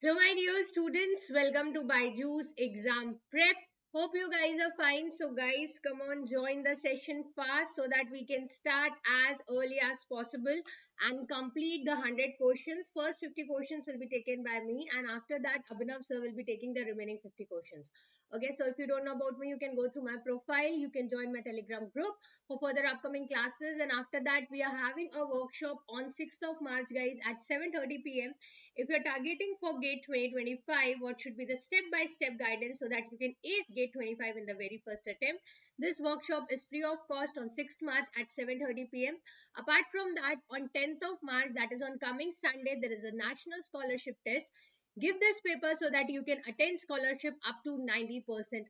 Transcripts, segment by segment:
So my dear students, welcome to Byju's exam prep. Hope you guys are fine. So guys, come on, join the session fast so that we can start as early as possible and complete the 100 questions. First 50 questions will be taken by me, and after that Abhinav sir will be taking the remaining 50 questions. Okay, so if you don't know about me, you can go through my profile, you can join my Telegram group for further upcoming classes, and after that we are having a workshop on 6th of March guys at 7:30 p.m. If you're targeting for GATE 2025, what should be the step-by-step guidance so that you can ace GATE 25 in the very first attempt? This workshop is free of cost on 6th March at 7:30 p.m. Apart from that, on 10th of March, that is on coming Sunday, there is a national scholarship test. Give this paper so that you can attend scholarship up to 90%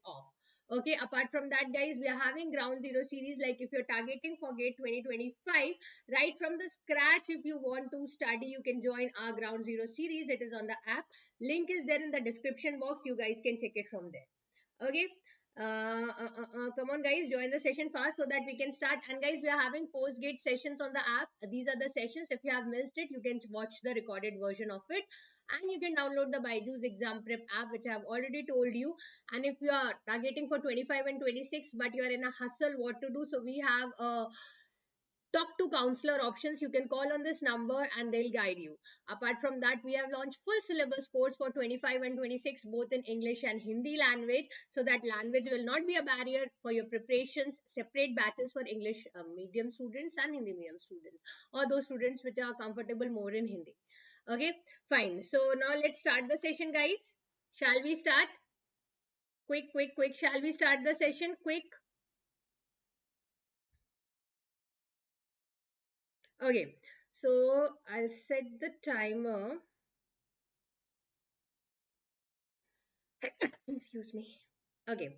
off. Okay, apart from that, guys, we are having ground zero series. Like if you're targeting for GATE 2025, right from the scratch, if you want to study, you can join our ground zero series. It is on the app. Link is there in the description box. You guys can check it from there. Okay. Come on guys, join the session fast so that we can start. And guys, we are having post gate sessions on the app. These are the sessions. If you have missed it, you can watch the recorded version of it, and you can download the Byju's exam prep app, which I have already told you. And if you are targeting for 25 and 26 but you are in a hustle what to do, so we have a talk to counselor options. You can call on this number and they'll guide you. Apart from that, we have launched full syllabus course for 25 and 26 both in English and Hindi language, so that language will not be a barrier for your preparations. Separate batches for English medium students and Hindi medium students, or those students which are comfortable more in Hindi. Okay, fine. So now let's start the session guys. Shall we start? Quick. Shall we start the session? Quick. Okay, so I'll set the timer. Excuse me. Okay,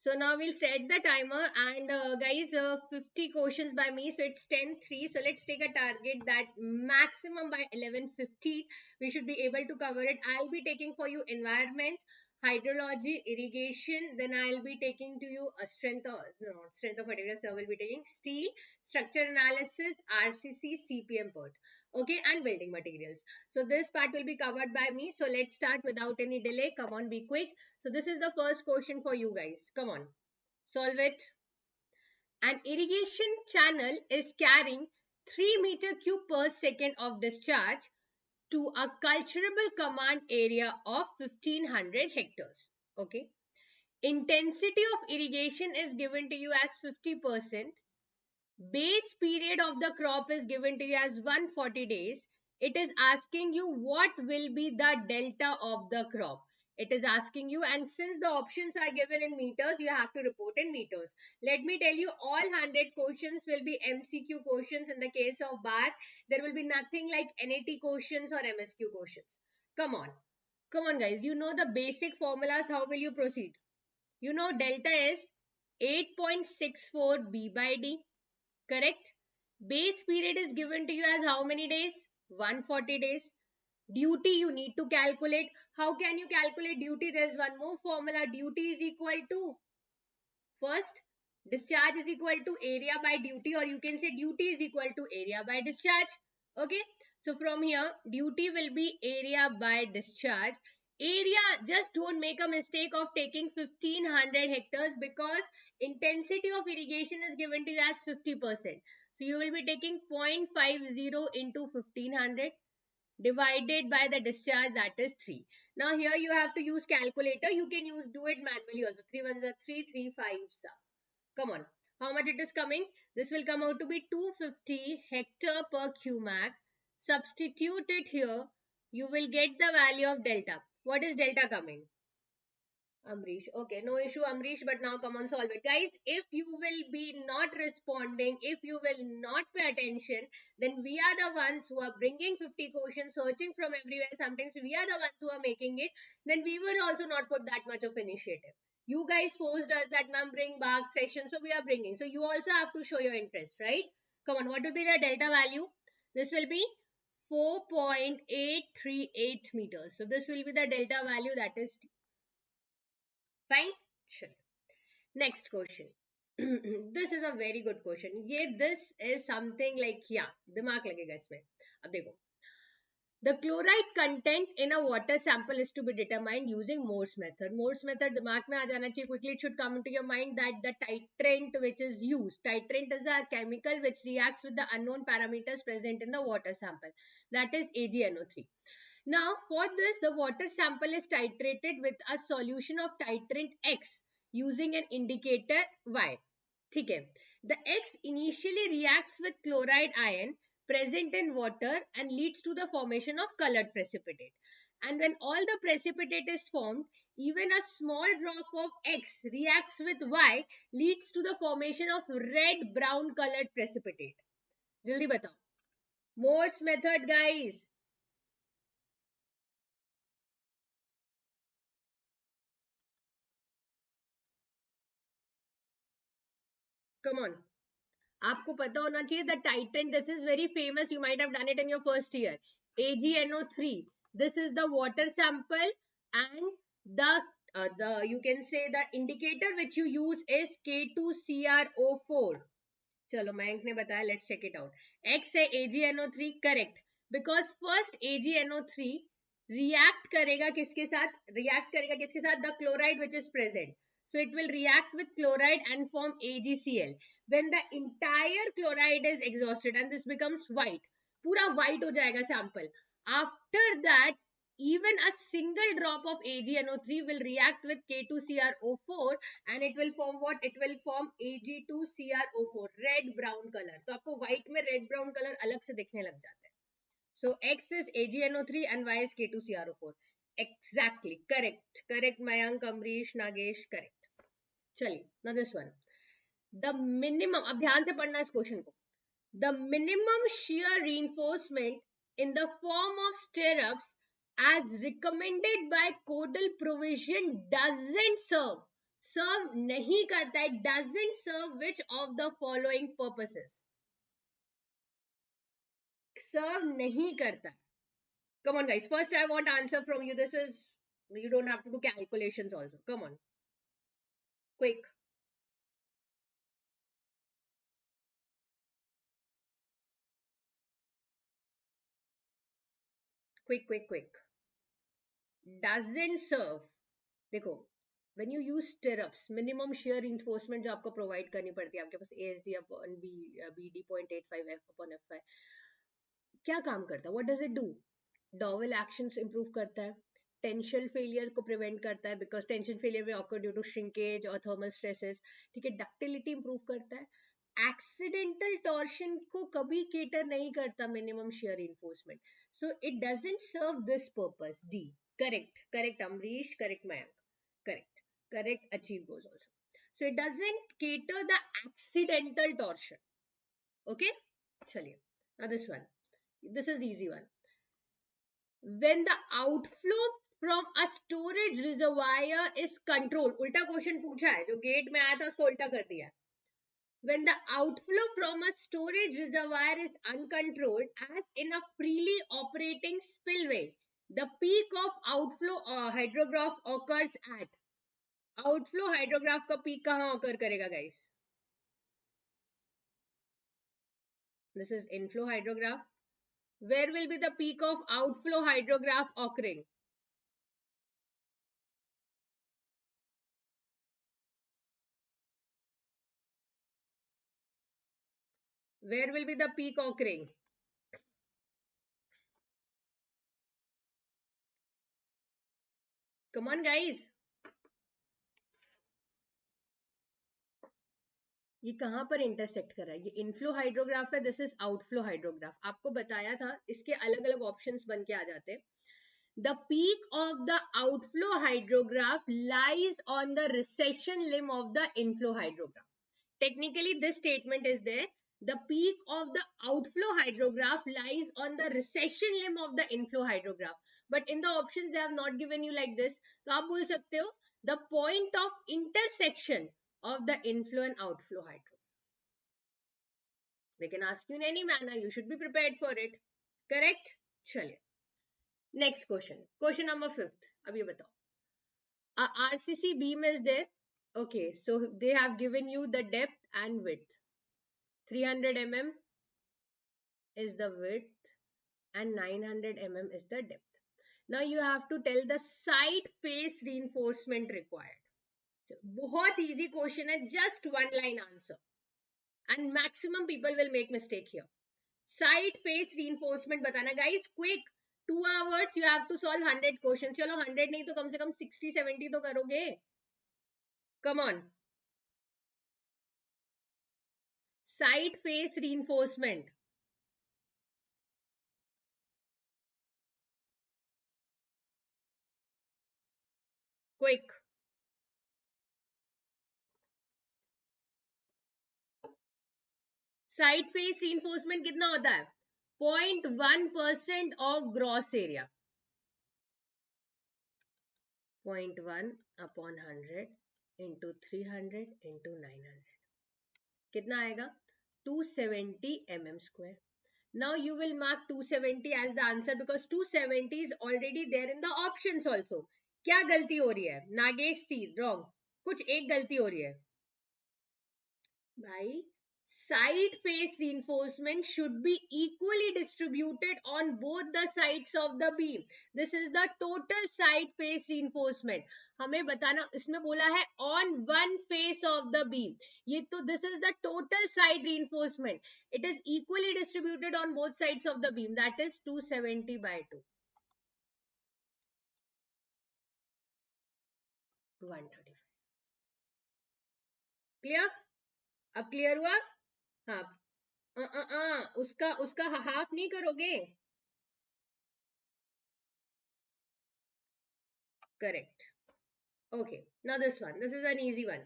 so now we'll set the timer, and guys, 50 questions by me, so it's 10:03. So let's take a target that maximum by 11:50 we should be able to cover it. I'll be taking for you environment, hydrology, irrigation. Then I'll be taking to you a strength of materials. So we'll be taking steel, structure analysis, RCC, CPM part. Okay, and building materials. So this part will be covered by me. So let's start without any delay. Come on, be quick. So this is the first question for you guys. Come on, solve it. An irrigation channel is carrying 3 meter cube per second of discharge to a cultivable command area of 1500 hectares. Okay. Intensity of irrigation is given to you as 50%. Base period of the crop is given to you as 140 days. It is asking you what will be the delta of the crop. It is asking you, and since the options are given in meters, you have to report in meters. Let me tell you, all 100 questions will be MCQ questions. In the case of BARC, there will be nothing like NAT questions or MSQ questions. Come on. Come on guys, you know the basic formulas. How will you proceed? You know delta is 8.64 B by D. Correct? Base period is given to you as how many days? 140 days. Duty you need to calculate. How can you calculate duty? There is one more formula. Duty is equal to, first, discharge is equal to area by duty, or you can say duty is equal to area by discharge. Okay. So from here, duty will be area by discharge. Area, just don't make a mistake of taking 1500 hectares, because intensity of irrigation is given to you as 50%. So you will be taking 0.50 into 1500 divided by the discharge, that is 3. Now here you have to use calculator. You can do it manually also. 3 ones are 3, 3 5s are. Come on. How much it is coming? This will come out to be 250 hectare per cumac. Substitute it here. You will get the value of delta. What is delta coming? Amrish. Okay, no issue, Amrish, but now come on, solve it. Guys, if you will be not responding, if you will not pay attention, then we are the ones who are bringing 50 questions, searching from everywhere. Sometimes we are the ones who are making it. Then we will also not put that much of initiative. You guys forced us that ma'am bring BARC session, so we are bringing. So you also have to show your interest, right? Come on, what will be the delta value? This will be 4.838 meters. So this will be the delta value, that is T. Fine? Sure. Next question. This is a very good question. This is something like, yeah, दिमाग लगेगा इसमें. अब देखो. The chloride content in a water sample is to be determined using Morse method. Morse method दिमाग में आ जाना चाहिए quickly. It should come into your mind that the titrant which is used, titrant is a chemical which reacts with the unknown parameters present in the water sample, that is AgNO3. Now for this the water sample is titrated with a solution of titrant X using an indicator Y. ठीक है. The X initially reacts with chloride ion present in water and leads to the formation of colored precipitate. And when all the precipitate is formed, even a small drop of X reacts with Y leads to the formation of red brown colored precipitate. Jaldi batao. Morse method, guys. Come on. आपको पता होना चाहिए the titrant. This is very famous. You might have done it in your first year. AgNO3. This is the water sample, and the you can say the indicator which you use is K2CrO4. चलो मयंक ने बताया. Let's check it out. X है AgNO3. Correct. Because first AgNO3 react करेगा किसके साथ? The chloride which is present. So it will react with chloride and form AgCl. When the entire chloride is exhausted and this becomes white, पूरा white हो जाएगा sample. After that, even a single drop of AgNO3 will react with K2CrO4 and it will form what? It will form Ag2CrO4, red brown color. तो आपको white में red brown color अलग से दिखने लग जाता है. So X is AgNO3 and Y is K2CrO4. Exactly. Correct Mayank, Amrish, Nagesh. Correct. चलिए, now this one. The minimum, अब ध्यान से पढ़ना इस क्वेश्चन को. The minimum shear reinforcement in the form of stirrups as recommended by codal provision doesn't serve नहीं करता है, doesn't serve which of the following purposes? Serve नहीं करता है. Come on guys, first I want answer from you. This is, you don't have to do calculations also. Come on, quick. Quick. Doesn't serve. देखो, when you use stirrups, minimum shear reinforcement जो आपको provide करनी पड़ती है, आपके पास ASD upon BD 0.85 F upon F5. क्या काम करता है? What does it do? Dowel actions improve करता है, टेंशन फेलियर को प्रिवेंट करता है, बिकॉज टेंशन फेलियर में ऑकर ड्यू टू श्रिंकेज और थर्मल स्ट्रेसेस. ठीक है, डक्टिलिटी इंप्रूव करता है, एक्सीडेंटल टॉर्शन को कभी केटर नहीं करता minimum shear enforcement. So it doesn't serve this purpose. D. Correct Amrish, correct Mayank, correct achieve goes also. So it doesn't cater the accidental torsion. Okay, चलिए, now this one. This is easy one. When the outflow from a storage reservoir is controlled, उल्टा question पूछा है, जो gate में आया था उसको उल्टा कर दिया. When the outflow from a storage reservoir is uncontrolled, as in a freely operating spillway, the peak of outflow hydrograph occurs at. Outflow hydrograph का peak कहाँ occur करेगा guys? This is inflow hydrograph. Where will be the peak of outflow hydrograph occurring? Where will be the peak occurring? Come on guys. ये कहाँ पर intersect कर रहा है? ये इनफ्लो हाइड्रोग्राफ है, दिस इज आउटफ्लो हाइड्रोग्राफ. आपको बताया था इसके अलग अलग ऑप्शंस बन के आ जाते हैं. The peak of the outflow hydrograph lies on the recession limb of the inflow hydrograph. Technically this statement is there. The peak of the outflow hydrograph lies on the recession limb of the inflow hydrograph. But in the options they have not given you like this. तो आप बोल सकते हो the point of intersection of the inflow and outflow hydrograph. They can ask you in any manner. You should be prepared for it. Correct? चलिए. Next question. Question number 5th. अब ये बताओ. A RCC beam is there. Okay. So they have given you the depth and width. 300 mm is the width and 900 is the depth. Now you have to tell the side face reinforcement required. बहुत easy question है, just one line answer. And maximum people will make mistake here. Side face reinforcement बताना guys, quick. 2 hours you have to solve 100 questions. चलो 100 नहीं तो कम से कम 60-70 तो करोगे. Come on. Side face reinforcement. Quick. Side face reinforcement कितना होता है? 0.1% of gross area. 0.1 upon 100 into 300 into 900. कितना आएगा? 270 mm square. Now you will mark 270 as the answer because 270 is already there in the options also. क्या गलती हो रही है? नागेश सी wrong. कुछ एक गलती हो रही है. भाई, side face reinforcement should be equally distributed on both the sides of the beam. This is the total side face reinforcement. हमें बताना, इसमें बोला है on one face of the beam. ये तो this is the total side reinforcement. It is equally distributed on both sides of the beam. That is 270 by 2. 135. Clear? अब clear हुआ? हाँ, उसका हाफ नहीं करोगे. Correct. Okay, now this one. This is an easy one.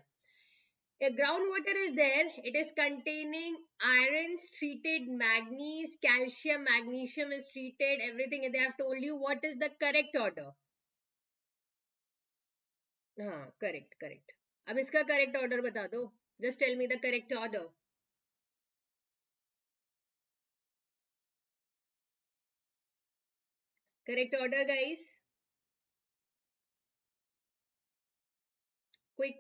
A groundwater is there. It is containing irons treated, manganese, calcium, magnesium is treated, everything. They have told you what is the correct order. हाँ, correct. अब इसका correct order बता दो. Just tell me the correct order. Correct order, guys. Quick.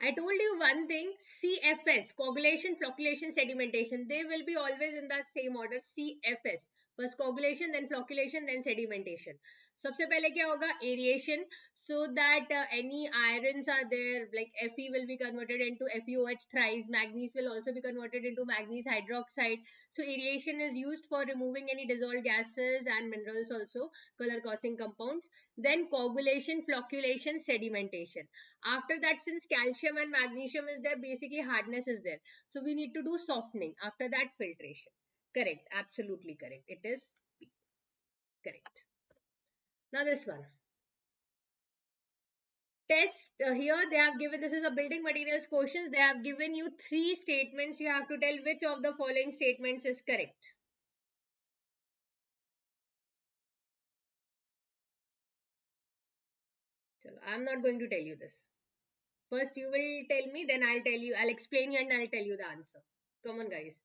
I told you one thing, CFS, coagulation, flocculation, sedimentation, they will be always in the same order, CFS. First coagulation, then flocculation, then sedimentation. सबसे पहले क्या होगा? Aeration, so that any irons are there, like Fe will be converted into FeOH thrice, manganese will also be converted into manganese hydroxide. So aeration is used for removing any dissolved gases and minerals also, color causing compounds. Then coagulation, flocculation, sedimentation. After that, since calcium and magnesium is there, basically hardness is there. So we need to do softening. After that, filtration. Correct. Absolutely correct. It is B. Correct. Now this one. Test here they have given, this is a building materials question. They have given you 3 statements. You have to tell which of the following statements is correct. So I'm not going to tell you this. First you will tell me, then I'll tell you, I'll explain you and I'll tell you the answer. Come on guys.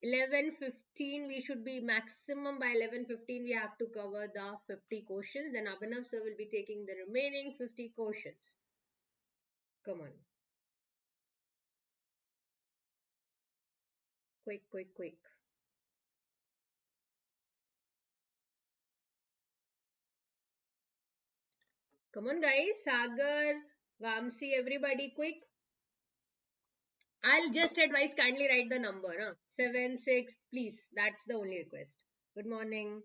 11:15 we should be maximum. By 11:15 we have to cover the 50 questions. Then Abhinav sir will be taking the remaining 50 questions. Come on. Quick. Come on guys. Sagar, Vamsi, everybody quick. I'll just advise kindly write the number. 76, please. That's the only request. Good morning.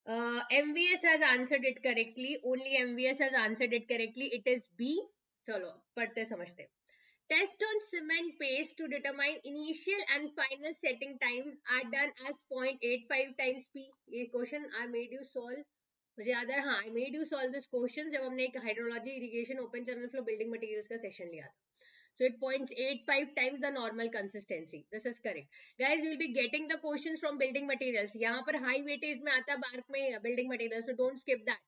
MVS has answered it correctly. Only MVS has answered it correctly. It is B. Chalo, padhte samajhte. Test on cement paste to determine initial and final setting times are done as 0.85 times P. ये question I made you solve. मुझे याद है, हाँ, I made you solve this question जब हमने एक hydrology irrigation open channel flow building materials का session लिया था. So it 0.85 times the normal consistency. This is correct. Guys, you will be getting the questions from building materials. यहाँ पर high weightage में आता है BARC में building materials, so don't skip that.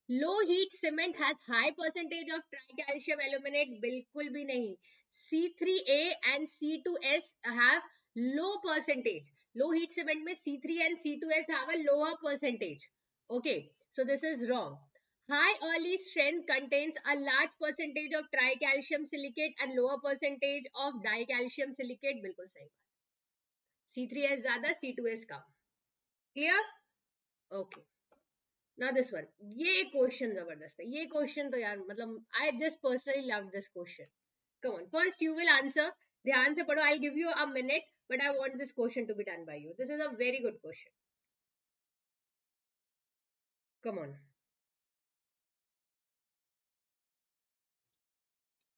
Low heat cement has high percentage of tricalcium aluminate. बिल्कुल भी नहीं. C3A and C2S have low percentage. Low heat cement में C3 and C2S have a lower percentage. Okay, so this is wrong. High early strength contains a large percentage of tricalcium silicate and lower percentage of dicalcium silicate. बिल्कुल सही. C3H ज्यादा, C2H come. Clear? Okay. Now this one. ये question जबरदस्त है. ये question तो यार मतलब I just personally love this question. Come on. First you will answer. ध्यान से पढ़ो. I'll give you a minute, but I want this question to be done by you. This is a very good question. Come on.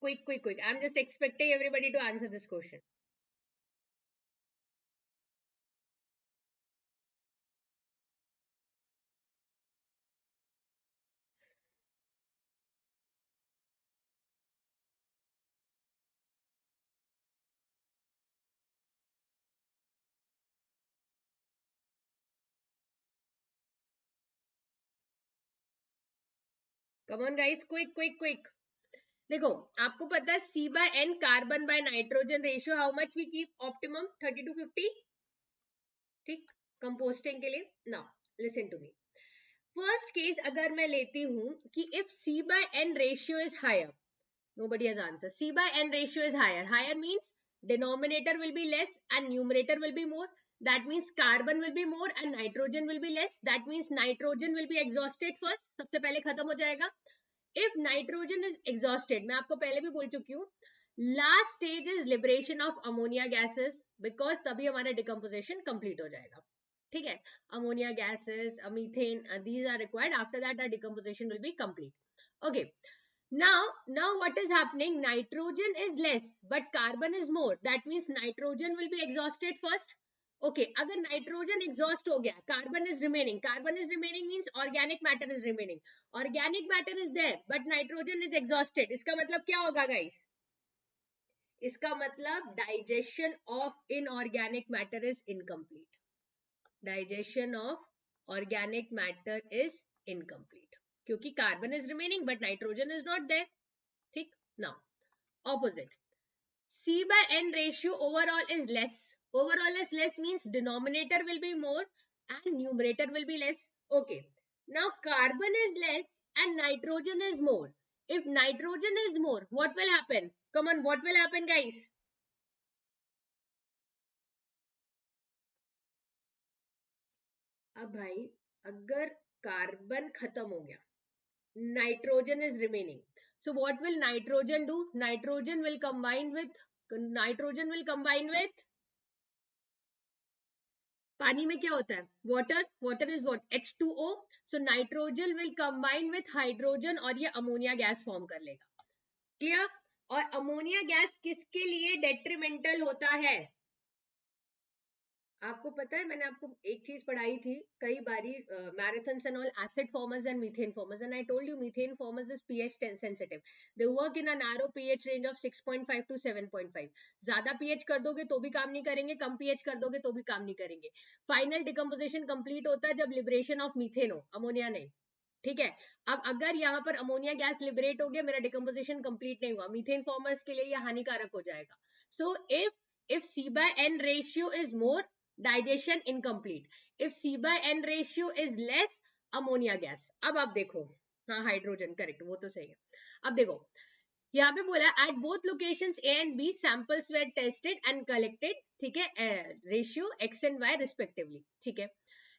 Quick, quick, quick. I'm just expecting everybody to answer this question. Come on guys, quick, quick, quick. देखो आपको पता है C by N carbon by nitrogen ratio how much we keep optimum 30 to 50. ठीक, composting के लिए. Now listen to me. First case अगर मैं लेती हूं कि if C by N ratio is higher, nobody has answered. C by N ratio is higher. Higher means denominator will be less and numerator will be more. That means carbon will be more and nitrogen will be less. That means nitrogen will be exhausted first. सबसे पहले खत्म हो जाएगा. If nitrogen is exhausted, मैं आपको पहले भी बोल चुकी हूँ, last stage is liberation of ammonia gases because तभी हमारा decomposition complete हो जाएगा. ठीक है, ammonia gases, methane, these are required. After that, our decomposition will be complete. Okay. Now what is happening? Nitrogen is less, but carbon is more. That means nitrogen will be exhausted first. Okay, अगर nitrogen exhaust हो गया, carbon is remaining. Carbon is remaining means organic matter is remaining. Organic matter is there, but nitrogen is exhausted. इसका मतलब क्या होगा guys? इसका मतलब digestion of inorganic matter is incomplete. Digestion of organic matter is incomplete. क्योंकि carbon is remaining, but nitrogen is not there. ठीक. Now opposite. C by N ratio overall is less. Overall is less means denominator will be more and numerator will be less. Okay. Now carbon is less and nitrogen is more. If nitrogen is more, what will happen? Come on, what will happen guys? अब भाई अगर carbon खत्म हो गया, nitrogen is remaining. So what will nitrogen do? Nitrogen will combine with पानी में क्या होता है? Water. Water is what? H2O. So nitrogen will combine with hydrogen और ये अमोनिया गैस फॉर्म कर लेगा. क्लियर? और अमोनिया गैस किसके लिए डेट्रीमेंटल होता है? आपको पता है मैंने आपको एक चीज पढ़ाई थी कई बारी, marathons and all, acid formers and methane formers, and I told you methane formers is pH sensitive. They work in a narrow pH range of 6.5 to 7.5. ज्यादा पीएच कर दोगे तो भी काम नहीं करेंगे, कम पीएच कर दोगे तो भी काम नहीं करेंगे. फाइनल डिकम्पोजिशन कंप्लीट होता है जब लिबरेशन ऑफ मीथेन हो, अमोनिया नहीं. ठीक है. अब अगर यहाँ पर अमोनिया गैस लिबरेट हो गया, मेरा डिकम्पोजिशन कंप्लीट नहीं हुआ, मीथेन फॉर्मर्स के लिए यह हानिकारक हो जाएगा. सो if C by N ratio is more, digestion incomplete. If C by N ratio is less, ammonia gas. अब आप देखो, हाँ हाइड्रोजन करेक्ट, वो तो सही है. अब देखो यहाँ पे बोला at both locations A and B samples were tested and collected. ठीक है, ratio X and Y respectively. ठीक है.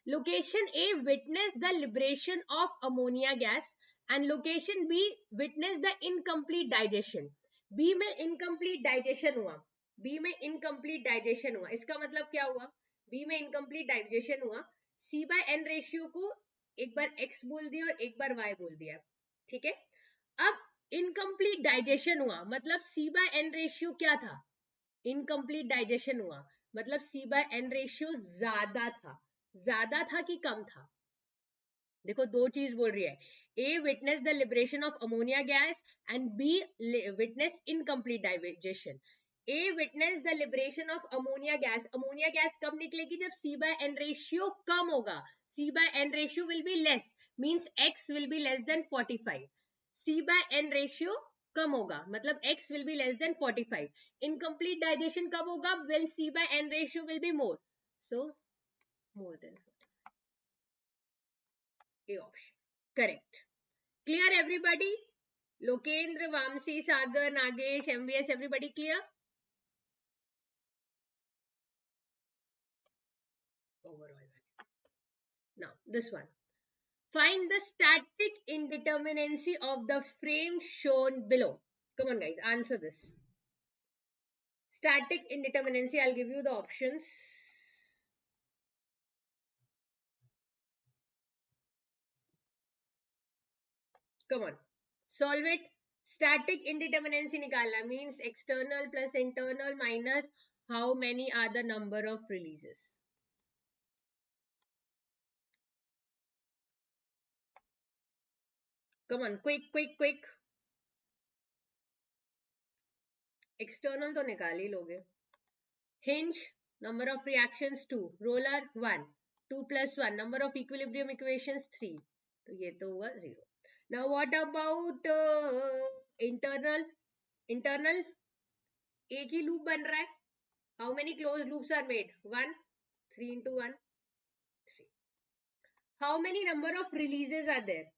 Location A witnessed the liberation of ammonia gas and location B witnessed the incomplete digestion. B में incomplete digestion हुआ. B में incomplete digestion हुआ. इसका मतलब क्या हुआ? B में incomplete digestion हुआ. C by N रेशियो को एक बार X बोल दिया और एक बार Y बोल दिया. ठीक है. अब incomplete digestion हुआ मतलब C by N रेशियो क्या था? Incomplete digestion हुआ मतलब C by N रेशियो ज्यादा था कि कम था? देखो दो चीज बोल रही है. A witnessed the liberation of ammonia gas and B witnessed incomplete digestion. A witnessed the liberation of ammonia gas. Ammonia gas कब निकलेगी? जब C by N ratio कम होगा. C by N ratio will be less, means X will be less than 45. C by N ratio कम होगा मतलब X will be less than 45. Incomplete digestion कब होगा? When C by N ratio will be more. So more than 45. A option. Correct. Clear everybody? Lokendra, Vamsi, Sagar, Nagesh, MVS, everybody clear? This one. Find the static indeterminacy of the frame shown below. Come on, guys, answer this. Static indeterminacy, I'll give you the options. Come on, solve it. Static indeterminacy nikalna means external plus internal minus how many are the number of releases. Come on, quick, quick, quick. External तो निकाल ही लोगे. Hinge, number of reactions 2, roller 1, 2 plus 1, number of equilibrium equations 3. तो ये तो हुआ 0. Now what about internal? Internal एक ही loop बन रहा है. How many closed loops are made? 1, 3 into 1, 3. How many number of releases are there?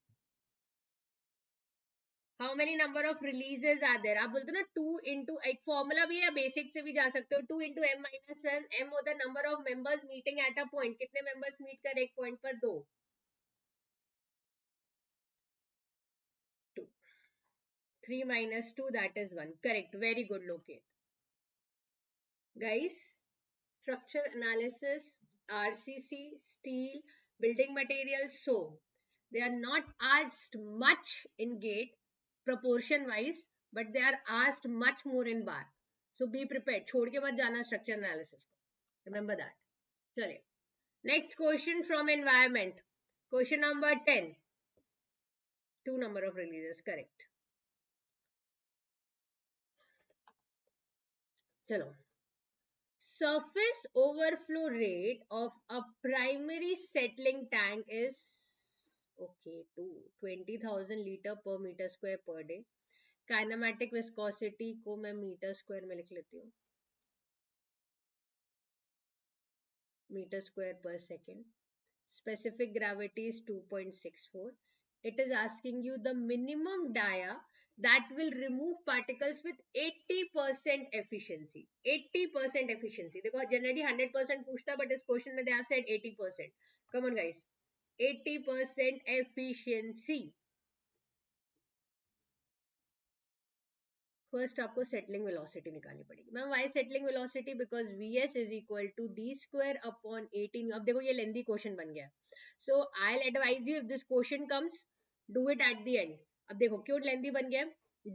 How many number of releases are there? आप बोलते हो ना 2 into एक फॉर्मूला भी है, बेसिक से भी जा सकते हो. 2 into m minus 1, m होता है number of members meeting at a point. कितने members meet कर एक point पर? 2. 2. 3 minus 2, that is 1. Correct. Very good, Lokesh. Guys, structure analysis, RCC, steel, building materials, so they are not asked much in GATE proportion wise, but they are asked much more in BARC. So be prepared. छोड़ के मत जाना structure analysis. Remember that. चलिए. Next question from environment. Question number 10. 2 number of releases. Correct. चलो. Surface overflow rate of a primary settling tank is okay to 20,000 liter per meter square per day. Kinematic viscosity को मैं metre square में लिख लेती हूँ. Meter square per second. Specific gravity is 2.64. It is asking you the minimum dia that will remove particles with 80% efficiency. 80% efficiency. देखो generally 100% पूछता, but इस question में they have said 80%. Come on guys. 80% efficiency. First आपको settling velocity निकालनी पड़ेगी. Ma'am why settling velocity? Because VS is equal to D square upon 18. अब देखो ये लेंथी क्वेश्चन बन गया. So I will advise you, if this question comes, do it at the end. अब देखो क्यों लेंथी बन गया.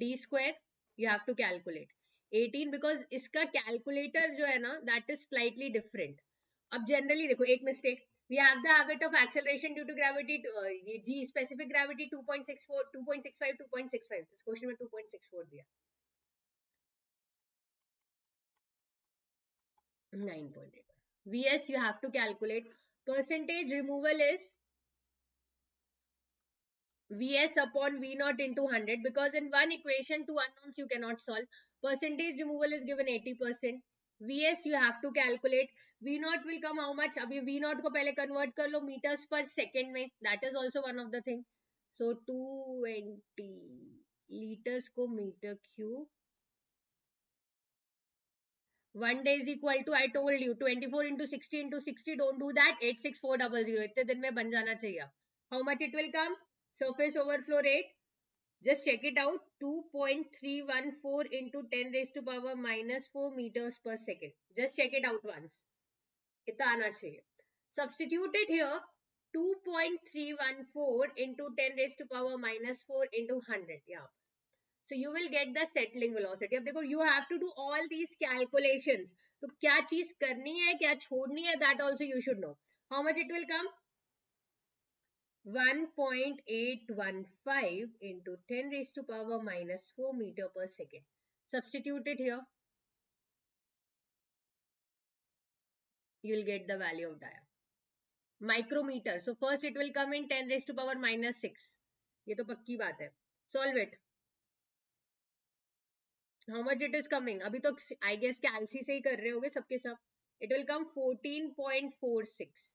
D square you have to calculate 18, because इसका कैलकुलेटर जो है ना दैट इज स्लाइटली डिफरेंट. अब जनरली देखो एक mistake, we have the habit of acceleration due to gravity g specific gravity 2.64 2.65 2.65. इस क्वेश्चन में 2.64 दिया. 9.8. Vs you have to calculate. Percentage removal is Vs upon V naught into 100, because in one equation two unknowns you cannot solve. Percentage removal is given 80%. Vs you have to calculate. V naught will come how much? अभी V naught को पहले convert कर लो meters per second में. That is also one of the thing. So 220 liters को meter cube. 1 day is equal to, I told you, 24 into 60 into 60. Don't do that. 86400. इतने दिन में बन जाना चाहिए. How much it will come? Surface overflow rate. Just check it out. 2.314 into 10 raised to power minus 4 meters per second. Just check it out once. इतना आना चाहिए. Substitute it here. 2.314 into 10 raised to power minus 4 into 100. Yeah. So you will get the settling velocity. अब देखो, you have to do all these calculations. तो क्या चीज करनी है, क्या छोड़नी है, that also you should know. How much it will come? 1.815 into 10 raised to power minus 4 meter per second. Substitute it here. You will get the value of dia. Micrometer. So first it will come in 10 raised to power minus 6. ये तो पक्की बात है. Solve it. How much it is coming? अभी तो I guess कैल्सी से ही कर रहे होगे सबके सब. It will come 14.46.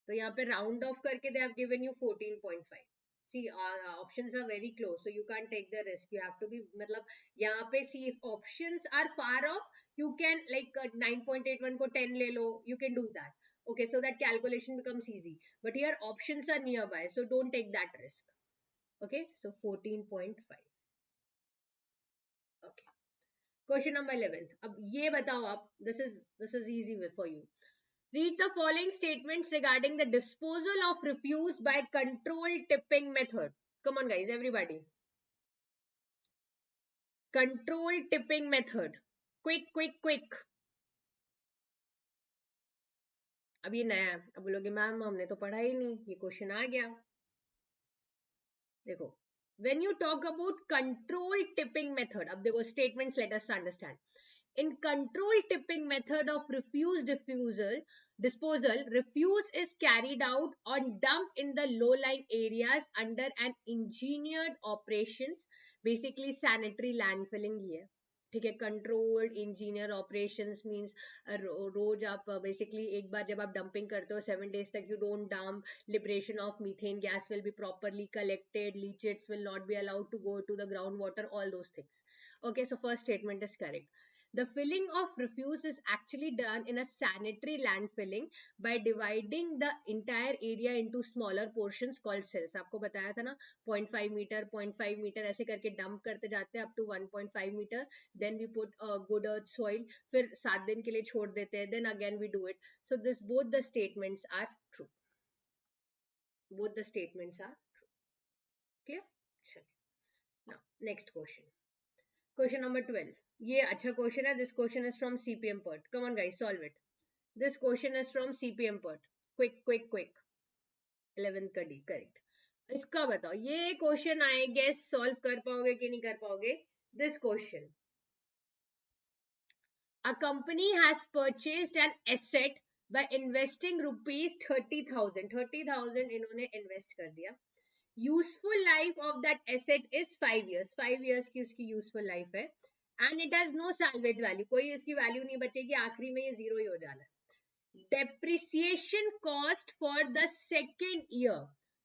तो यहाँ पे round off करके they have given you 14.5. See, options are very close, so you can't take the risk. You have to be, मतलब यहाँ पे see, if options are far off, you can like 9.81 को 10 ले लो, you can do that. Okay, so that calculation becomes easy. But here options are nearby, so don't take that risk. Okay, so 14.5. Okay. Question number 11. अब ये बताओ आप, this is easy for you. Read the following statements regarding the disposal of refuse by controlled tipping method. Come on guys, everybody. Controlled tipping method. Quick, quick, quick. अब ये नया है, अब बोलोगे मैम हमने तो पढ़ा ही नहीं, ये क्वेश्चन आ गया. देखो, when you talk about controlled tipping method, अब देखो statements, let us understand. In controlled tipping method of refuse disposal, refuse is carried out on dump in the low-lying areas under an engineered operations, basically sanitary landfilling ही है. ठीक है, controlled engineer operations means रोज आप basically एक बार जब आप dumping करते हो 7 days तक you don't dump, liberation of methane gas will be properly collected, leachates will not be allowed to go to the groundwater, all those things. Okay, so first statement is correct. The filling of refuse is actually done in a sanitary landfilling by dividing the entire area into smaller portions called cells. आपको बताया था ना, 0.5 meter, 0.5 meter ऐसे करके dump करते जाते हैं up to 1.5 meter. Then we put good earth soil. फिर 7 दिन के लिए छोड़ देते हैं. Then again we do it. So this both the statements are true. Both the statements are true. Clear? Sure. Now next question. Question number 12. ये अच्छा question है. This question is from CPM PERT. Come on guys, solve it. This question is from CPM PERT. Quick, quick, quick. 11th का D, correct. इसका बताओ, ये question आए guess solve कर पाओगे कि नहीं कर पाओगे. This question. A company has purchased an asset by investing rupees 30,000. 30,000 इन्होंने invest कर दिया. Useful life of that asset is 5 years. 5 years की उसकी useful life है. And it has no salvage value. कोई इसकी value नहीं बचेगी, आखिरी में ये zero ही हो जाना है. Depreciation cost for the second year.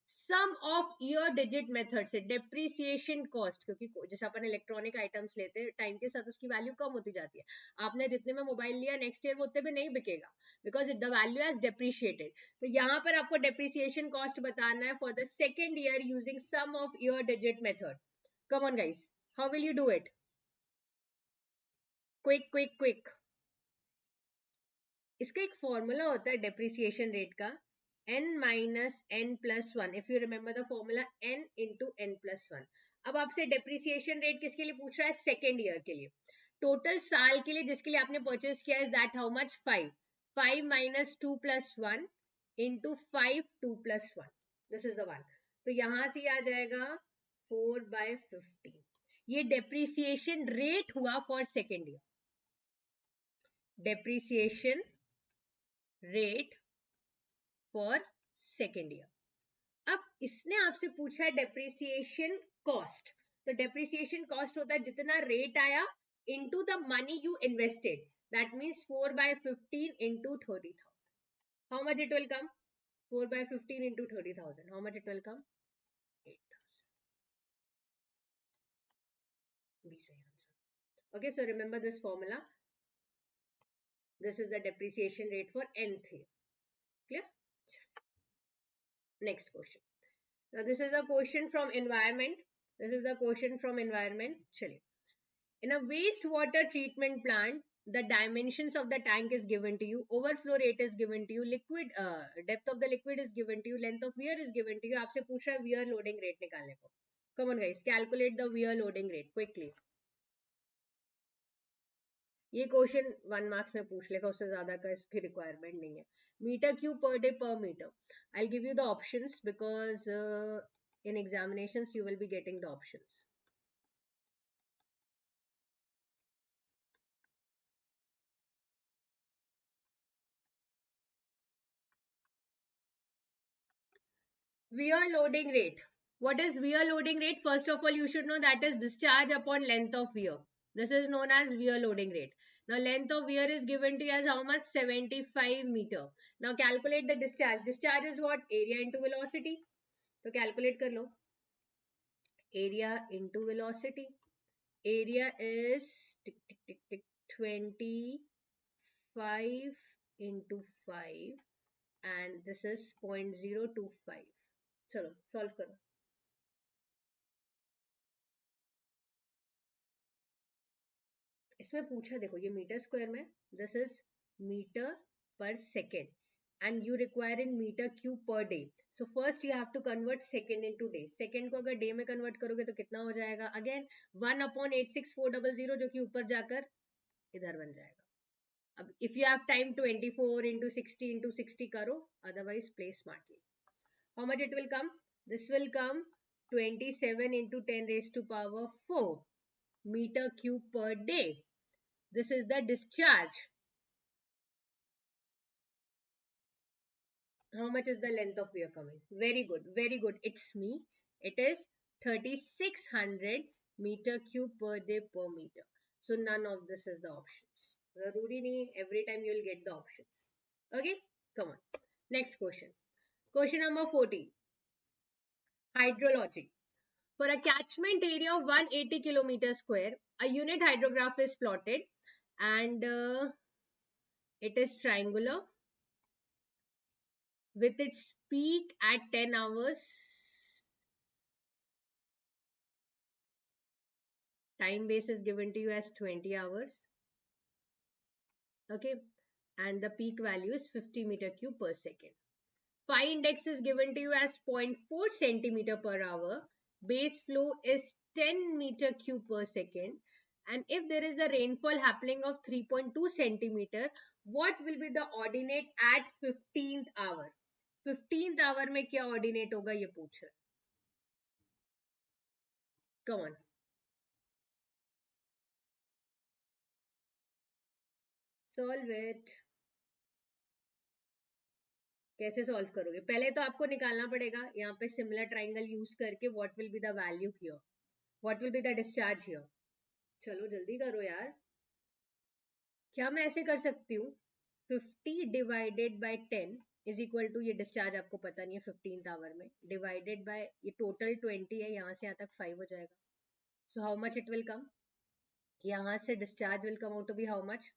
Sum of year digit method से डेप्रिसिएशन कॉस्ट, क्योंकि जैसे अपन इलेक्ट्रॉनिक आइटम्स लेते हैं टाइम के साथ उसकी वैल्यू कम होती जाती है. आपने जितने में मोबाइल लिया नेक्स्ट ईयर वो उतने में नहीं बिकेगा because the value has depreciated. तो यहाँ पर आपको डेप्रिसिएशन कॉस्ट बताना है for the second year using sum of year digit method. Come on guys, how will you do it? Quick quick quick. इसका एक फॉर्मूला होता है डेप्रिसिएशन रेट का, n minus n plus 1. If you remember the formula, n into n plus 1. अब आपसे depreciation rate किसके लिए पूछ रहा है? सेकेंड ईयर के लिए. टोटल साल के लिए जिसके लिए आपने परचेज किया है that how much? 5. 5 minus 2 plus 1 into 5 2 plus 1. This is the one. तो यहां से आ जाएगा 4/15. ये डेप्रिसिएशन रेट हुआ for second year. Depreciation rate for second year. अब इसने आपसे पूछा है डेप्रिसिएशन कॉस्ट. तो डेप्रिसिएशन कॉस्ट होता है जितना रेट आया into the money you invested. That means 4/15 into 30,000. How much it will come? 4/15 into 30,000. How much it will come? 8,000. B सही answer. Okay, so remember this formula. This is the depreciation rate for nth year. Clear? Next question. Now this is a question from environment. This is the question from environment. Chलिए. In a wastewater treatment plant, the dimensions of the tank is given to you. Overflow rate is given to you. Liquid depth of the liquid is given to you. Length of weir is given to you. आपसे पूछ रहा है weir loading rate निकालने को. Come on guys, calculate the weir loading rate quickly. ये question 1 marks में पूछ लेगा, उससे ज्यादा का इसकी रिक्वायरमेंट नहीं है. Metre cube per day per metre. I give you the options because in examinations you will be getting the options. Weir loading rate. What is weir loading rate? First of all, you should know that is discharge upon length of weir. This is known as weir loading rate. Now, length of weir is given to you as how much? 75 meter. Now, calculate the discharge. Discharge is what? Area into velocity. So, calculate kar lo. Area into velocity. Area is 25 into 5 and this is 0.025. चलो solve करो. इसमें पूछा देखो ये metre square में, this is metre पर second and you require in meter cube per day. So first you have to convert second into day. Second को अगर day में convert करोगे तो कितना हो जाएगा? Again 1/86400 जो कि ऊपर जाकर इधर बन जाएगा. अब if you have time 24 into 60 into 60 करो, otherwise play smartly. How much it will come? This will come 27 into 10 raised to power 4 meter cube per day. This is the discharge. How much is the length of weir coming? Very good, very good. It's me. It is 3600 meter cube per day per meter. So none of this is the options. Zaruri nahi, every time you will get the options. Okay, come on. Next question. Question number 14. Hydrology. For a catchment area of 180 kilometers square, a unit hydrograph is plotted and it is triangular with its peak at 10 hours. Time base is given to you as 20 hours. Okay. And the peak value is 50 meter cube per second. Pi index is given to you as 0.4 centimeter per hour. Base flow is 10 meter cube per second. And if there is a rainfall happening of 3.2 centimeter, what will be the ordinate at 15th hour? 15th hour में क्या ordinate होगा ये पूछ रहा है. Come on. Solve it. कैसे solve करोगे? पहले तो आपको निकालना पड़ेगा यहाँ पे सिमिलर ट्राइंगल यूज करके what will be the value here, what will be the discharge here. चलो जल्दी करो यार. क्या मैं ऐसे कर सकती हूँ? 50 divided by 10 is equal to, ये डिस्चार्ज आपको पता नहीं है 15th आवर में, डिवाइडेड बाय ये टोटल 20 है, यहाँ से यहाँ तक 5 हो जाएगा. So how much it will come? यहाँ से discharge will come out to be how much?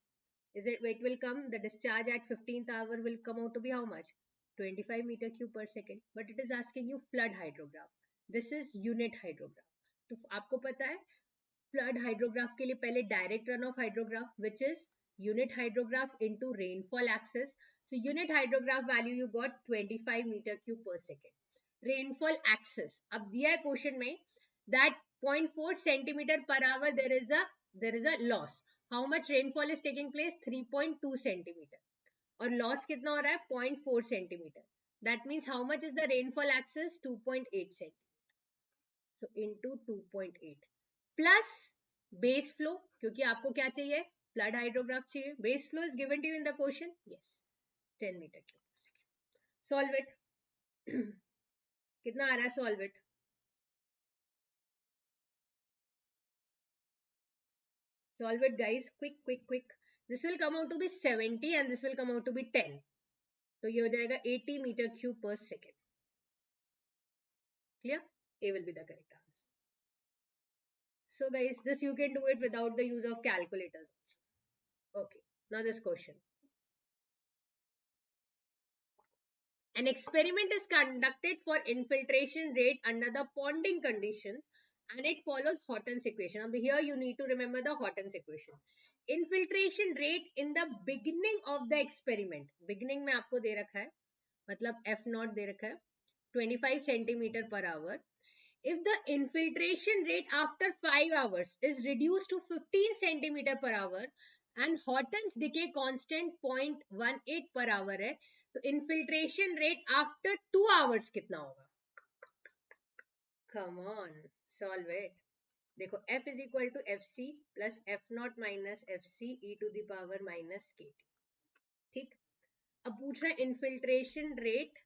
It will come, the discharge at 15th hour will come out to be how much? 25 meter cube per second. But it is asking you flood hydrograph. This is unit hydrograph. तो आपको पता है flood hydrograph के लिए पहले direct runoff hydrograph, which is unit hydrograph into rainfall axis. So unit hydrograph value you got 25 meter cube per second. Rainfall axis, अब दिया है क्वेश्चन में that 0.4 centimeter per hour there is a loss. How much rainfall is taking place? 3.2 centimeter. और loss कितना हो रहा है? 0.4 centimeter. That means how much is the rainfall axis? 2.8 centimeter. So into 2.8 plus base flow, क्योंकि आपको क्या चाहिए? Flood hydrograph चाहिए. Base flow is given to you in the question. Yes, 10 meter cube per second. Solve it. कितना आ रहा है? Solve it. Solve it guys, quick. This will come out to be 70 and this will come out to be 10. तो ये हो जाएगा 80 meter cube per second. Clear? A will be the correct answer. So guys, this you can do it without the use of calculators also. Okay, now this question. An experiment is conducted for infiltration rate under the ponding conditions and it follows Horton's equation. Now here you need to remember the Horton's equation. Infiltration rate in the beginning of the experiment. Beginning में आपको दे रखा है, मतलब F0 दे रखा है 25 centimeter per hour. If the infiltration rate after 5 hours is reduced to 15 centimeter per hour and Horton's decay constant 0.18 per hour है, तो infiltration rate after 2 hours कितना होगा? Come on, solve it. देखो F is equal to FC plus F0 minus FC e to the power minus KT. ठीक. अब पूछ रहा है infiltration rate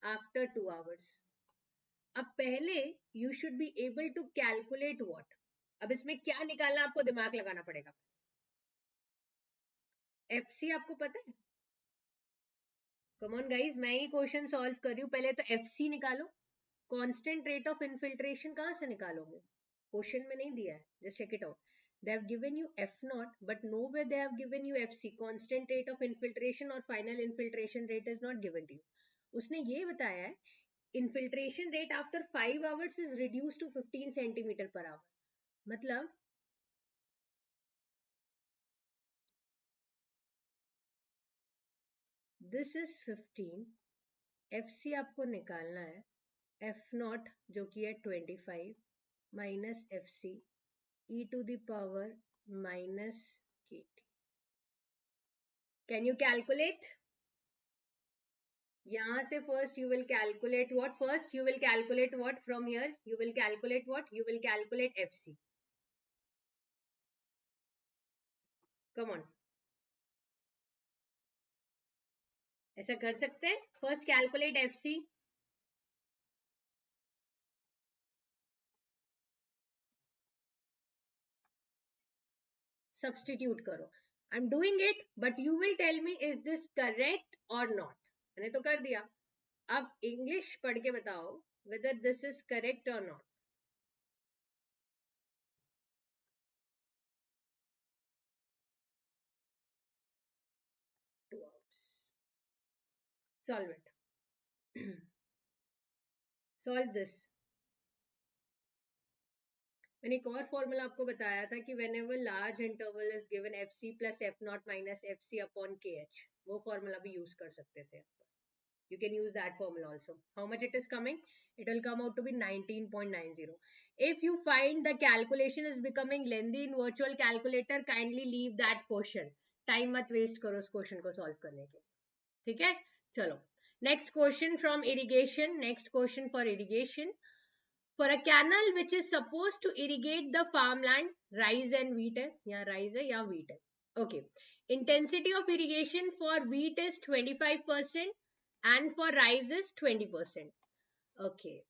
after 2 hours. अब पहले you should be able to calculate what? अब इसमें क्या निकालना आपको दिमाग लगाना पड़ेगा. FC आपको पता है? Come on guys, मैं ही क्वेश्चन सॉल्व कर रही हूँ. पहले तो FC निकालो. कांस्टेंट रेट ऑफ इनफिल्ट्रेशन कहाँ से निकालोगे? क्वेश्चन में नहीं दिया है. Just check it out. They have given you F naught, but nowhere they have given you FC, constant rate of infiltration or final infiltration rate is not given to you. उसने ये बताया है infiltration rate after 5 hours is reduced to 15 centimeter per hour. मतलब this is 15, FC आपको निकालना है, F naught जो कि है 25 minus FC e to the power minus KT. Can you calculate? यहाँ से first you will calculate what? First you will calculate what from here? You will calculate what? You will calculate FC. Come on. ऐसा कर सकते हैं? First calculate FC. Substitute करो. I'm doing it, but you will tell me is this correct or not. मैंने तो कर दिया. अब English पढ़ के बताओ whether this is correct or not. Solve it. Solve this. मैंने एक और फॉर्मूला आपको बताया था कि whenever large interval is given FC plus F naught minus FC upon KH, वो फॉर्मूला भी यूज कर सकते थे. You can use that formula also. How much it is coming? It will come out to be 19.90. If you find the calculation is becoming lengthy in virtual calculator, kindly leave that question. Time मत waste करो उस question को solve करने के. ठीक है? चलो. Next question from irrigation. Next question for irrigation. For a canal which is supposed to irrigate the farmland, rice and wheat है. यहाँ rice है, यहाँ wheat है. Okay. Intensity of irrigation for wheat is 25%. And for rice is 20%. Okay.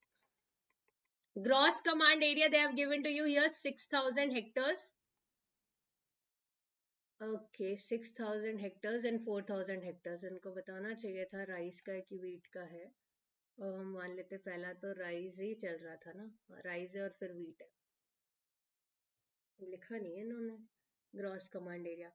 Gross command area they have given to you here 6,000 hectares. Okay, 6,000 hectares and 4,000 hectares. इनको बताना चाहिए था rice का है कि वीट का है. और हम मान लेते पहला तो राइस ही चल रहा था ना, राइस है और फिर वीट है. लिखा नहीं है इन्होंने gross command area.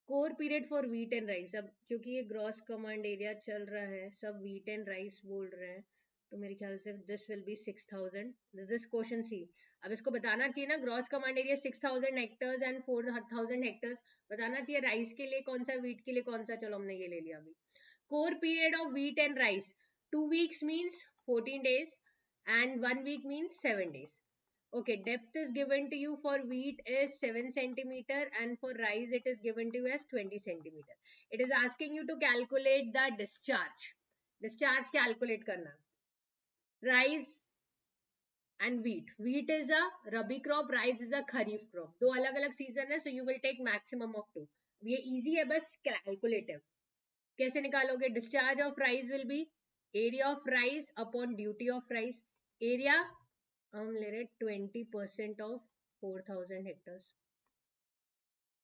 Core period for wheat and rice. अब क्योंकि ये ग्रॉस कमांड एरिया चल रहा है, सब व्हीट एंड राइस बोल रहे हैं, तो मेरे ख्याल से this will be 6,000. This question C. अब इसको बताना चाहिए ना, gross command area 6,000 hectares and 4,000 hectares. बताना चाहिए राइस के लिए कौन सा, व्हीट के लिए कौन सा. चलो हमने ये ले लिया. अभी core period of wheat and rice 2 weeks means 14 days and 1 week means 7 days. Okay, depth is given to you for wheat is 7 centimeter and for rice it is given to you as 20 centimeter. It is asking you to calculate the discharge. Discharge calculate karna. Rice and wheat. Wheat is a rabi crop, rice is a kharif crop. दो अलग अलग season है, so you will take maximum of 2. ये easy है, बस calculative. कैसे निकालोगे? Discharge of rice will be area of rice upon duty of rice. Area हम ले रहे 20% of 4,000 hectares.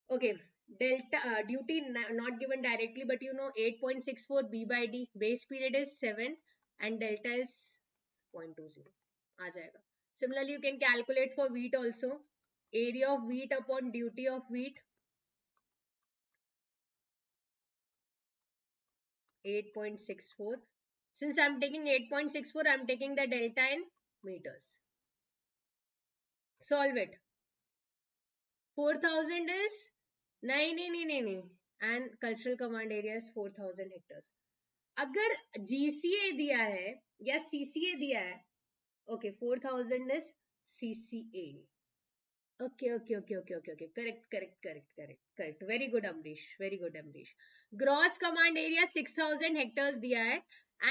Okay, delta duty not given directly, but you know 8.64 B by D. Base period is 7 and delta is 0.20. आ जाएगा. Similarly, you can calculate for wheat also. Area of wheat upon duty of wheat 8.64. Since I'm taking 8.64, I'm taking the delta in meters. Solve it. 4,000 is नहीं and cultural command area is 4,000 hectares. अगर GCA दिया है या CCA दिया है, okay, 4,000 is CCA. Okay. Correct. Very good, Amrish. Gross command area 6,000 hectares दिया है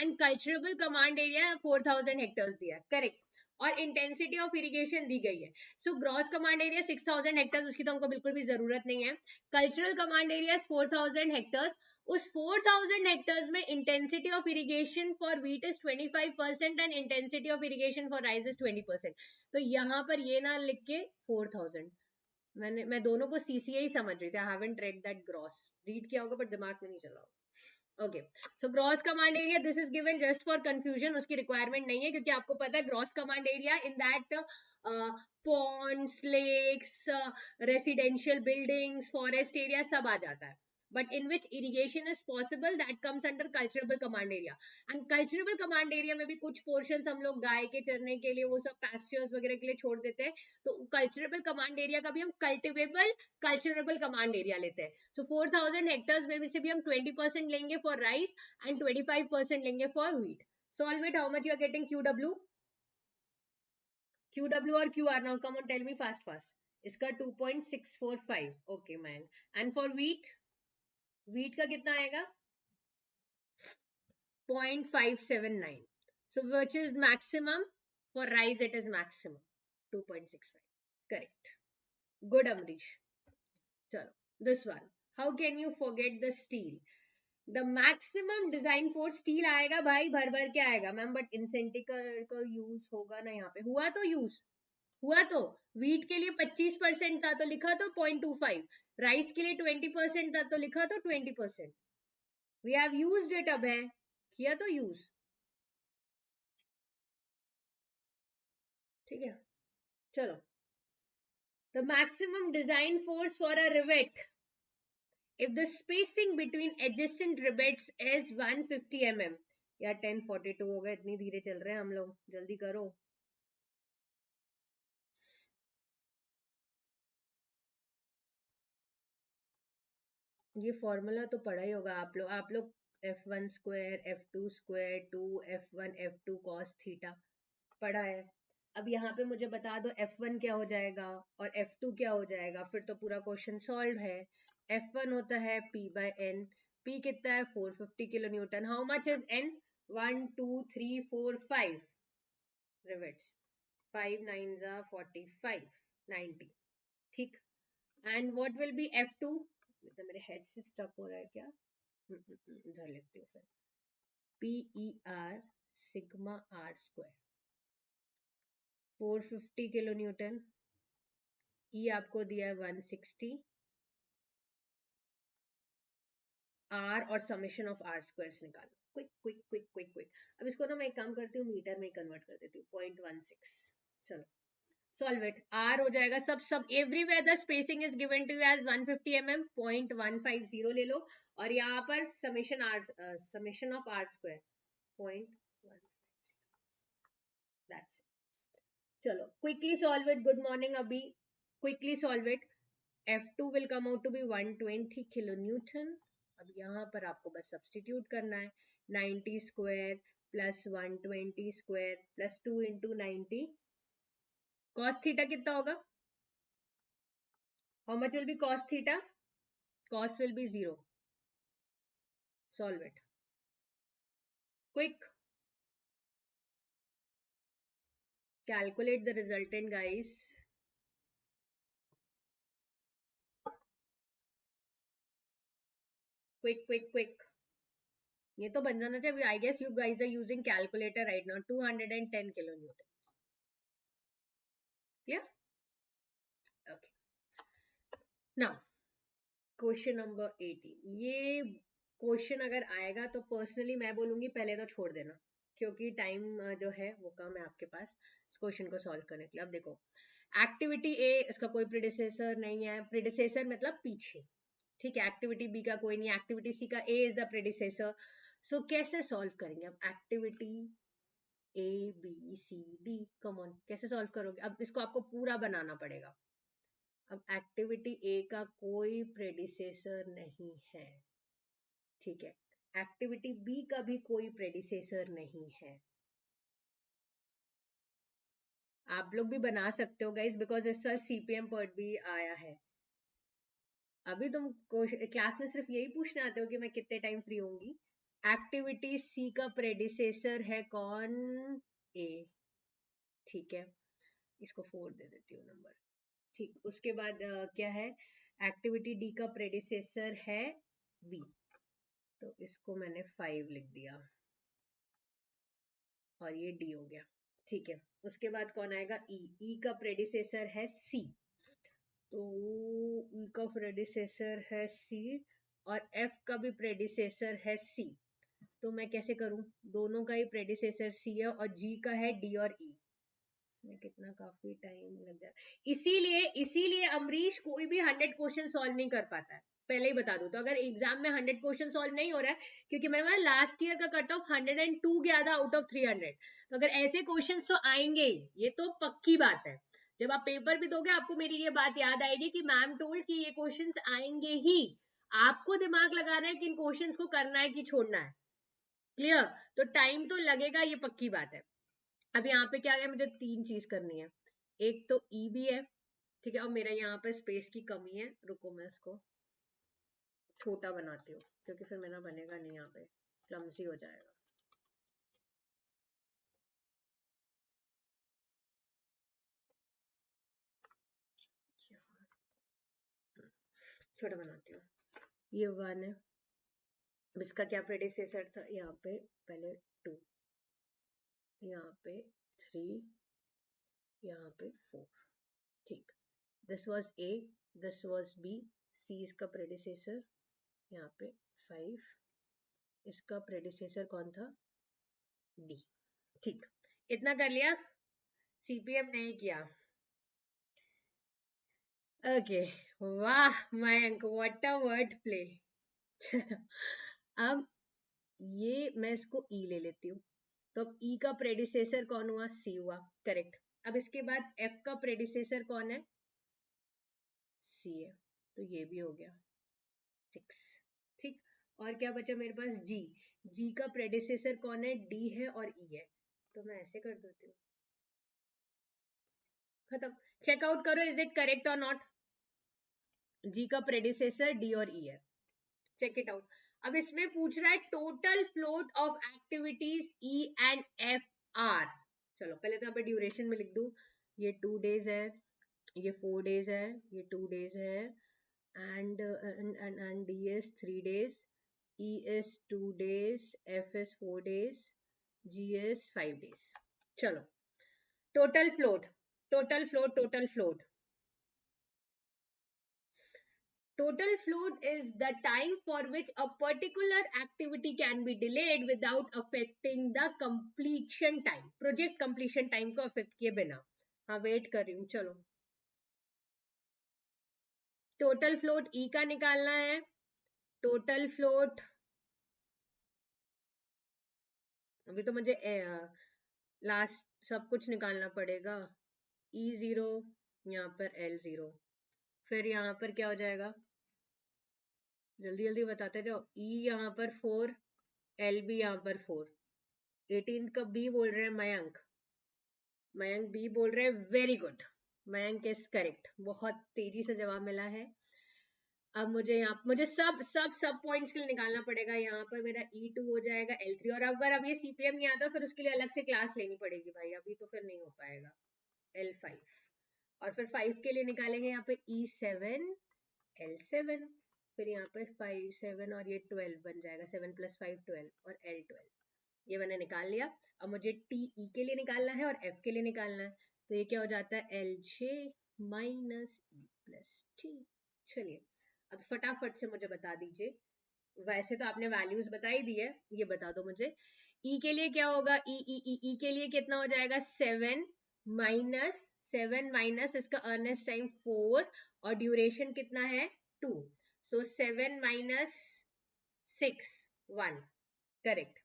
and cultural command area 4,000 hectares दिया है. Correct. और इंटेंसिटी ऑफ इरिगेशन दी गई है. So gross command area 6,000 hectares, उसकी तो हमको बिल्कुल भी जरूरत नहीं है. Cultural command area 4,000 hectares. उस 4,000 हेक्टर्स में intensity of irrigation for wheat is 25% and intensity of irrigation for rice is 20%. तो यहाँ पर ये ना लिख के 4,000, मैं दोनों को सीसीए ही समझ रही थी. I haven't read that gross. Read किया होगा बट दिमाग में नहीं चला होगा. Okay, so gross command area this is given just for confusion, उसकी रिक्वायरमेंट नहीं है क्योंकि आपको पता है gross command area in that ponds, lakes, residential buildings, forest area सब आ जाता है, but in which irrigation is possible that comes under cultivable command area. And cultivable command area में भी कुछ portions हम लोग गाय के चरने के लिए वो सब pastures वगैरह के लिए छोड़ देते हैं, तो cultivable command area का भी हम cultivable command area लेते हैं. So 4000 hectares में से भी हम 20% लेंगे for rice and 25% लेंगे for wheat. Solve it. How much you are getting? QW और QR. Now come on, tell me fast. इसका 2.645. Okay man. And for wheat का कितना आएगा? 0.579. So which is maximum? For rice it is maximum 2.65. Correct. Good Amrish. Chalo. This one. How can you forget the steel? The maximum design force steel आएगा भाई, भर भर के आएगा ma'am, but incentive का यूज होगा ना यहाँ पे. हुआ तो वीट के लिए 25% था तो लिखा तो 0.25, राइस के लिए 20% था तो लिखा तो 20%. We have used it. अब है किया तो यूज. ठीक है, चलो. The maximum design force for a rivet if the spacing between adjacent rivets is 150 mm. यार 10:42 हो गए, इतनी धीरे चल रहे हैं हम लोग, जल्दी करो. ये फॉर्मूला तो पढ़ा ही होगा आप लोग F1 square F2 square 2 F1 F2 cos theta पढ़ा है. अब यहाँ पे मुझे बता दो F1 क्या हो जाएगा और F2 क्या हो जाएगा, फिर तो पूरा क्वेश्चन सॉल्व है. F1 होता है P by N. P कितना है? 450 kilo Newton. How much is N? 1 2 3 4 5 rivets. 5 9 45 90. ठीक. And what will B F2? तो मेरे हेड से स्टक हो रहा है क्या? इधर लिखती हूँ फिर. PER sigma R square 450 kilo Newton. E आपको दिया है 160. R और समेशन ऑफ R स्क्वायर्स निकालो. क्विक. अब इसको ना मैं एक काम करती हूँ, मीटर में कन्वर्ट कर देती हूँ. 0.16. चलो सॉल्व इट. R हो जाएगा सब everywhere the spacing is given to you as 150 mm. 0.150 ले लो और यहाँ पर summation of R square 0.150. That's it. चलो quickly solve it. Good morning अभी. Quickly solve it. F2 will come out to be 120 kilo newton. अब यहाँ पर आपको बस सब्सटीट्यूट करना है. 90 square plus 120 square plus 2 into 90. Cos theta कितना होगा? How much will be cos theta? Cos will be 0. Solve it. Quick. Calculate the resultant guys. Quick. ये तो बन जाना चाहिए. I guess you guys are using calculator right now. 210 kilo newton. Clear? Okay. Now question number 18. ये question अगर आएगा तो personally मैं बोलूंगी पहले तो छोड़ देना, क्योंकि टाइम जो है वो कम है आपके पास इस क्वेश्चन को सॉल्व करने के लिए. अब देखो एक्टिविटी ए, इसका कोई प्रेडिसेसर नहीं है. प्रेडिसेसर मतलब पीछे. ठीक है. एक्टिविटी बी का कोई नहीं. एक्टिविटी सी का A is the predecessor. So कैसे सॉल्व करेंगे अब? Activity A B C D, come on, कैसे सॉल्व करोगे? अब इसको आपको पूरा बनाना पड़ेगा. अब एक्टिविटी ए का कोई प्रेडिसेसर नहीं है. ठीक है. एक्टिविटी बी का भी कोई प्रेडिसेसर नहीं है. आप लोग भी बना सकते हो गाइस, बिकॉज इसका सीपीएम पर्ट भी आया है. अभी तुम क्लास में सिर्फ यही पूछने आते हो कि मैं कितने टाइम फ्री होंगी. एक्टिविटी सी का प्रेडिसेसर है कौन? ए. ठीक है. इसको 4 दे देती हूँ नंबर. ठीक. उसके बाद क्या है? एक्टिविटी डी का प्रेडिसेसर है बी, तो इसको मैंने 5 लिख दिया और ये डी हो गया. ठीक है. उसके बाद कौन आएगा? ई. ई का प्रेडिसेसर है सी, तो ई का प्रेडिसेसर है सी और F का भी प्रेडिसेसर है C, तो मैं कैसे करूं? दोनों का ही प्रेडिसेसर C है और G का है D और E। इसमें कितना काफी टाइम लग जाए, इसीलिए अमरीश कोई भी 100 क्वेश्चन सॉल्व नहीं कर पाता है, पहले ही बता दूं। तो अगर एग्जाम में 100 क्वेश्चन सॉल्व नहीं हो रहा है, क्योंकि मैंने लास्ट ईयर का कट ऑफ 102 गया था आउट ऑफ 300, तो अगर ऐसे क्वेश्चन तो आएंगे ही, ये तो पक्की बात है। जब आप पेपर भी दोगे आपको मेरी ये बात याद आएगी कि मैम टोल्ड कि ये क्वेश्चंस आएंगे ही, आपको दिमाग लगाना है कि इन क्वेश्चंस को करना है कि छोड़ना है। क्लियर? तो टाइम तो लगेगा, ये पक्की बात है। अब यहाँ पे क्या है, मुझे 3 चीज करनी है। एक तो ई भी है, ठीक है, और मेरा यहाँ पे स्पेस की कमी है, रुको मैं इसको छोटा बनाती हूँ क्योंकि फिर मेरा बनेगा नहीं, यहाँ पे क्लमसी हो जाएगा। छोटा बनाती हूँ। ये 1 है, अब इसका क्या प्रेडिसेसर था? यहाँ पे पहले 2, यहाँ पे 3, यहाँ पे 4, ठीक। This was A, this was B, C इसका प्रेडिसेसर, यहाँ पे 5, इसका प्रेडिसेसर कौन था? D, ठीक। इतना कर लिया, CPM नहीं किया। ओके, वाह Mayank, what a word play. अब ये मैं इसको E ले लेती हूँ, तो अब E का प्रेडिसेसर कौन हुआ? C हुआ, करेक्ट। अब इसके बाद F का प्रेडिसेसर कौन है? C है, तो ये भी हो गया 6, ठीक। और क्या बचा मेरे पास? G, G का प्रेडिसेसर कौन है? D है और E है, तो मैं ऐसे कर देती हूँ, खत्म। चेकआउट करो, इज इट करेक्ट और नॉट? G का प्रेडिसेसर D और E है, चेक इट आउट। अब इसमें पूछ रहा है total float of activities E and F are. चलो पहले तो यहाँ पे ड्यूरेशन में लिख दूं, ये 2 डेज है, ये 4 डेज है, ये 2 डेज है, and D is 3 days, E is 2 days, F is 4 days, G is 5 days। चलो total float, total float, total float, total float is the time for which a particular activity can be delayed without affecting the completion time, project completion time को affect किए बिना। हाँ wait कर रही हूँ, चलो। Total float E का निकालना है, टोटल फ्लोट अभी तो मुझे लास्ट सब कुछ निकालना पड़ेगा। E0, यहाँ पर L0, फिर यहाँ पर क्या हो जाएगा? जल्दी जल्दी बताते जाओ। E यहाँ पर 4, L भी यहाँ पर 4, 18 का B बोल रहे हैं मयंक, मयंक B बोल रहे हैं, very good, Mayank is correct, बहुत तेजी से जवाब मिला है। अब मुझे सब पॉइंट्स के लिए निकालना पड़ेगा। यहाँ पर मेरा E2 हो जाएगा, L3, और अगर अब ये CPM नहीं आता फिर उसके लिए अलग से क्लास लेनी पड़ेगी भाई, अभी तो फिर नहीं हो पाएगा। L5, और फिर 5 के लिए निकालेंगे यहाँ पे E7, L7, फिर यहाँ पे 5, 7 और ये 12 बन जाएगा, 7 + 5 12 और L12, ये मैंने निकाल लिया। अब मुझे TE के लिए निकालना है और F के लिए निकालना है, तो ये क्या हो जाता है? LJ - E + T। चलिए अब फटाफट से मुझे बता दीजिए, वैसे तो आपने वैल्यूज बता ही दी है, ये बता दो मुझे E के लिए क्या होगा? E के लिए कितना हो जाएगा? 7 माइनस इसका अर्नेस्ट टाइम 4 और ड्यूरेशन कितना है? 2, सो 7 - 6 1, करेक्ट।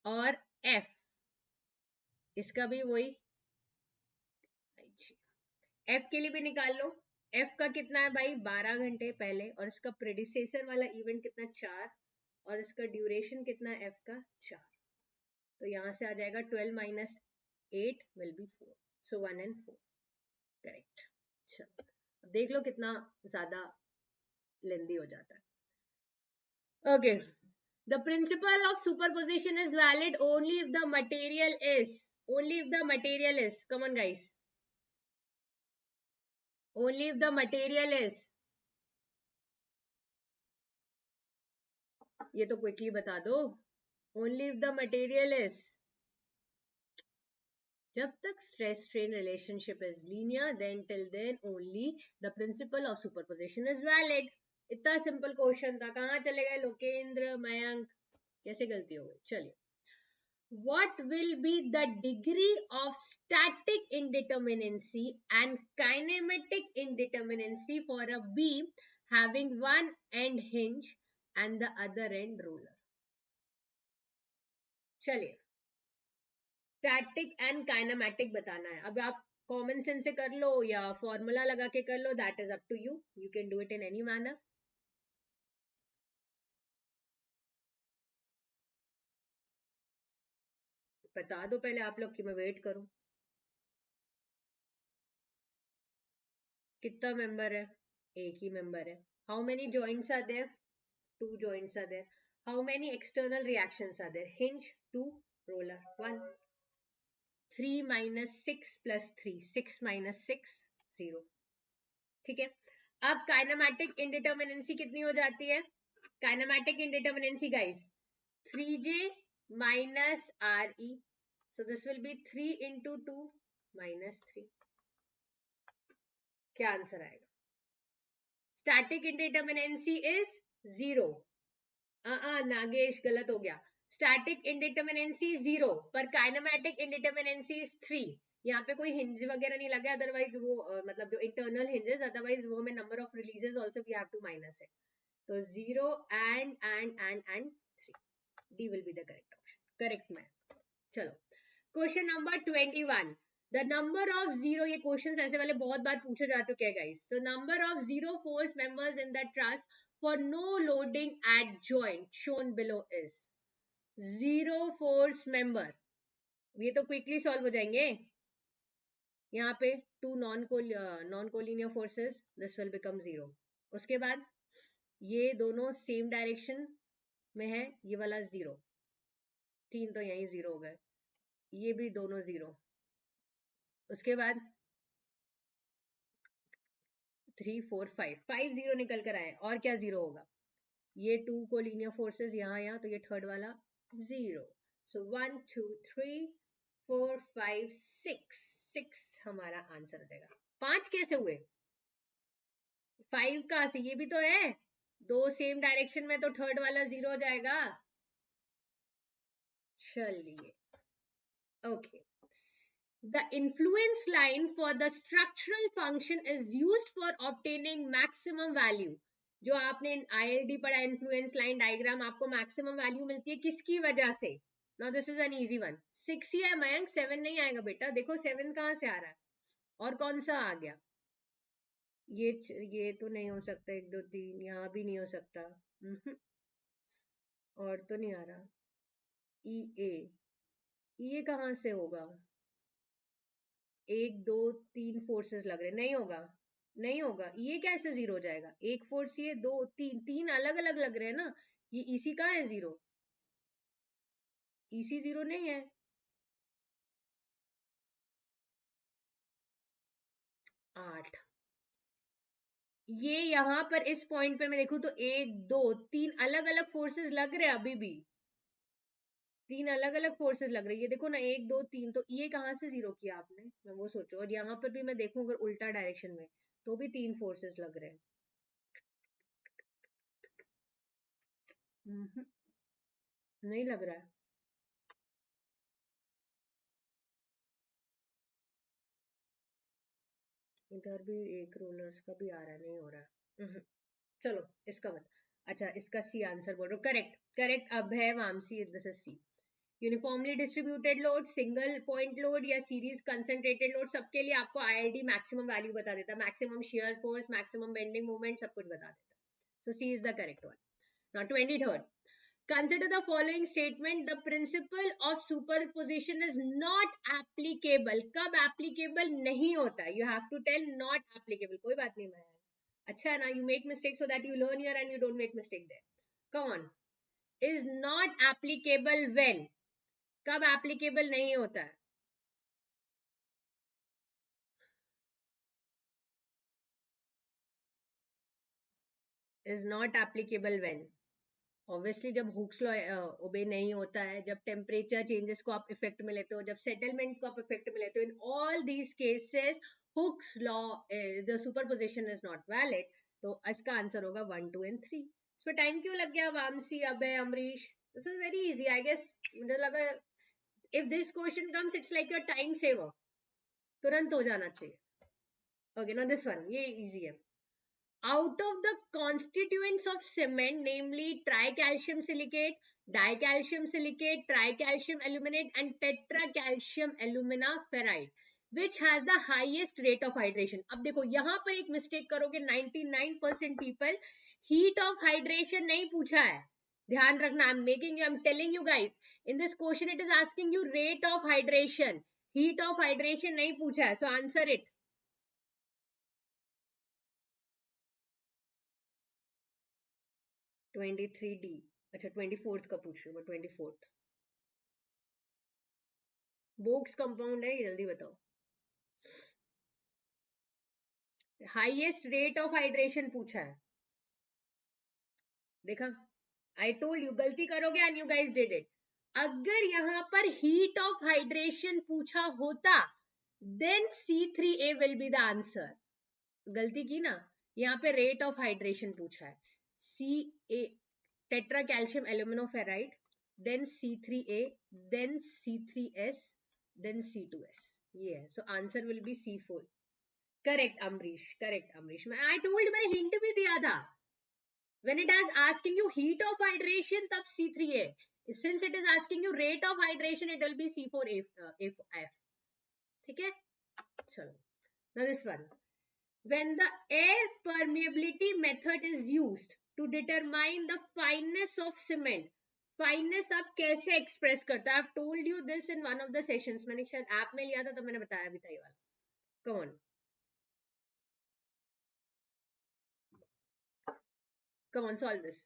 और F, इसका भी वही, F के लिए भी निकाल लो। F का कितना है भाई? 12 घंटे पहले, और इसका प्रेडिसेसर वाला इवेंट कितना? 4, और इसका ड्यूरेशन कितना है F का? 4, तो यहाँ से आ जाएगा 12 - 8 will be 4, so 1 and 4, correct. चलो देख लो कितना ज्यादा लेंदी हो जाता है। Okay, the principle of superposition is valid only if the material is, come on guys, only if the material is, ये तो क्विकली बता दो, only if the material is, जब तक stress strain relationship is linear, then till then only the principle of superposition is valid। इतना simple question था, कहाँ चले गए लोकेंद्र, मयंक, कैसे गलती हो गई? चलिए, what will be the degree of static indeterminacy and kinematic indeterminacy for a beam having one end hinge and the other end roller? चलिए, स्टैटिक एंड काइनेमैटिक बताना है। अब आप कॉमन सेंस से कर लो या फॉर्मूला लगा के कर लो, that is up to you, you can do it in any manner. बता दो पहले आप लोग कि मैं वेट करूं। कितना मेंबर है? एक ही मेंबर है। How many joints are there? 2 joints are there. How many external reactions are there? Hinge, 2, roller, 1. 3 minus 6 plus 3, 6 minus 6, 0. ठीक है, अब काइनेमैटिक इंडिटर्मिनेंसी कितनी हो जाती है? Kinematic indeterminacy guys, 3j minus re, so this will be 3 into 2 minus 3. क्या answer आएगा? Static इंडिटर्मिनेंसी is 0। Nagesh गलत हो गया। स्टैटिक इंडिटर्मिनेंसी 0 पर काइनेमैटिक इंडिटर्मिनेंसी इज 3। यहाँ पे कोई हिंज वगैरह नहीं लगा, अदरवाइज वो मतलब जो इंटरनल हिंजेस, अदरवाइज वो में number of releases also we have to minus it. तो 0 and 3, D will be the correct option, correct math. चलो, question number 21, the number of zero, ये क्वेश्चन ऐसे वाले बहुत बार पूछे जा चुके हैं guys. The number of zero force members in the truss for no loading at joint shown below is 0 force member। ये तो क्विकली सॉल्व हो जाएंगे। यहाँ पे 2 non collinear forces, this will become 0। उसके बाद ये दोनों सेम डायरेक्शन में है, ये वाला 0, 3 तो यही 0 हो गए, ये भी दोनों 0। उसके बाद 3 4 5 0 निकल कर आए, और क्या 0 होगा? ये 2 कोलिनियर फोर्सेस यहाँ, तो ये थर्ड वाला 0। सो 1 2 3 4 5 6 हमारा आंसर हो जाएगा। 5 कैसे हुए? 5 कहां से? ये भी तो है, 2 सेम डायरेक्शन में, तो थर्ड वाला 0 हो जाएगा। चलिए, okay. The influence line for the structural function is used for obtaining maximum value। जो आपने ILD पढ़ा, इन्फ्लुएंस लाइन डायग्राम, आपको मैक्सिमम वैल्यू मिलती है किसकी वजह से? Now this is an easy one. 6 ही है मयंक, 7 नहीं आएगा बेटा। देखो 7 कहां से आ रहा है, और कौन सा आ गया? ये तो नहीं हो सकता, 1 2 3 यहाँ भी नहीं हो सकता, और तो नहीं आ रहा। ये कहां से होगा? 1 2 3 फोर्सेस लग रहे, नहीं होगा, नहीं होगा। ये कैसे 0 हो जाएगा? एक फोर्स ये, 2 3 3 अलग अलग लग रहे हैं ना। ये इसी का है 0, इसी 0 नहीं है। 8, ये यहाँ पर इस पॉइंट पे मैं देखूं तो 1 2 3 अलग अलग फोर्सेस लग रहे हैं, अभी भी 3 अलग अलग फोर्सेस लग रही है। ये देखो ना, 1 2 3, तो ये कहां से 0 किया आपने? मैं वो सोचो। और यहाँ पर भी मैं देखूं अगर उल्टा डायरेक्शन में, तो भी 3 फोर्सेस लग रहे हैं। नहीं लग रहा है। इधर भी एक रोलर्स का भी आ रहा है, नहीं हो रहा है। चलो, इसका मत, अच्छा इसका सी आंसर बोल रहा हूँ। करेक्ट, करेक्ट अब है Vamsi, this is C. Uniformly distributed load, single point load या सीरीज कंसंट्रेटेड लोड, सबके लिए आपको आईएलडी मैक्सिमम वैल्यू बता देता है, maximum shear force, maximum bending moment, सब कुछ बता देता है। So C is the correct one. Now 23rd, consider the following statement, the principle of superposition is not applicable। कब applicable नहीं होता? you have to tell not applicable। कोई बात नहीं, मैं अच्छा है ना, you make mistake so that you learn here and you don't make mistake there। come on, is not applicable when? कब applicable नहीं होता है? is not applicable when? Obviously जब हुक्स लॉ ओबे नहीं होता है, जब टेम्परेचर चेंजेस को आप इफेक्ट में लेते हो, जब सेटलमेंट को आप इफेक्ट में लेते हो, in all these cases Hooke's law, the superposition is not valid. तो इसका आंसर होगा 1, 2 एंड 3. इसमें टाइम क्यों लग गया Vamsi, Abhay, Amrish? This is very easy I guess. मुझे लगा if this question comes it's like your time saver, तुरंत हो जाना चाहिए. ओके, नाउ दिस वन, ये इजी है. Out of the constituents of cement, namely tricalcium silicate, dicalcium silicate, tricalcium aluminate, and tetracalcium alumina ferrite, which has the highest rate of hydration? अब देखो यहाँ पर एक मिस्टेक करोगे. 99% people heat of hydration नहीं पूछा है. ध्यान रखना. I'm telling you guys, in this question it is asking you rate of hydration. Heat of hydration नहीं पूछा है. So answer it. 23D. अच्छा 24th का पूछ रही हूँ मैं. 24th बोक्स कंपाउंड है, जल्दी बताओ. हाईएस्ट रेट ऑफ हाइड्रेशन पूछा है. देखा, आई टोल्ड यू गलती करोगे and you guys did it. अगर यहां पर हीट ऑफ हाइड्रेशन पूछा होता then C3A will be the answer. गलती की ना. यहाँ पे रेट ऑफ हाइड्रेशन पूछा है. CA tetra calcium aluminoferrite, then C3A, then C3S, then C2S. ये है. So answer will be C4. Correct Amrish, correct Amrish. मैं आई टोल्ड, मैंने हिंट भी दिया था. when it is asking you heat of hydration तब C3A. since it is asking you rate of hydration it will be C4F. ठीक है, चलो. now this one, when the air permeability method is used to determine the fineness of cement, fineness आप कैसे express करते हैं? I've told you this in one of the sessions. मैंने शायद app में लिया था तो मैंने बताया भी था ये वाला. come on, come on, solve this.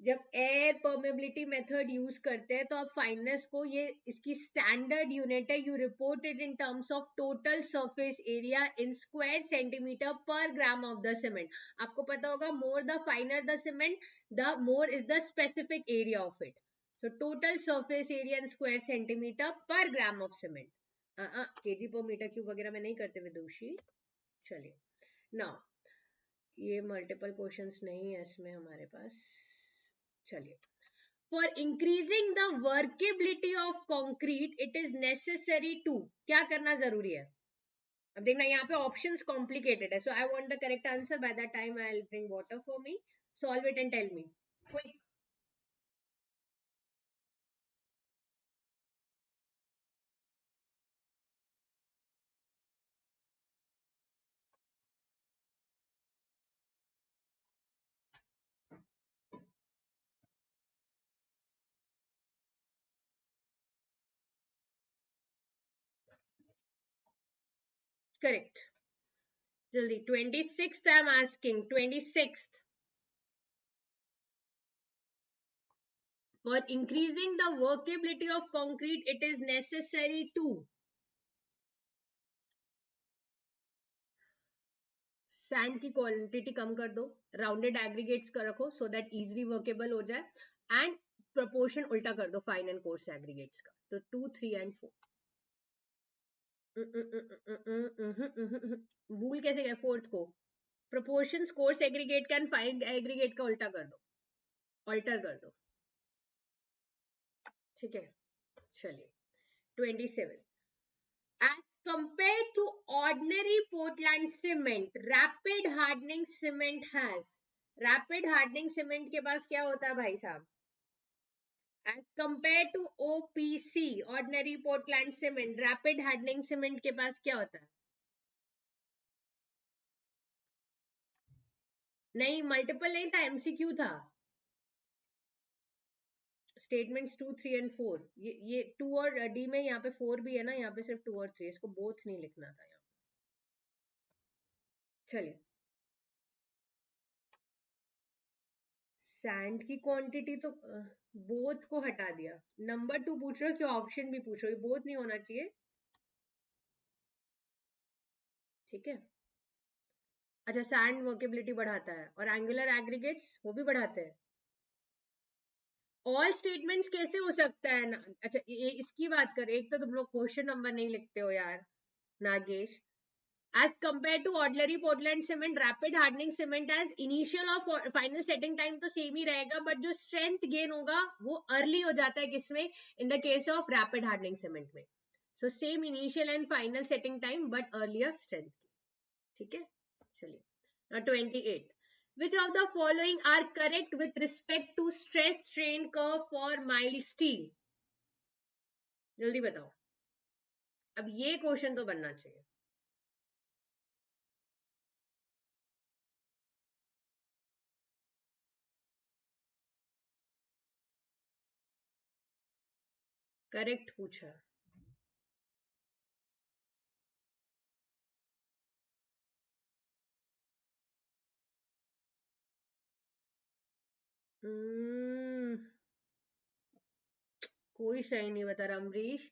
जब एयर परमेबिलिटी मेथड यूज करते हैं तो आप फाइननेस को, ये इसकी स्टैंडर्ड यूनिट है. You report it in terms of total surface area in square centimetre पर ग्राम ऑफ द सीमेंट. आपको पता होगा more the फाइनर the cement the more is the specific area of it. So total surface area in square centimetre पर gram of cement. KG पर metre cube वगैरह में नहीं करते विदुषी. चलिए नाउ, ये मल्टीपल क्वेश्चंस नहीं है इसमें हमारे पास. चलिए, for increasing the workability of concrete it is necessary to, क्या करना जरूरी है? अब देखना यहाँ पे ऑप्शंस कॉम्प्लिकेटेड है. So I want the correct answer. By that time I will bring water for me. Solve it and tell me quick. Correct. जल्दी. 26th I am asking. 26th. For increasing the workability of concrete, it is necessary to. Sand की quantity कम कर दो, rounded aggregates का रखो so that easily workable हो जाए, and proportion उल्टा कर दो फाइन एंड कोर्स एग्रीगेट्स का. तो 2, 3 एंड 4. भूल कैसे गए फोर्थ को? प्रोपोर्शंस कोर्स एग्रीगेट का एंड फाइन एग्रीगेट का उल्टा कर दो, अल्टर कर दो. ठीक है, चलिए. 27. As compared to ordinary Portland cement, rapid hardening cement has. Rapid hardening cement के पास क्या होता है भाई साहब? As compared to OPC, ordinary Portland cement, rapid hardening cement के पास क्या होता है? नहीं, मल्टीपल नहीं था, MCQ था. Statements 2, 3 and 4. ये 2 और डी में यहाँ पे 4 भी है ना, यहाँ पे सिर्फ 2 और 3. इसको बोथ नहीं लिखना था यहाँ. चलिए, सैंड की क्वांटिटी तो बोथ को हटा दिया. नंबर 2 पूछ रहे हो कि ऑप्शन भी पूछ रहे हो? बोथ नहीं होना चाहिए. ठीक है. अच्छा, सैंड वर्केबिलिटी बढ़ाता है और एंगुलर एग्रीगेट्स वो भी बढ़ाते हैं. ऑल स्टेटमेंट्स कैसे हो सकता है ना? अच्छा इसकी बात करें, एक तो तुम लोग क्वेश्चन नंबर नहीं लिखते हो यार Nagesh. As compared to ordinary Portland cement, rapid hardening cement as initial और final setting time तो सेम ही रहेगा, बट जो strength gain होगा वो early हो जाता है किसमें? In the case of rapid hardening cement में. So same initial and final setting time but earlier strength. ठीक है, चलिए. Now 28. Which of the following are correct with respect to stress strain curve for mild steel? जल्दी बताओ. अब ये question तो बनना चाहिए. करेक्ट पूछा. कोई सही नहीं बता रहा Amrish.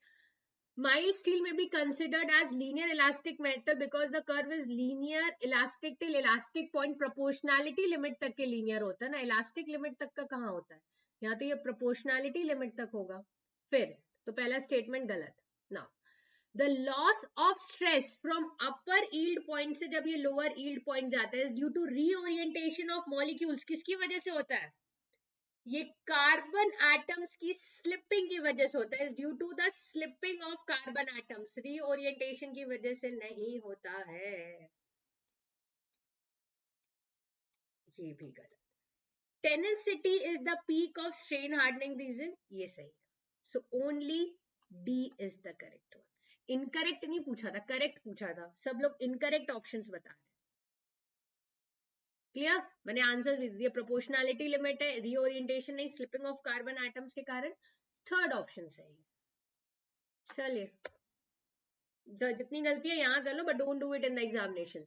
Mild steel may be considered as linear elastic metal because the curve is linear elastic till elastic point. Proportionality limit तक के linear होता है ना, elastic limit तक का कहाँ होता है? यहाँ तो ये proportionality limit तक होगा. फिर तो पहला statement गलत. Now the loss of stress from upper yield point से जब ये lower yield point जाता है is due to reorientation of molecules. किसकी वजह से होता है? ये कार्बन एटम्स की स्लिपिंग की वजह से होता है. Is due to the slipping of carbon atoms. Reorientation की वजह से नहीं होता है. ये भी गलत. Tenacity is the peak of strain hardening region. ये सही है. So only D is the correct one. Incorrect नहीं पूछा था, करेक्ट पूछा था. सब लोग इनकरेक्ट ऑप्शंस बता रहे. क्लियर? मैंने आंसर भी दिया. प्रोपोर्शनैलिटी लिमिट है, रीओरिएंटेशन नहीं, स्लिपिंग ऑफ कार्बन एटम्स के कारण. थर्ड ऑप्शन सही है. चलिए, जितनी गलतियां यहाँ कर लो but don't do it in the examination.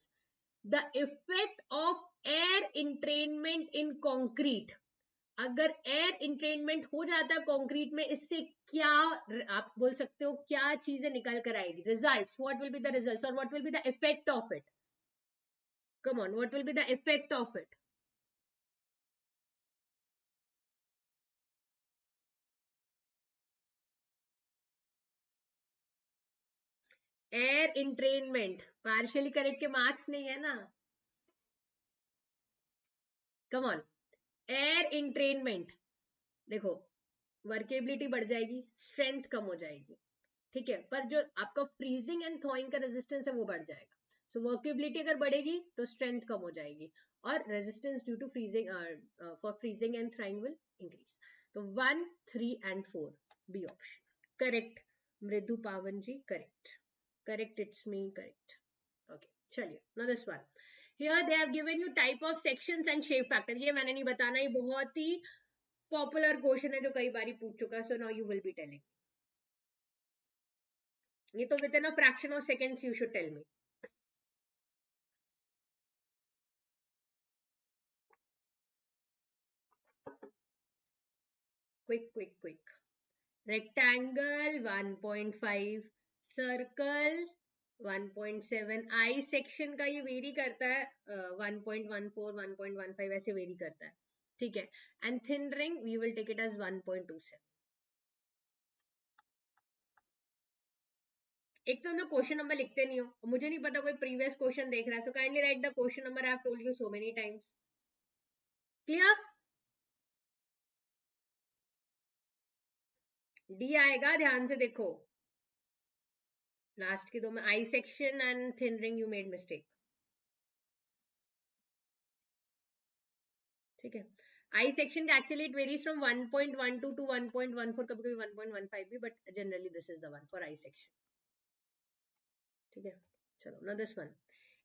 The effect of air entrainment in concrete. अगर एयर इंट्रेनमेंट हो जाता है कॉन्क्रीट में, इससे क्या आप बोल सकते हो, क्या चीजें निकल कर आएगी? Results. What will be the results और what will be the effect of it? Come on, what will be the effect of it? Air entrainment partially correct के मार्क्स नहीं है ना. Come on. एयर इंट्रेनमेंट देखो, वर्केबिलिटी बढ़ जाएगी, strength कम हो जाएगी. ठीक है, पर जो आपका फ्रीजिंग एंड थॉइंग का रेजिस्टेंस है वो बढ़ जाएगा. सो वर्केबिलिटी अगर बढ़ेगी तो स्ट्रेंथ कम हो जाएगी और resistance due to freezing for freezing and thawing will increase. तो 1, 3 and 4 B option. Correct Mridu Pavan ji, correct. Correct, it's me, correct. Okay, चलिए. Now this one. Here they have given you type of sections and shape factor. ये मैंने नहीं बताना, ये बहुत ही popular question है जो कई बार पूछ चुका है. So now you will be telling. ये तो within a fraction of seconds you should tell me. Quick quick quick. Rectangle 1.5, circle 1.7. I section का ये वेरी करता है 1.14, 1.15 ऐसे वेरी करता है. ठीक है. And thin ring we will take it as 1.27. एक तो हम लोग क्वेश्चन नंबर लिखते नहीं हो, मुझे नहीं पता कोई प्रीवियस क्वेश्चन देख रहा है. So kindly write the question number. I have told you so many times. Clear? D आएगा, ध्यान से देखो. लास्ट के दो में I section and thin ring you made mistake. ठीक है. आई सेक्शन का actually it varies from 1.12 to 1.14, कभी कभी 1.15 भी, but generally this is the one for I section. ठीक है, चलो. Now this one.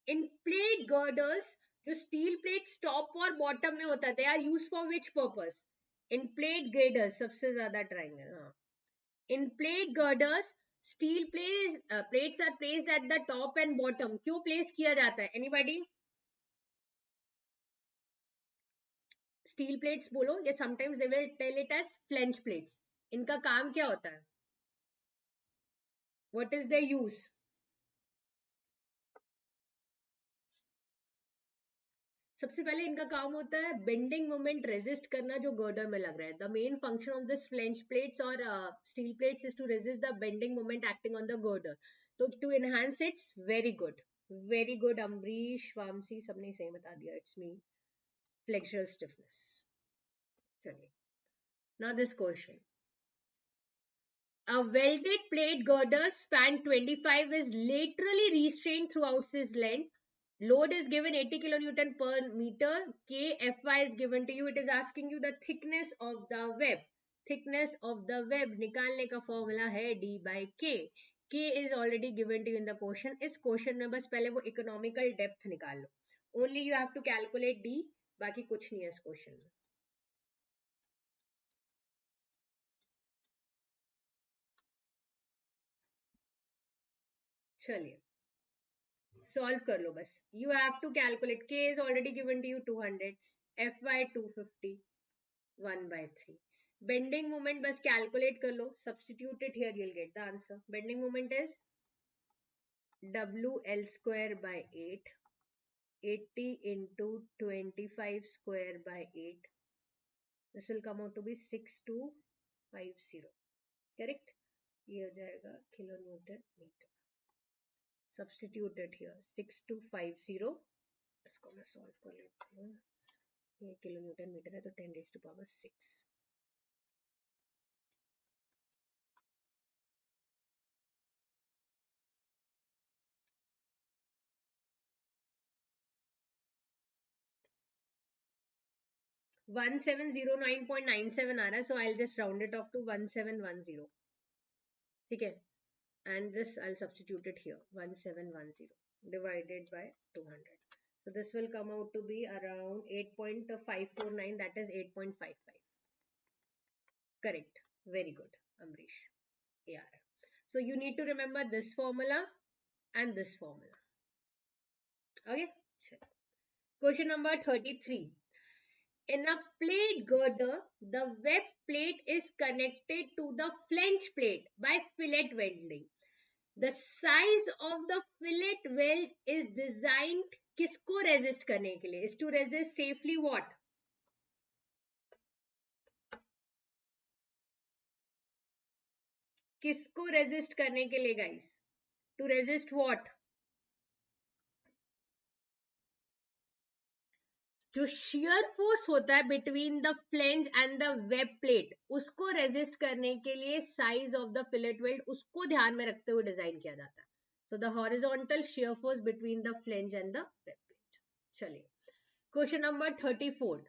In plate girders, जो स्टील प्लेट टॉप और बॉटम में होता है, they are used for which purpose? In plate girders सबसे ज्यादा ट्रायंगल. हाँ. In plate girders steel plates are placed at the top and bottom. क्यों place किया जाता है? एनीबॉडी? स्टील प्लेट्स बोलो, या sometimes they will tell it as flange plates. इनका काम क्या होता है? What is their use? सबसे पहले इनका काम होता है बेंडिंग मोमेंट रेजिस्ट करना जो गर्डर में लग रहा है. The main function of this flange plates और steel plates is to resist the bending moment acting on the girder. तो to enhance it's very good Ambrish Vamsi सबने सही बता दिया. It's me flexural stiffness. चलिए now this question. A welded plate girder span 25 is laterally restrained throughout its length. Load is given 80 kilonewton per meter. Kfy is given to you. It is asking you the thickness of the web. Thickness of the web निकालने का formula है D by K. K is already given to you in the question. इस question में बस पहले वो economical depth निकाल लो. Only you have to calculate D. बाकी कुछ नहीं है इस question में. चलिए सॉल्व कर लो बस. You have to calculate. K is already given to you 200, F Y 250, 1/3. Bending moment बस कैलकुलेट कर लो. Substitute it here, you'll get the answer. Bending moment is WL square by 8, 80 into 25 square by 8. This will come out to be 6250. Correct. ये हो जाएगा kilo newton meter. Substitute it here. 6250. इसको मैं solve कर लेती हूँ. ये किलो न्यूटन मीटर है तो 10⁶. 1709.97 आ रहा है. So I'll just round it off to 1710. ठीक है. And this I'll substitute it here. 1710 divided by 200. So this will come out to be around 8.549. That is 8.55. Correct. Very good, Amrish. Yeah. So you need to remember this formula and this formula. Okay. Question number 33. In a plate girder, the web plate is connected to the flange plate by fillet welding. The size of the fillet weld is designed किसको resist करने के लिए? Is to resist safely what? किसको resist करने के लिए guys? To resist what? जो shear force होता है between the flange and the web plate, उसको resist करने के लिए size of the fillet weld उसको ध्यान में रखते हुए डिजाइन किया जाता है. So the horizontal shear force between the flange and the web plate. चलिए question number 34.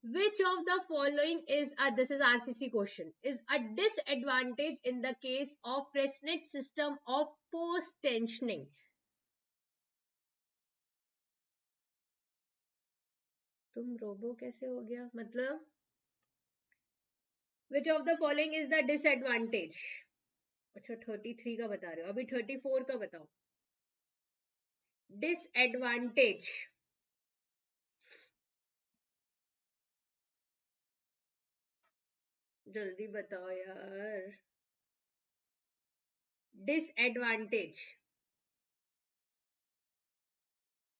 Which of the following is this is RCC question, is a disadvantage in the case of Fresnel system of post tensioning? तुम robo कैसे हो गया? मतलब which of the following is the disadvantage? अच्छा 33 का बता रहे हो, अभी 34 का बताओ. Disadvantage. जल्दी बताओ यार. Disadvantage.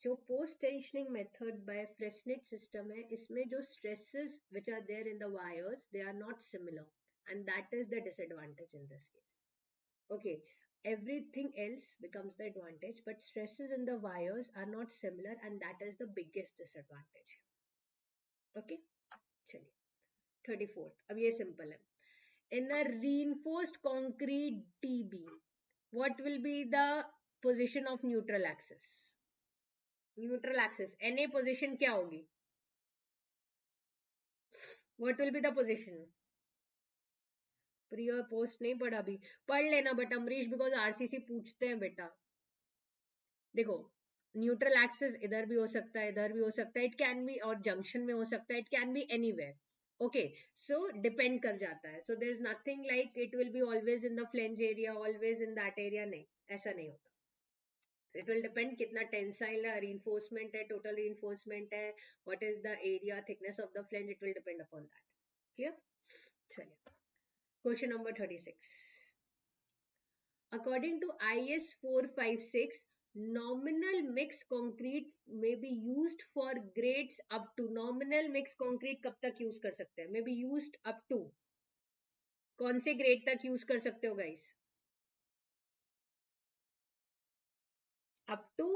जो post tensioning method by Freyssinet system है, इसमें जो stresses which are there in the wires, they are not similar, and that is the disadvantage in this case. Okay, everything else becomes the advantage, but stresses in the wires are not similar, and that is the biggest disadvantage. Okay, चलिए 34. अब ये simple है. In a reinforced concrete T-beam, what will be the position of neutral axis? Neutral axis, NA position क्या होगी? What will be the position? Pre और post नहीं पढ़ा अभी, पढ़ लेना बट अमरीश, बिकॉज आरसीसी पूछते हैं बेटा. देखो न्यूट्रल एक्सिस इधर भी हो सकता है, इधर भी हो सकता है, इट कैन बी, और जंक्शन में हो सकता है, it can be anywhere. Okay, so depend कर जाता है. So there is nothing like it will be always in the flange area, always in that area. नहीं, ऐसा नहीं होता. It will depend कितना टेंसाइल है, reinforcement है, total reinforcement है, what is the area thickness of the flange, it will depend upon that. Clear? चलिए question number 36. According to IS 456, nominal mixed concrete may be used for grades up to. nominal mixed concrete कब तक use कर सकते हैं? may be used up to. कौन से grade तक use कर सकते हो guys? up to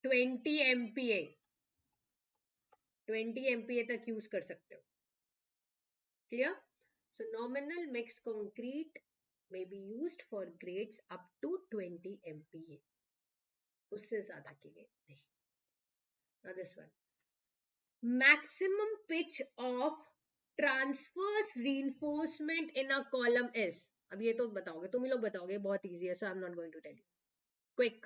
20 MPa. 20 MPa तक यूज कर सकते हो. Clear? So nominal mixed concrete may be used for grades up to 20 MPa. उससे ज्यादा के लिए नहीं. Now this one. Maximum pitch of transverse reinforcement in a column is. अब ये तो बताओगे, तुम ही लोग बताओगे, बहुत easy है, so I'm not going to tell you. Quick.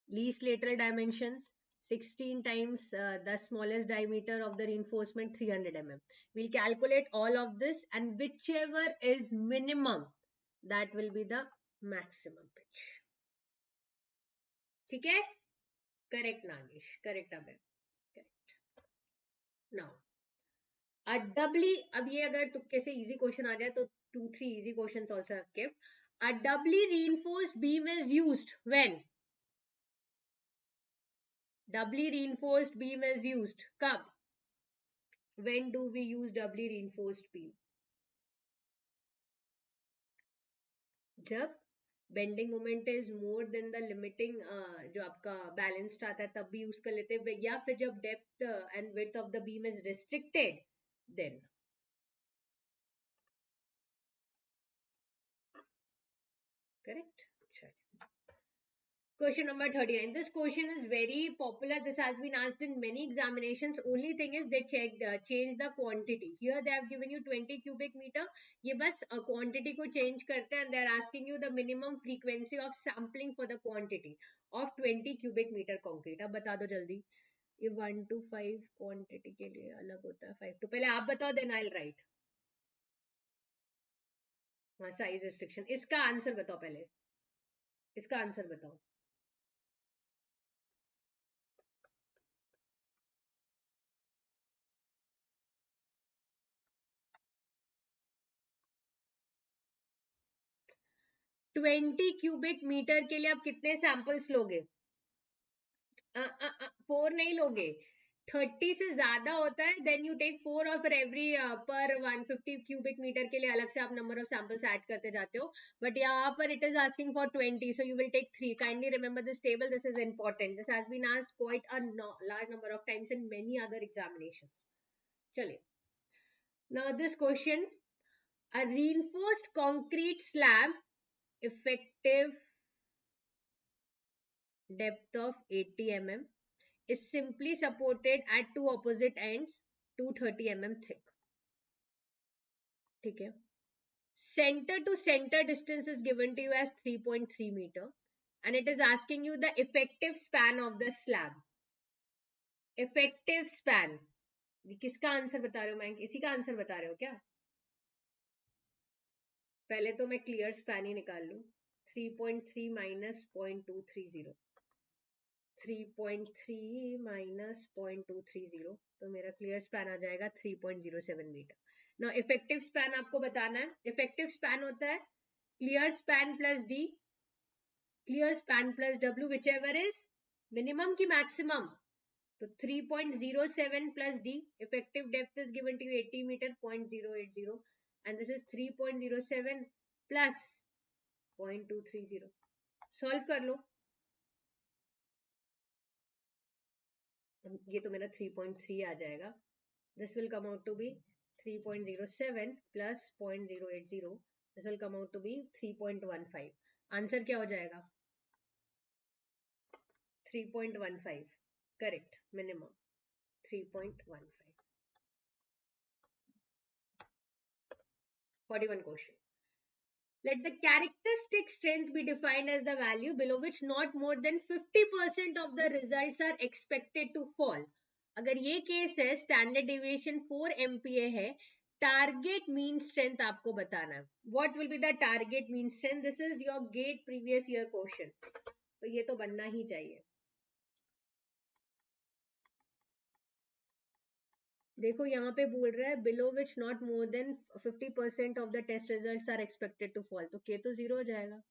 Least lateral dimensions 16 times the smallest diameter of the reinforcement 300 mm. We'll calculate all of this and whichever is minimum, that will be the maximum pitch. ठीक है? Correct Nagesh. Correct Abhay. Correct. Now, a doubly, अब ये अगर तुक्के से easy question आ जाए तो 2-3 easy questions also have kept. A doubly reinforced beam is used when? Doubly reinforced beam is used. कब? When do we use doubly reinforced beam? जब bending moment is more than the limiting जो आपका balanced आता है तब भी use कर लेते हैं, या फिर जब depth and width of the beam is restricted, then. Correct? Question number 39. This question is very popular. This has been asked in many examinations. Only thing is they change the quantity. Here they have given you 20 cubic meter. ये बस quantity को change करते हैं and they are asking you the minimum frequency of sampling for the quantity of 20 cubic meter concrete. अब बता दो जल्दी. ये 1 to 5 quantity के लिए अलग होता है. 5 to पहले आप बताओ, then I'll write. हाँ, size restriction. इसका आंसर बताओ पहले. इसका आंसर बताओ. ट्वेंटी क्यूबिक मीटर के लिए आप कितने सैंपल्स लोगे? 4 नहीं लोगे. 30 से ज्यादा होता है देन यू टेक 4 और फिर एवरी पर 150 क्यूबिक मीटर के लिए अलग से आप नंबर ऑफ सैंपल्स ऐड करते जाते हो. बट यहाँ पर it is asking for 20, so you will take 3. Kindly remember this table. This is important. This has been asked quite a large number of times in many other examinations. चलिए, now this question. A reinforced concrete slab effective depth of 80 mm is simply supported at two opposite ends 230 mm thick. ठीक है. Center to center distance is given to you as 3.3 meter and it is asking you the effective span of the slab. Effective span. किसका answer बता रहे हो मैं? इसी का answer बता रहे हो क्या? पहले तो मैं क्लियर स्पैन ही निकाल लूं. 3.3 minus 0.230. 3.3 minus 0.230 तो मेरा क्लियर स्पैन आ जाएगा 3.07 मीटर. ना इफेक्टिव स्पैन आपको बताना है. इफेक्टिव स्पैन होता है clear span plus D, clear span plus W, whichever is minimum की मैक्सिमम. तो 3.07 plus D. Effective depth is given to you 80 meter 0.080 and this is 3.07 plus 0.230. Solve कर लो. ये तो मेरा 3.3 आ जाएगा. This will come out to be 3.07 plus 0.080. This will come out to be 3.15. Answer क्या हो जाएगा? 3.15. Correct. Minimum 3.15. 41 question. Let the characteristic strength be defined as the value below which not more than 50% of the results are expected to fall. अगर ये case है, standard deviation 4 MPa है, target mean strength आपको बताना है. What will be the target mean strength? This is your GATE previous year question, तो ये तो बनना ही चाहिए. देखो यहाँ पे बोल रहा है below which not more than 50% of the test results are expected to fall, तो के तो 0 हो जाएगा.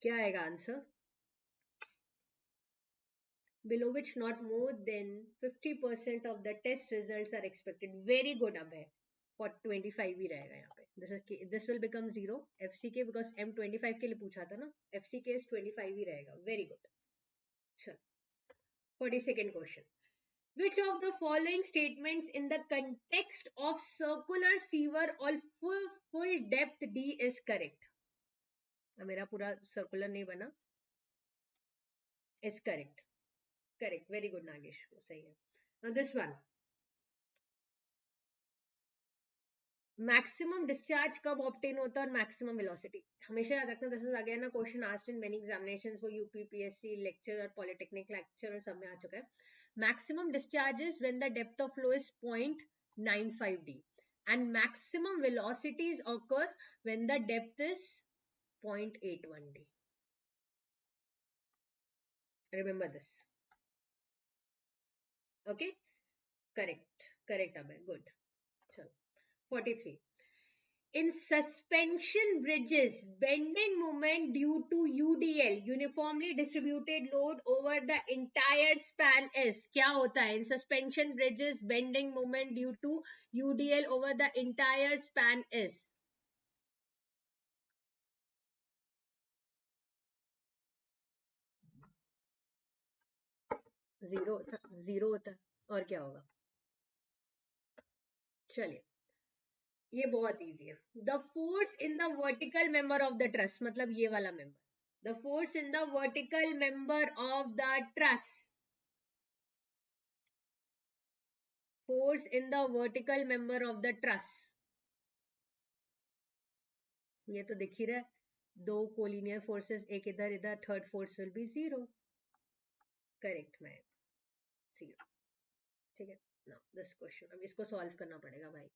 क्या आएगा answer? below which not more than 50% of the test results are expected. Very good. अब है for 25 ही रहेगा यहाँ पे. This will become 0 FCK because M 25 के लिए पूछा था ना. FCK is 25 ही रहेगा. Very good. चलो 42nd question. Which of the following statements in the context of circular sewer or full depth D is correct? मेरा पूरा circular नहीं बना. Is correct. Correct. Very good Nagesh. सही है. Now this one. Maximum discharge कब obtain होता है और मैक्सिमम वेलोसिटी हमेशा याद रखना. This is again a question asked in many examinations for UPPSC lecture और पॉलिटेक्निक लेक्चर और सब में आ चुका है. Maximum discharges when the depth of flow is 0.95 d and maximum velocities occur when the depth is 0.81 d. Remember this. Okay, correct Abhay, good. Chalo 43. In suspension bridges, bending moment due to UDL, uniformly distributed load over the entire span is. क्या होता है? In suspension bridges, bending moment due to UDL over the entire span is. Zero होता है. और क्या होगा? चलिए ये बहुत इजी है. The force in the vertical member of the truss, मतलब ये वाला member. The force in the vertical member of the truss. Force in the vertical member of the truss. ये तो दिख ही रहा है. दो कोलिनियर फोर्सेस, एक इधर इधर, third force will be 0. Correct मैं 0. ठीक है. नाउ दिस क्वेश्चन, अब इसको सॉल्व करना पड़ेगा भाई.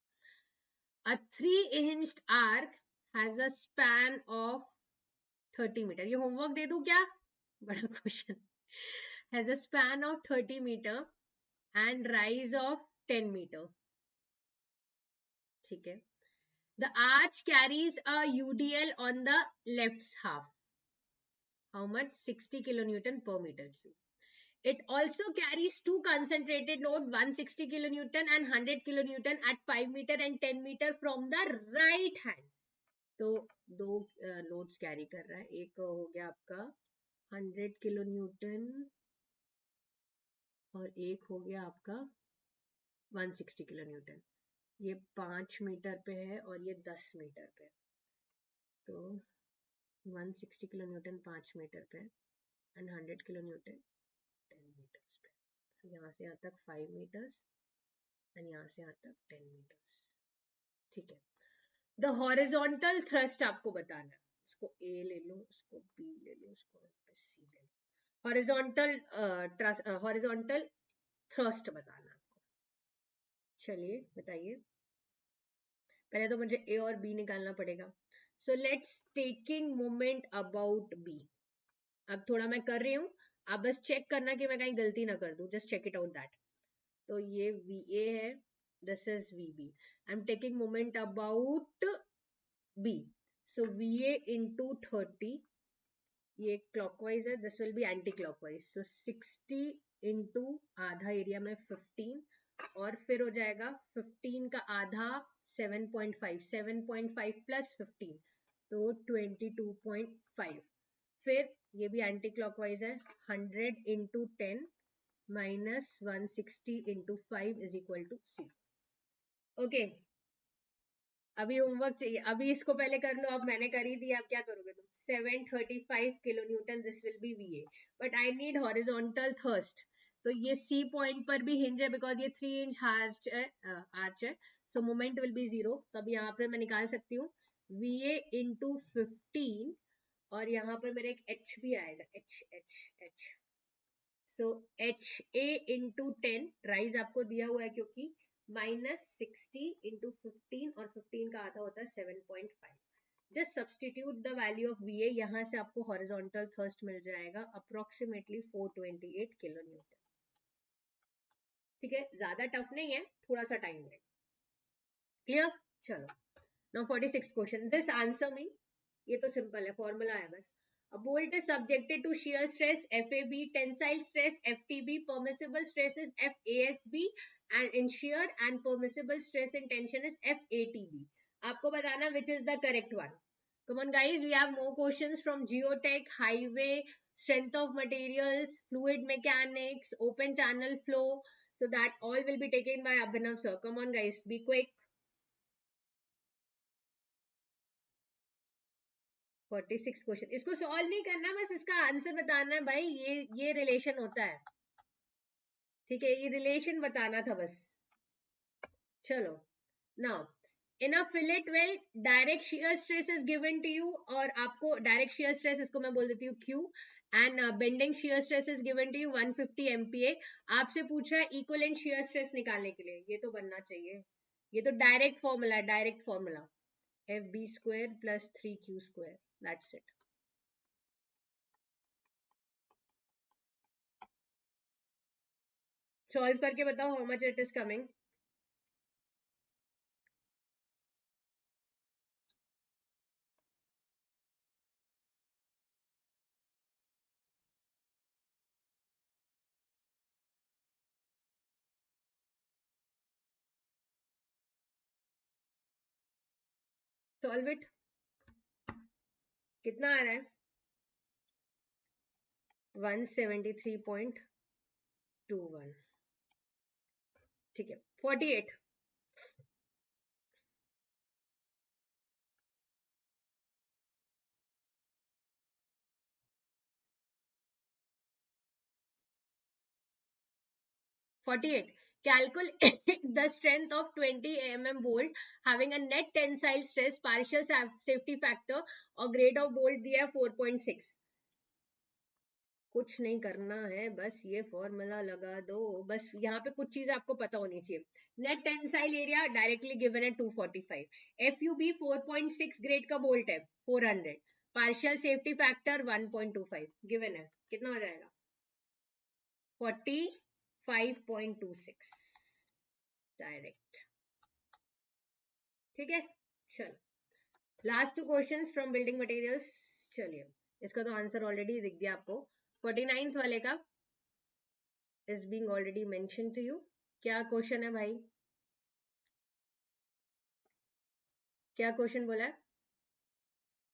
A 3-inch arc has a span of 30 meter. ये होमवर्क दे दूं क्या? बड़ा question. Has a span of 30 meter and rise of 10 meter. ठीक है. The arch carries a UDL on the left half. How much? 60 kilonewton per meter cube. It also carries two concentrated load, 160 kilonewton and 100 kilonewton at 5 meter and 10 meter from the right hand. तो दो loads carry कर रहा है. एक हो गया आपका 100 kilonewton और एक हो गया आपका 160 किलोन्यूटन. ये 5 मीटर पे है और ये 10 मीटर पे. तो 160 किलोन्यूटन 5 मीटर पे एंड 100 किलोन्यूटन 10 मीटर्स पे. यहाँ से यहाँ तक 5 मीटर्स एंड यहाँ से यहाँ तक 10 मीटर्स. ठीक है. द हॉरिजॉन्टल थ्रस्ट आपको बताना है. इसको ए ले लो, इसको बी ले लो, इसको सी ले लो. हॉरिजॉन्टल थ्रस्ट बताना आपको. चलिए बताइए. पहले तो मुझे ए और बी निकालना पड़ेगा. So let's taking moment about B. अब थोड़ा मैं कर रही हूँ, आप बस चेक करना कि मैं कहीं गलती ना कर दूं. Just check it out that. तो ये VA है, this is VB. I am taking moment about B. So VA into 30. ये क्लॉकवाइज है, this will be anti clockwise. सो 60 into आधा एरिया में 15 और फिर हो जाएगा 15 का आधा 7.5. 7.5 प्लस 15 तो 22.5. फिर ये भी एंटी क्लॉकवाइज है. 100 into 10 minus 160 into 5 is equal to 0. Okay. अभी होमवर्क चाहिए. अभी इसको पहले कर लो. अब मैंने कर ही दिया, अब क्या करोगे तुम? 735 kilonewton, this will be VA. But I need horizontal thrust. तो ये C पॉइंट पर भी हिंज है बिकॉज ये 3 इंच आर्च है. सो मोमेंट विल बी 0. तब यहाँ पे मैं निकाल सकती हूँ VA into 15 और यहाँ पर मेरे एक H भी आएगा. H. सो HA into 10. राइज आपको दिया हुआ है क्योंकि -60 into 15 और 15 का आधा होता है 7.5. Just substitute the value of VA, यहाँ से आपको हॉरिजॉन्टल थर्स्ट मिल जाएगा अप्रोक्सीमेटली 428 किलो न्यूटन। ठीक है, ज्यादा टफ नहीं है, थोड़ा सा टाइम है। क्लियर? चलो, now 46 question, this answer me, ये तो सिंपल है, फॉर्मूला है बस। A bolt is subjected to shear stress FAB, tensile stress FTB, permissible stress is FASB, and in shear and permissible stress in tension is FATB. आपको बताना which is the correct one. Come on guys, we have more questions from geotech, highway, strength of materials, fluid mechanics, open channel flow. So that all will be taken by Abhinav sir. Come on guys, be quick. 46 question, इसको solve नहीं करना, बस इसका answer बताना है भाई। ये relation होता है, ठीक है, ये रिलेशन बताना था बस। चलो, now in a fillet weld direct shear stress is given to you, और आपको डायरेक्ट शियर स्ट्रेस, इसको मैं बोल देती हूँ Q, and bending shear stress is given to you 150 MPa। आपसे पूछ रहा है इक्विवेलेंट शियर स्ट्रेस निकालने के लिए, ये तो बनना चाहिए, ये तो direct formula, direct formula FB square plus 3Q square, that's it. Solve करके बताओ how much it is coming. Solve it, कितना आ रहा है? 173.21। ठीक है, 48। 48, calculate the strength of 20 mm bolt having a net tensile stress, partial safety factor और grade of bolt दिया है 4.6। कुछ नहीं करना है, बस ये फॉर्मूला लगा दो, बस यहाँ पे कुछ चीज आपको पता होनी चाहिए। Net tensile area directly given है 245, FUB 4.6 ग्रेड का बोल्ट है 400, पार्शियल सेफ्टी फैक्टर 1.25 गिवन है, कितना हो जाएगा? 45.26 डायरेक्ट। ठीक है, चलो, last 2 questions from building materials. चलिए, इसका तो आंसर ऑलरेडी दिख गया आपको। 49th वाले का is being already mention to you. क्या क्वेश्चन है भाई? क्या क्वेश्चन बोला है?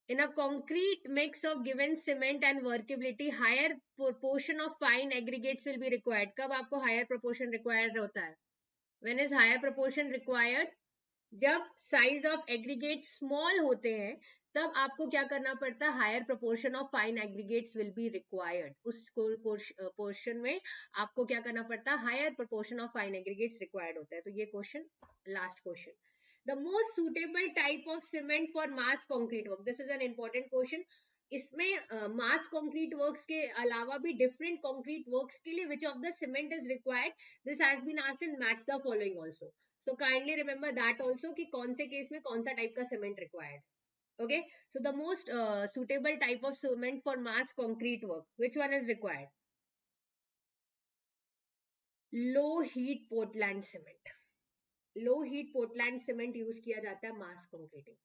In a concrete mix of given cement and workability, higher proportion of fine aggregates will be required. कब आपको higher proportion required होता है? When is higher proportion required? जब साइज ऑफ एग्रीगेट स्मॉल होते हैं, तब आपको क्या करना पड़ता है? Higher proportion of fine aggregates will be required. उस पोर्शन में आपको क्या करना पड़ता है? Higher proportion of fine aggregates required होता है। तो ये question, last question, the most suitable type of cement for mass concrete work, this is an important question. इसमें मास कॉन्क्रीट वर्क्स के अलावा भी डिफरेंट कॉन्क्रीट वर्क्स के लिए which of the cement is required, this has been asked in match the following also. So kindly remember that also कि कौन से case में कौन सा टाइप का cement required. Okay, so the most suitable type of cement for mass concrete work, which one is required? Low heat Portland cement. Low heat Portland cement use किया जाता है mass concreting.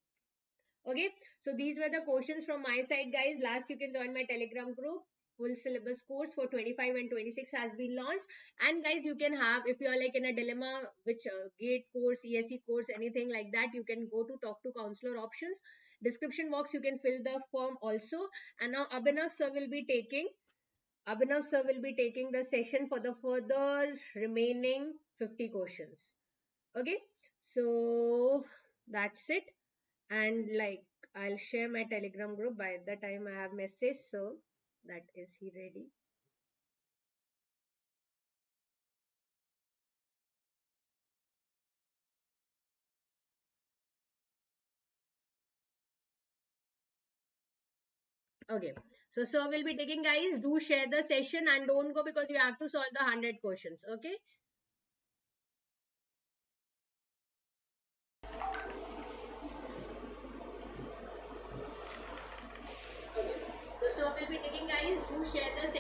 Okay, so these were the questions from my side, guys. Last, you can join my Telegram group. Full syllabus course for 25 and 26 has been launched. And guys, you can have, if you are like in a dilemma, which GATE course, ESE course, anything like that, you can go to talk to counselor options. Description box, you can fill the form also. And now Abhinav sir will be taking the session for the further remaining 50 questions. Okay, so that's it. And like, I'll share my Telegram group by the time I have message. So that is he ready? Okay, so sir will be taking, guys, do share the session and don't go because you have to solve the 100 questions. Okay, Do share the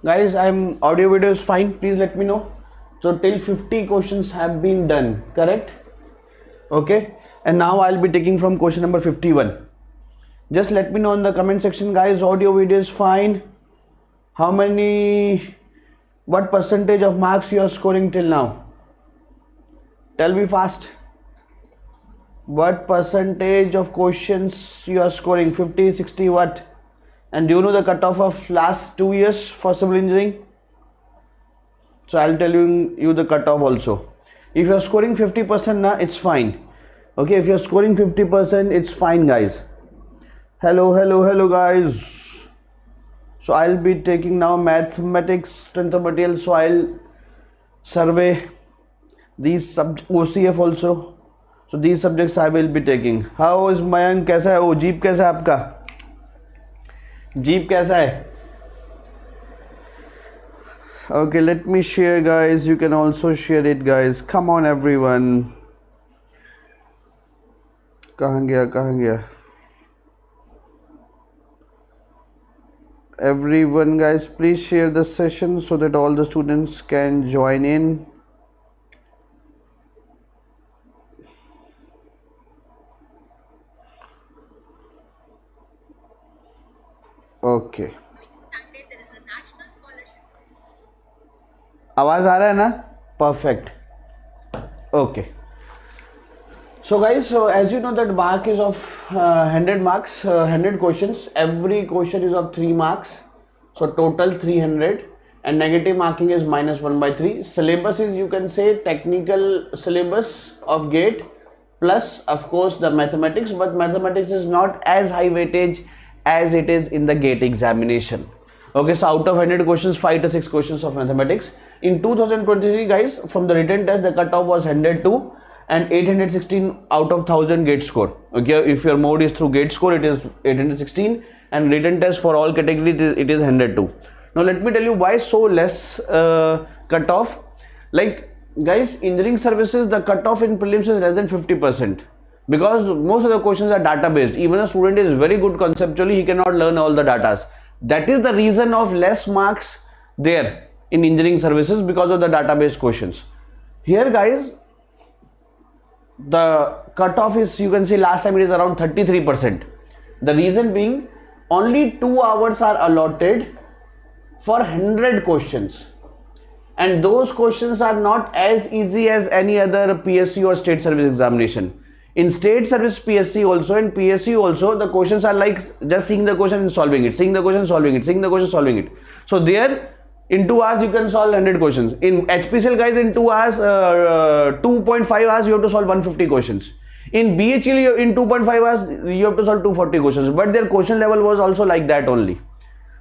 Guys, audio video is fine. Please let me know. So till 50 questions have been done, correct? Okay. And now I'll be taking from question number 51. Just let me know in the comment section, guys. Audio video is fine. What percentage of marks you are scoring till now? Tell me fast. What percentage of questions you are scoring? 50, 60, what? And do you know the cutoff of last 2 years for civil engineering? So I'll tell you the cutoff also. If you are scoring 50% now, it's fine. Okay, if you are scoring 50%, it's fine, guys. Hello guys. So I'll be taking now mathematics, strength of material. So I'll survey these OCF also. So these subjects I will be taking. How is Mayank? कैसा है वो? Jeep कैसा है आपका? Jeep कैसा है? Okay, let me share, guys. You can also share it, guys. Come on, everyone. कहाँ गया? Everyone, guys, please share the session so that all the students can join in. Okay. आवाज आ रहा है ना? Perfect. Okay. So guys, as you know that BARC is of 100 marks, 100 questions. Every question is of 3 marks. So total 300, and negative marking is -1/3. Syllabus is, you can say, technical syllabus of GATE plus of course the mathematics, but mathematics is not as high weightage as it is in the GATE examination. Okay, so out of 100 questions, 5 to 6 questions of mathematics. In 2023, guys, from the written test, the cutoff was 102 and 816 out of 1000 GATE score. Okay, if your mode is through GATE score, it is 816, and written test for all categories it is 102. Now let me tell you why so less cutoff. Like, guys, engineering services, the cutoff in prelims is less than 50%. Because most of the questions are data based. Even a student is very good conceptually, he cannot learn all the datas. That is the reason of less marks there in engineering services, because of the data based questions. Here, guys, the cutoff is, you can see, last time it is around 33%. The reason being, only 2 hours are allotted for 100 questions, and those questions are not as easy as any other PSC or state service examination. In state service PSC also, and PSC also, the questions are like just seeing the question and solving it, seeing the question, solving it, seeing the question, solving it. So there, in 2 hours you can solve 100 questions. In HPCL, guys, in 2 hours, 2.5 hours you have to solve 150 questions. In BHL, in 2.5 hours you have to solve 240 questions, but their question level was also like that only.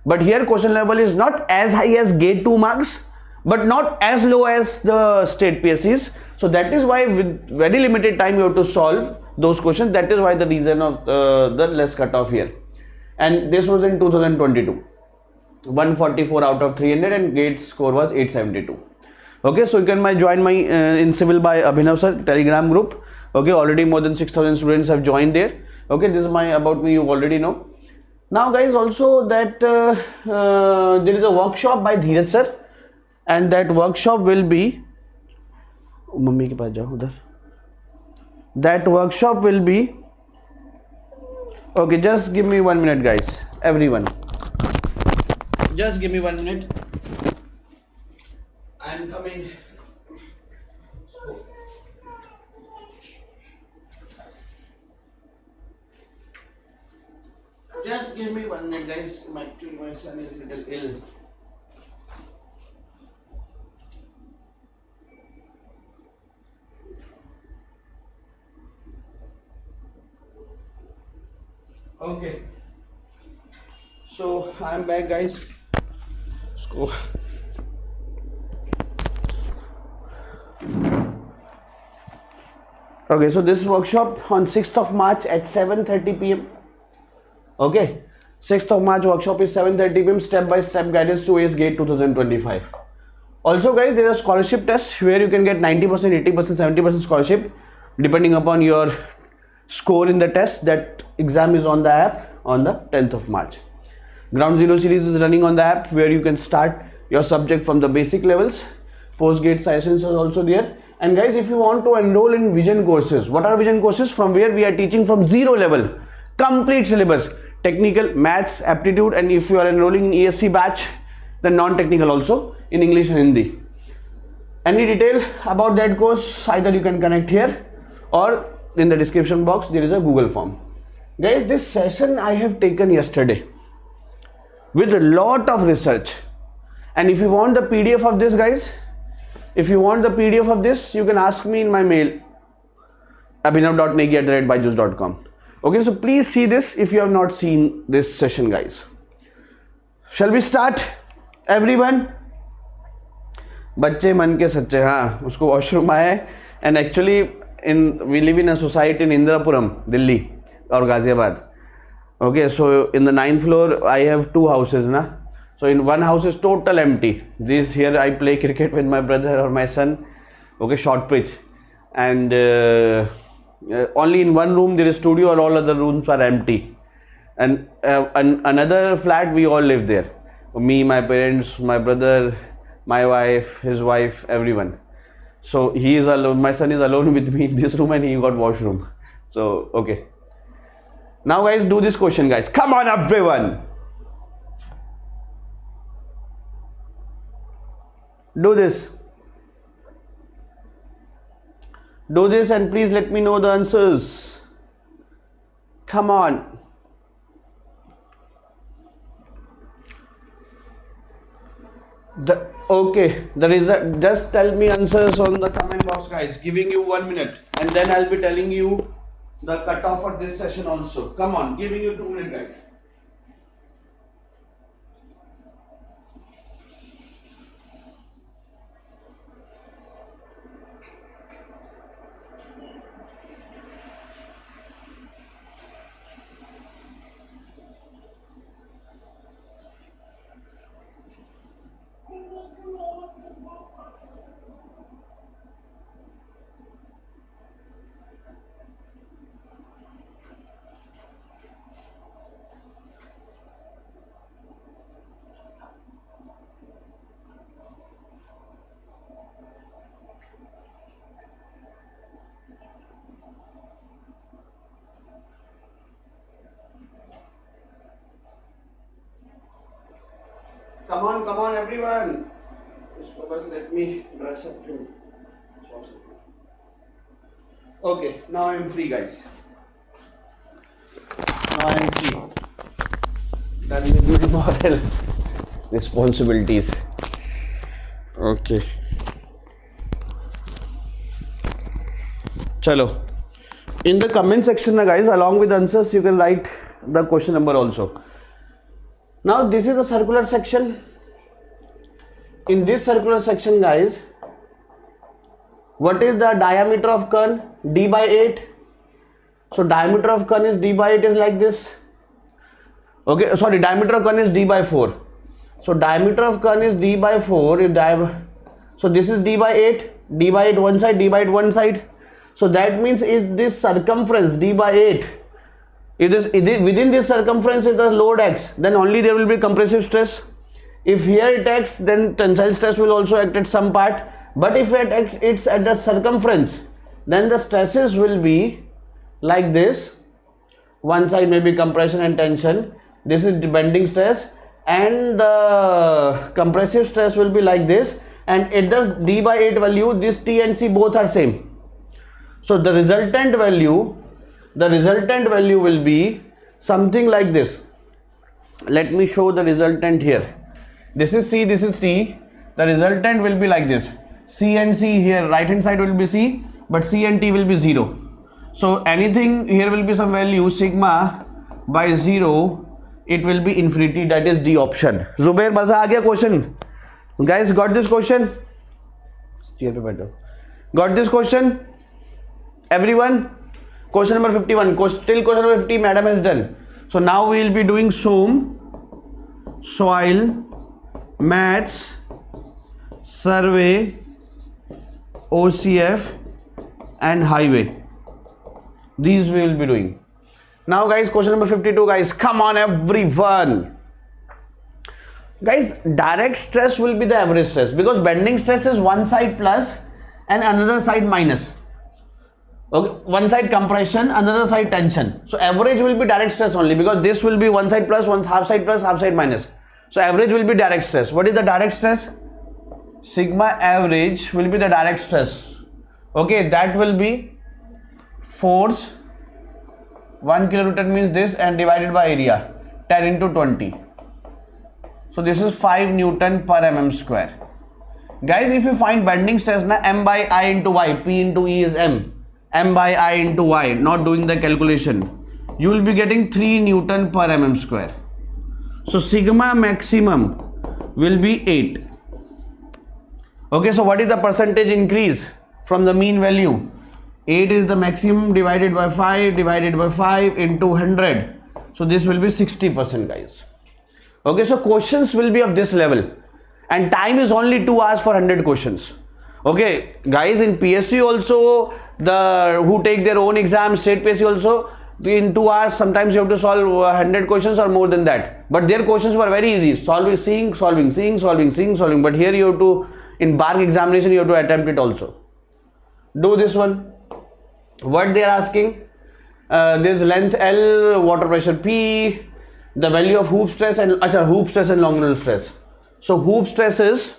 But here question level is not as high as GATE 2 marks, but not as low as the state PSCs. So that is why with very limited time you have to solve those questions. That is why the reason of the less cutoff here. And this was in 2022. 144 out of 300, and GATE score was 872. Okay, so you can join my in civil by Abhinav sir Telegram group. Okay, already more than 6,000 students have joined there. Okay, this is my about me, you already know. Now, guys, also that there is a workshop by Dheeraj sir, and that workshop will be mummy के पास जाओ उधर. That workshop will be, okay, just give me 1 minute, guys, everyone. Just give me 1 minute. I am coming. Just give me 1 minute, guys. Actually, my son is a little ill. Okay. So I'm back, guys. Let's go. Okay, so this workshop on 6th of March at 7:30 p.m. Okay, 6th of March workshop is 7:30 p.m. Step-by-step guidance to ACE GATE 2025. Also, guys, there are scholarship tests where you can get 90%, 80%, 70% scholarship depending upon your score in the test. That exam is on the app. on the 10th of March. Ground Zero series is running on the app, where you can start your subject from the basic levels. Post-gate sessions are also there. And guys, if you want to enroll in vision courses, what are vision courses? From where we are teaching from zero level, complete syllabus, technical, maths, aptitude, and if you are enrolling in ESC batch, then non-technical also in English and Hindi. Any detail about that course, either you can connect here or in the description box there is a Google form. Guys, this session I have taken yesterday with a lot of research, and if you want the PDF of this, guys, if you want the PDF of this, you can ask me in my mail abhinav.negi@byjus.com. Okay, so please see this if you have not seen this session, guys. Shall we start, everyone? बच्चे मन के सच्चे, हाँ, उसको washroom आया है. And actually we live in a society in Indrapuram, Delhi or Ghaziabad. Okay, so in the 9th floor I have two houses, na. So in one house is total empty. This here I play cricket with my brother or my son. Okay, short pitch, and only in one room there is studio, or all other rooms are empty. And another flat we all live there. Me, my parents, my brother, my wife, his wife, everyone. So he is alone. My son is alone with me in this room, and he got washroom. So okay. Now guys, do this question, guys. Come on, everyone. Do this. Do this and please let me know the answers. Come on. Okay, the result. Just tell me answers on the comment box, guys. Giving you 1 minute, and then I'll be telling you the cutoff for this session also. Come on, giving you 2 minutes, guys. Come on, everyone. Just let me dress up him. Okay, now I am free, guys. Now I am free. Done with my moral responsibilities. Okay. Chalo. In the comment section, guys, along with answers, you can write the question number also. Now this is a circular section. In this circular section, guys, what is the diameter of cone? D by 8. So diameter of cone is D by 8 is like this. Okay, sorry, diameter of cone is D by 4. So diameter of cone is D by 4. So this is D by 8. D by 8 one side, D by 8 one side. So that means if this circumference D by 8, within this circumference is the load X, then only there will be compressive stress. If here it acts, then tensile stress will also act at some part. But if it's at the circumference, then the stresses will be like this. One side may be compression and tension. This is bending stress, and the compressive stress will be like this. And at the D by 8 value, this T and C both are same. So the resultant value will be something like this. Let me show the resultant here. This is C, this is T. The resultant will be like this. C and C here, right hand side will be C, but C and T will be 0. So anything here will be some value sigma by 0, it will be infinity, that is D option. Zubair, maza aa gaya question? Guys, got this question? Got this question? Everyone? Question number 51. Till question number 50 madam has done. So now we will be doing soil, maths, survey, OCF and highway. These we will be doing. Now guys, question number 52 guys, come on everyone. Guys, direct stress will be the average stress because bending stress is one side plus and another side minus. Okay, one side compression, another side tension. So average will be direct stress only because this will be one side plus, one half side plus, half side minus. So average will be direct stress. What is the direct stress? Sigma average will be the direct stress. Okay, that will be force 1 kilonewton means this and divided by area 10 into 20. So this is 5 Newton per mm square. Guys, if you find bending stress na m by I into y, p into e is m by I into y, not doing the calculation, you will be getting 3 Newton per mm square. So sigma maximum will be 8. Okay, so what is the percentage increase from the mean value? 8 is the maximum divided by 5 into 100. So this will be 60% guys. Okay, so questions will be of this level and time is only 2 hours for 100 questions. Okay guys, in PSU also, the who take their own exam, state PSU also, in 2 hours sometimes you have to solve 100 questions or more than that, but their questions were very easy, solving, but here you have to, in BARC examination you have to attempt it also. Do this one. What they are asking, there is length L, water pressure P, the value of hoop stress and longitudinal stress. So hoop stress is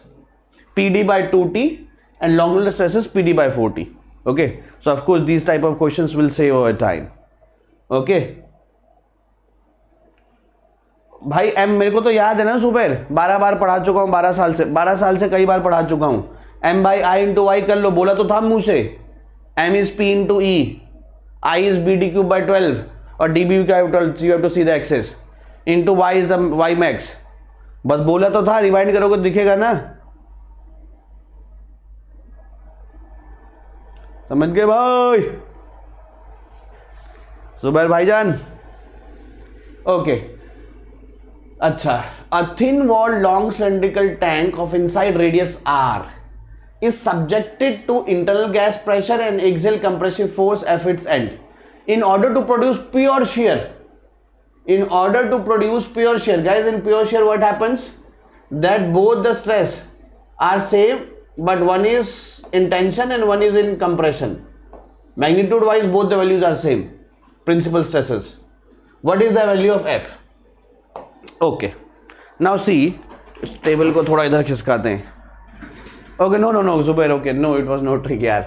PD by 2T and longitudinal stress is PD by 4T. Okay, so of course these type of questions will save our time. Okay भाई M मेरे को तो याद है ना, super 12 बार पढ़ा चुका हूँ, 12 साल से कई बार पढ़ा चुका हूँ. M by I into Y कर लो, बोला तो था मुंह से. M is P into E, I is B D cube by 12 और डी बी का 12, you have to see the axis, into Y is the Y max. बस बोला तो था, रिवाइंड करोगे तो दिखेगा ना. समझ गए भाई सुबैर भाईजान. ओके अच्छा, a thin walled long cylindrical tank of inside radius r is subjected to internal gas pressure and axial compressive force at its end. In order to produce pure shear, guys, in pure shear what happens, that both the stress are same but one is in tension and one is in compression. Magnitude wise both the values are same, principal stresses. What is the value of F? Okay, now see, इस table को थोड़ा इधर खिसकाते हैं. Okay, no Zubair, okay, no, it was not trick यार.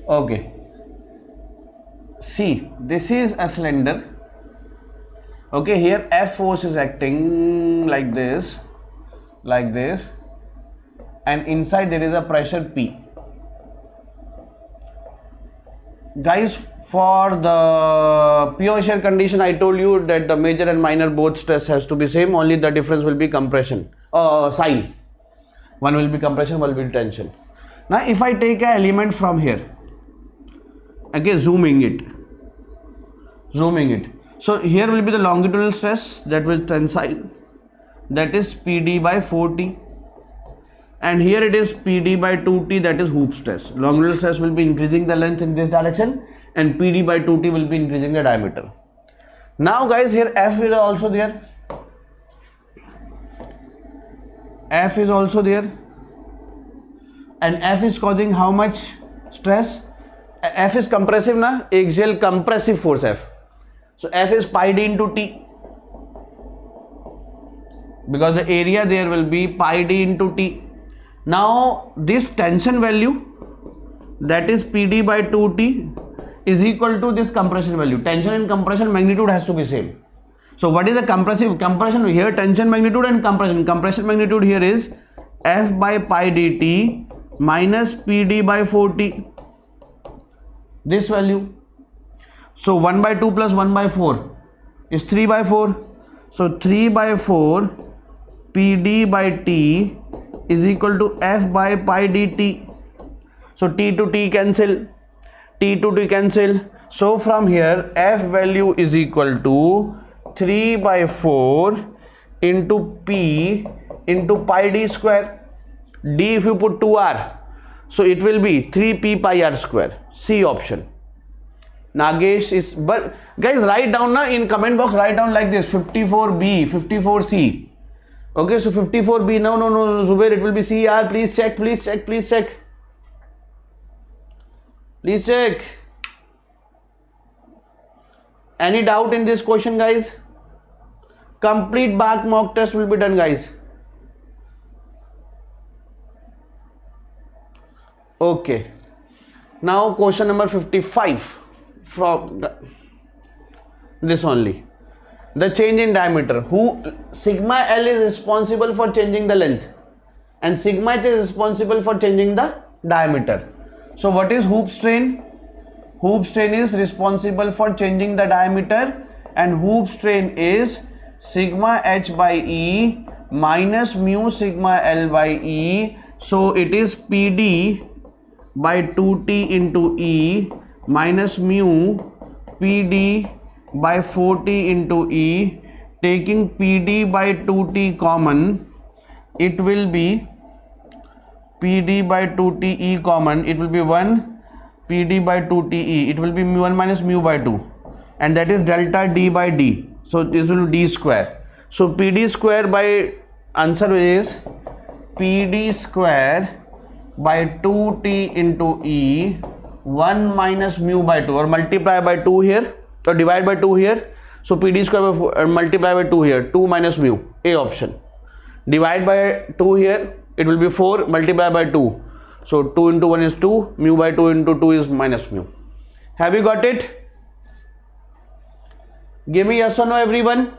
Okay, see, this is a cylinder. Okay, here F force is acting like this, and inside there is a pressure P. Guys, for the pure shear condition, I told you that the major and minor both stress has to be same, only the difference will be compression, sign. One will be compression, one will be tension. Now if I take an element from here, okay, zooming it, so here will be the longitudinal stress, that will tensile, that is PD by 4T, and here it is PD by 2T, that is hoop stress. Longitudinal stress will be increasing the length in this direction and PD by 2T will be increasing the diameter. Now guys, here F is also there. And F is causing how much stress? F is compressive na, axial compressive force F. So F is pi d into T, because the area there will be pi d into T. Now this tension value, that is PD by 2T, is equal to this compression value. Tension and compression magnitude has to be same. So what is the compression here? Tension magnitude and compression magnitude here is F by pi dt minus PD by 4T, this value. So 1 by 2 plus 1 by 4 is 3 by 4. So 3 by 4 PD by T is equal to F by pi dt. So T to T cancel, so from here F value is equal to 3 by 4 into P into pi d square. D if you put 2r, so it will be 3p pi r square, C option. Nagesh is, but guys write down na in comment box, write down like this 54B, 54C. Okay, so 54B, no, Zubair, it will be C. Please check, please check, please check. Please check. Any doubt in this question, guys? Complete BARC mock test will be done, guys. Okay. Now question number 55 from this only. The change in diameter. Sigma L is responsible for changing the length and sigma H is responsible for changing the diameter. So what is hoop strain? Hoop strain is responsible for changing the diameter, and hoop strain is sigma H by E minus mu sigma L by E. So it is PD by 2T into E minus mu PD by 4T into E. Taking PD by 2T common, it will be PD by 2T E common, it will be 1 PD by 2T E, it will be 1 minus mu by 2, and that is delta D by D. So this will be D square. So PD square by, answer is PD square by 2T into E 1 minus mu by 2, or multiply by 2 here, or divide by 2 here. So PD square by 4, multiply by 2 here, 2 minus mu, A option. Divide by 2 here, it will be 4, multiply by 2. So 2 into 1 is 2, mu by 2 into 2 is minus mu. Have you got it? Give me yes or no, everyone.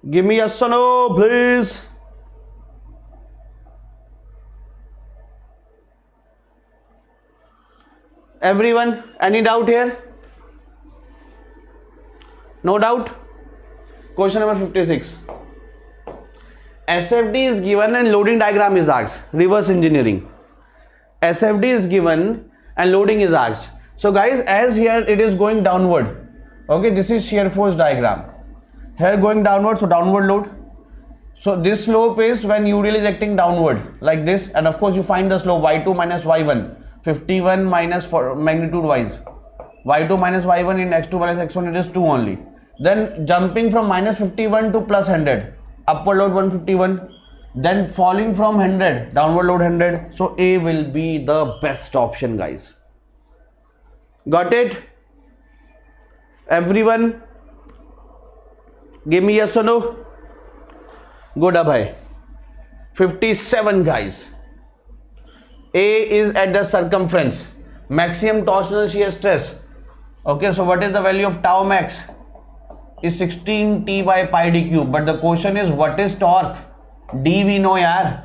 Give me yes or no, please. Everyone, any doubt here? No doubt? Question number 56. SFD is given and loading diagram is asked. Reverse engineering. SFD is given and loading is asked. So guys, as here it is going downward. Okay, this is shear force diagram. Here going downward, so downward load. So this slope is when UDL is acting downward like this, and of course you find the slope y2 minus y1. 51 minus for magnitude wise, y2 minus y1 in x2 minus x1, it is 2 only. Then jumping from minus 51 to plus 100, upward load 151, then falling from 100, downward load 100. So A will be the best option, guys. Got it? Everyone, give me yes or no. Good, bhai. 57, guys. A is at the circumference, maximum torsional shear stress. Okay, so what is the value of tau max? Is 16 T by pi d cube. But the question is, what is torque? D we know, yaar,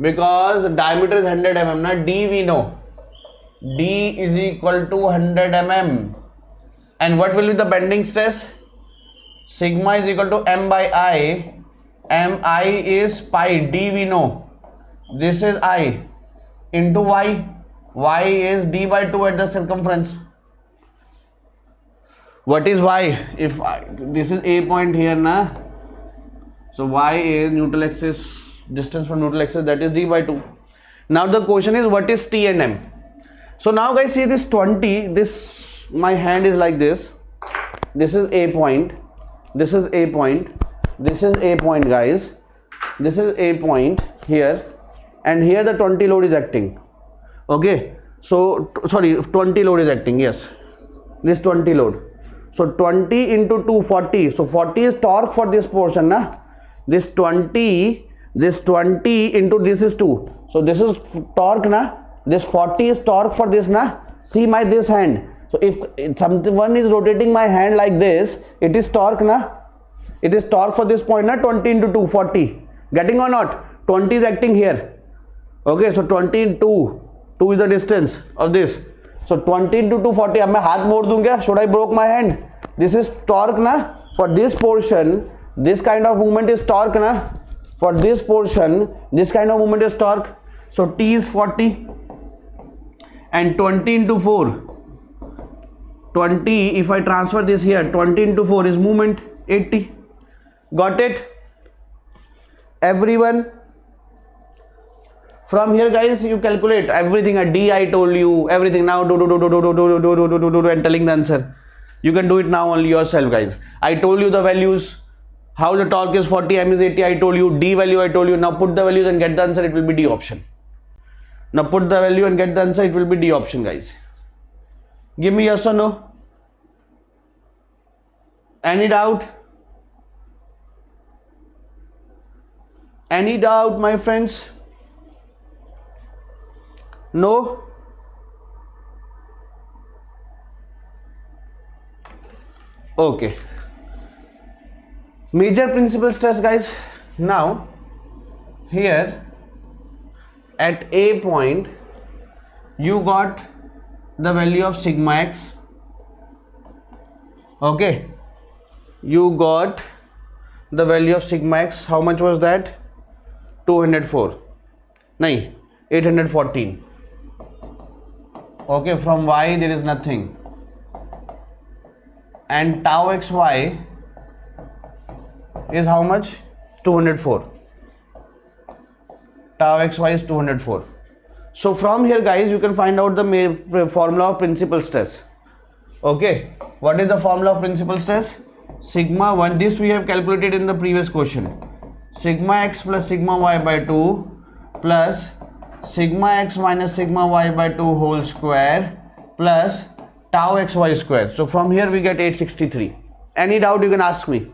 because the diameter is 100 mm. Na D we know. D is equal to 100 mm. And what will be the bending stress? Sigma is equal to m by I. Mi is pi. D we know. This is I. Into y. Y is d by 2 at the circumference. What is y? If this is A point here, na, so y is neutral axis, distance from neutral axis, that is d by 2. Now the question is, what is T and M? So now guys, see this 20, this, my hand is like this. This is A point, this is A point, this is A point, guys. This is A point here, and here the 20 load is acting. Okay, so sorry, 20 load is acting, yes, this 20 load. So 20 into 2, 40. So 40 is torque for this portion, na. This 20 into this is 2. So this is torque, na. This 40 is torque for this, na. See my this hand. So if someone is rotating my hand like this, it is torque, na. It is torque for this point, na. 20 into 2, 40. Getting or not? 20 is acting here. Okay, so 20 into 2 is the distance of this. So 20 into 2, 40. अब मैं हाथ मोड़ दूंगा. Should I broke my hand? This is torque, na. For this portion, this kind of movement is torque, na. For this portion, this kind of movement is torque. So T is 40, and 20 into 4. 20. If I transfer this here, 20 into 4 is movement, 80. Got it? Everyone. From here, guys, you calculate everything. A D I told you everything. Now do and telling the answer. You can do it now only yourself, guys. I told you the values. How the torque is 40, M is 80. I told you D value. I told you. Now put the values and get the answer. It will be D option. Now put the value and get the answer. It will be D option, guys. Give me yes or no. Any doubt? Any doubt, my friends? No? Okay. Major principal stress, guys. Now, here at A point, you got the value of sigma x. Okay. You got the value of sigma x. How much was that? 204. No, 814. Okay, from y there is nothing. And tau xy is how much? 204. Tau xy is 204. So from here, guys, you can find out the formula of principal stress. Okay, what is the formula of principal stress? Sigma 1, this we have calculated in the previous question. Sigma x plus sigma y by 2 plus sigma x minus sigma y by 2 whole square plus tau xy square. So from here we get 863. Any doubt you can ask me.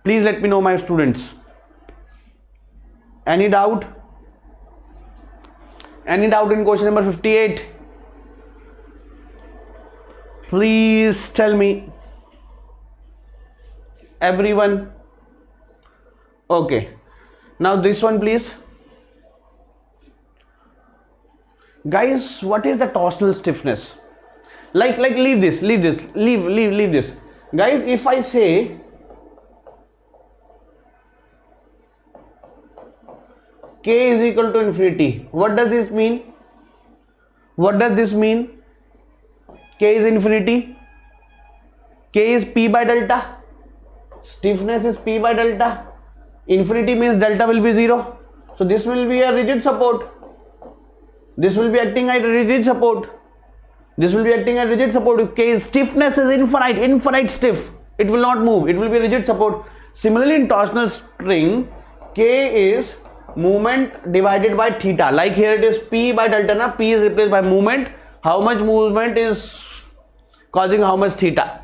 Please let me know, my students. Any doubt? Any doubt in question number 58? Please tell me. Everyone? Okay. Now this one, please. Guys, what is the torsional stiffness? Like leave this. Guys, if I say K is equal to infinity, what does this mean? What does this mean? K is infinity. K is P by delta. Stiffness is P by delta. Infinity means delta will be 0. So this will be a rigid support. This will be acting at a rigid support. This will be acting at rigid support. If K is stiffness is infinite stiff. It will not move. It will be rigid support. Similarly, in torsional string, K is movement divided by theta. Like here it is P by delta. Na? P is replaced by movement. How much movement is causing how much theta?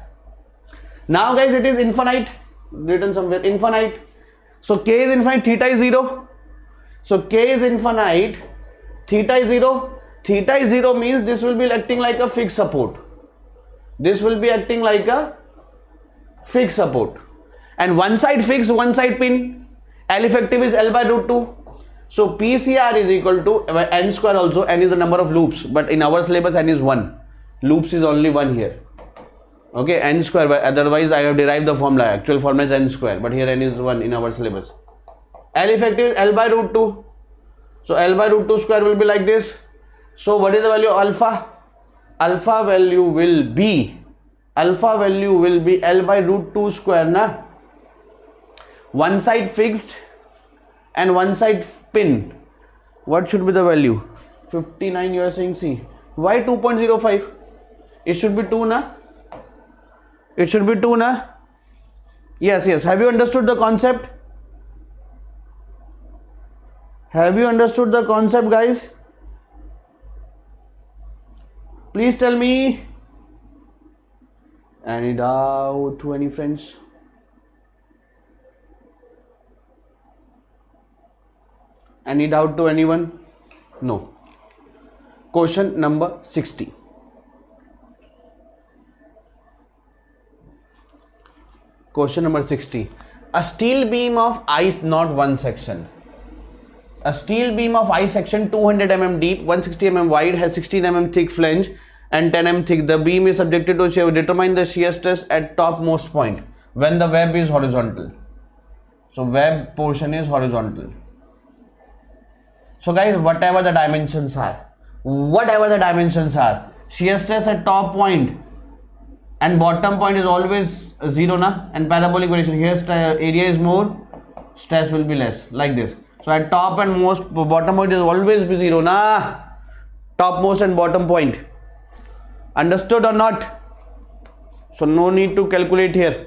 Now, guys, it is infinite. Written somewhere infinite. So K is infinite, theta is 0. So K is infinite, theta is 0. Theta is 0 means this will be acting like a fixed support. This will be acting like a fixed support. And one side fixed, one side pin. L effective is L by root 2. So PCR is equal to n square also. N is the number of loops. But in our syllabus, n is 1. Loops is only 1 here. Okay, n square, but otherwise I have derived the formula. Actual formula is n square, but here n is 1 in our syllabus. L effective is L by root 2. So L by root 2 square will be like this. So what is the value of alpha? Alpha value will be L by root 2 square, na? One side fixed and one side pin. What should be the value? 59 you are saying, see. Why 2.05? It should be 2, na? It should be 2, na? Yes. Have you understood the concept? Have you understood the concept, guys? Please tell me. Any doubt to any friends? Any doubt to anyone? No. Question number 60. Question number 60. A steel beam of ice, not one section. A steel beam of I section 200 mm deep, 160 mm wide, has 16 mm thick flange and 10 mm thick. The beam is subjected to shear. Determine the shear stress at topmost point when the web is horizontal. So web portion is horizontal. So guys, whatever the dimensions are, shear stress at top point and bottom point is always 0, na? And parabolic variation. Here area is more, stress will be less, like this. So at top and most bottom point is always be 0 na. Topmost and bottom point. Understood or not? So no need to calculate here.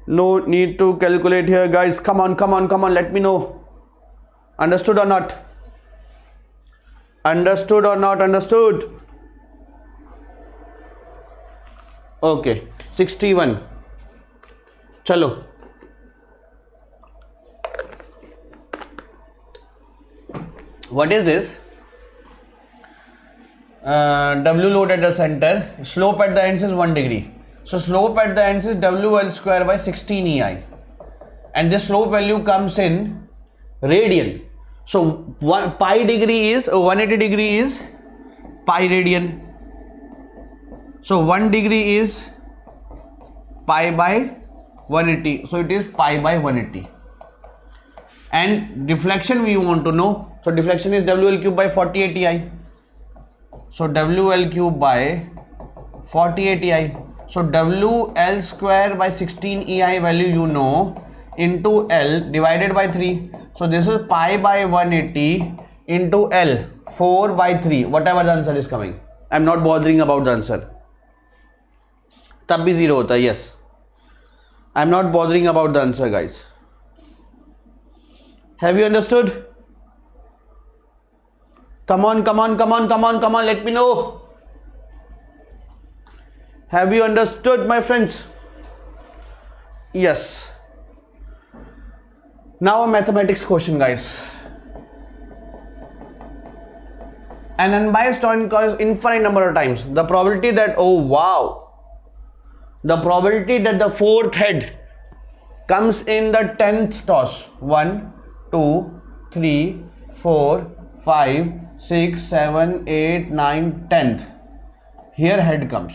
No need to calculate here, guys. Come on, come on, come on. Let me know. Understood or not? Understood or not? Understood? Okay. 61. Chalo. What is this? W load at the center. Slope at the ends is 1 degree. So slope at the ends is WL square by 16 EI. And this slope value comes in radian. So pi degree is 180 degree is pi radian. So 1 degree is pi by 180. So it is pi by 180. And deflection we want to know. So deflection is WL cube by 48 EI. So WL cube by 48 EI. So WL square by 16 EI value you know into L divided by 3. So this is pi by 180 into L 4 by 3. Whatever the answer is coming. I am not bothering about the answer. तब भी 0 होता है. Yes. I am not bothering about the answer, guys. Have you understood? Come on, come on, come on, come on, come on. Let me know. Have you understood, my friends? Yes. Now a mathematics question, guys. An unbiased coin occurs infinite number of times. The probability that, oh wow, the probability that the fourth head comes in the 10th toss. 1, 2, 3, 4, 5, 6, 7, 8, 9, 10th. Here head comes.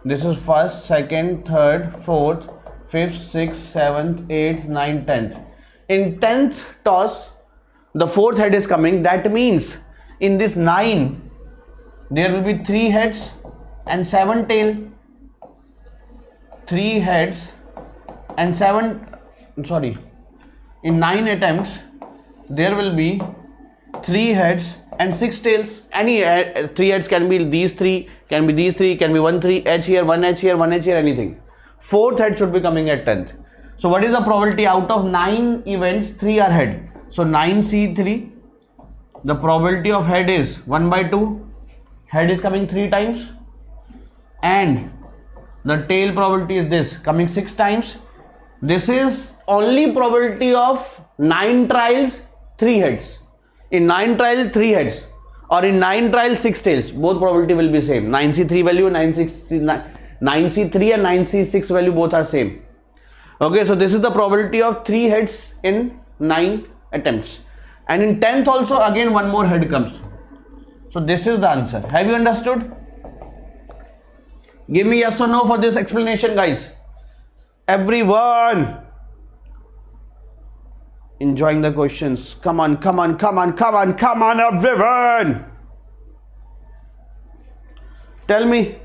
This is first, second, third, fourth, fifth, sixth, seventh, eighth, ninth, 10th. In 10th toss, the fourth head is coming. That means in this 9, there will be 3 heads and 7 tail. 3 heads and 7, sorry, in 9 attempts, there will be 3 heads and 6 tails. Any 3 heads can be these 3, can be these 3, can be 1 3, edge here, 1 edge here, 1 edge here, anything. Fourth head should be coming at 10th. So what is the probability? Out of 9 events, 3 are head. So 9C3, the probability of head is 1 by 2. Head is coming 3 times. And the tail probability is this, coming 6 times. This is only probability of 9 trials, 3 heads. In 9 trials, 3 heads, or in 9 trials, 6 tails. Both probability will be same. 9C3 value, 9C3 and 9C6 value both are same. Okay, so this is the probability of 3 heads in 9 attempts. And in 10th also again one more head comes. So this is the answer. Have you understood? Give me yes or no for this explanation, guys. Everyone enjoying the questions. Come on, come on, come on, come on, come on, everyone. Tell me.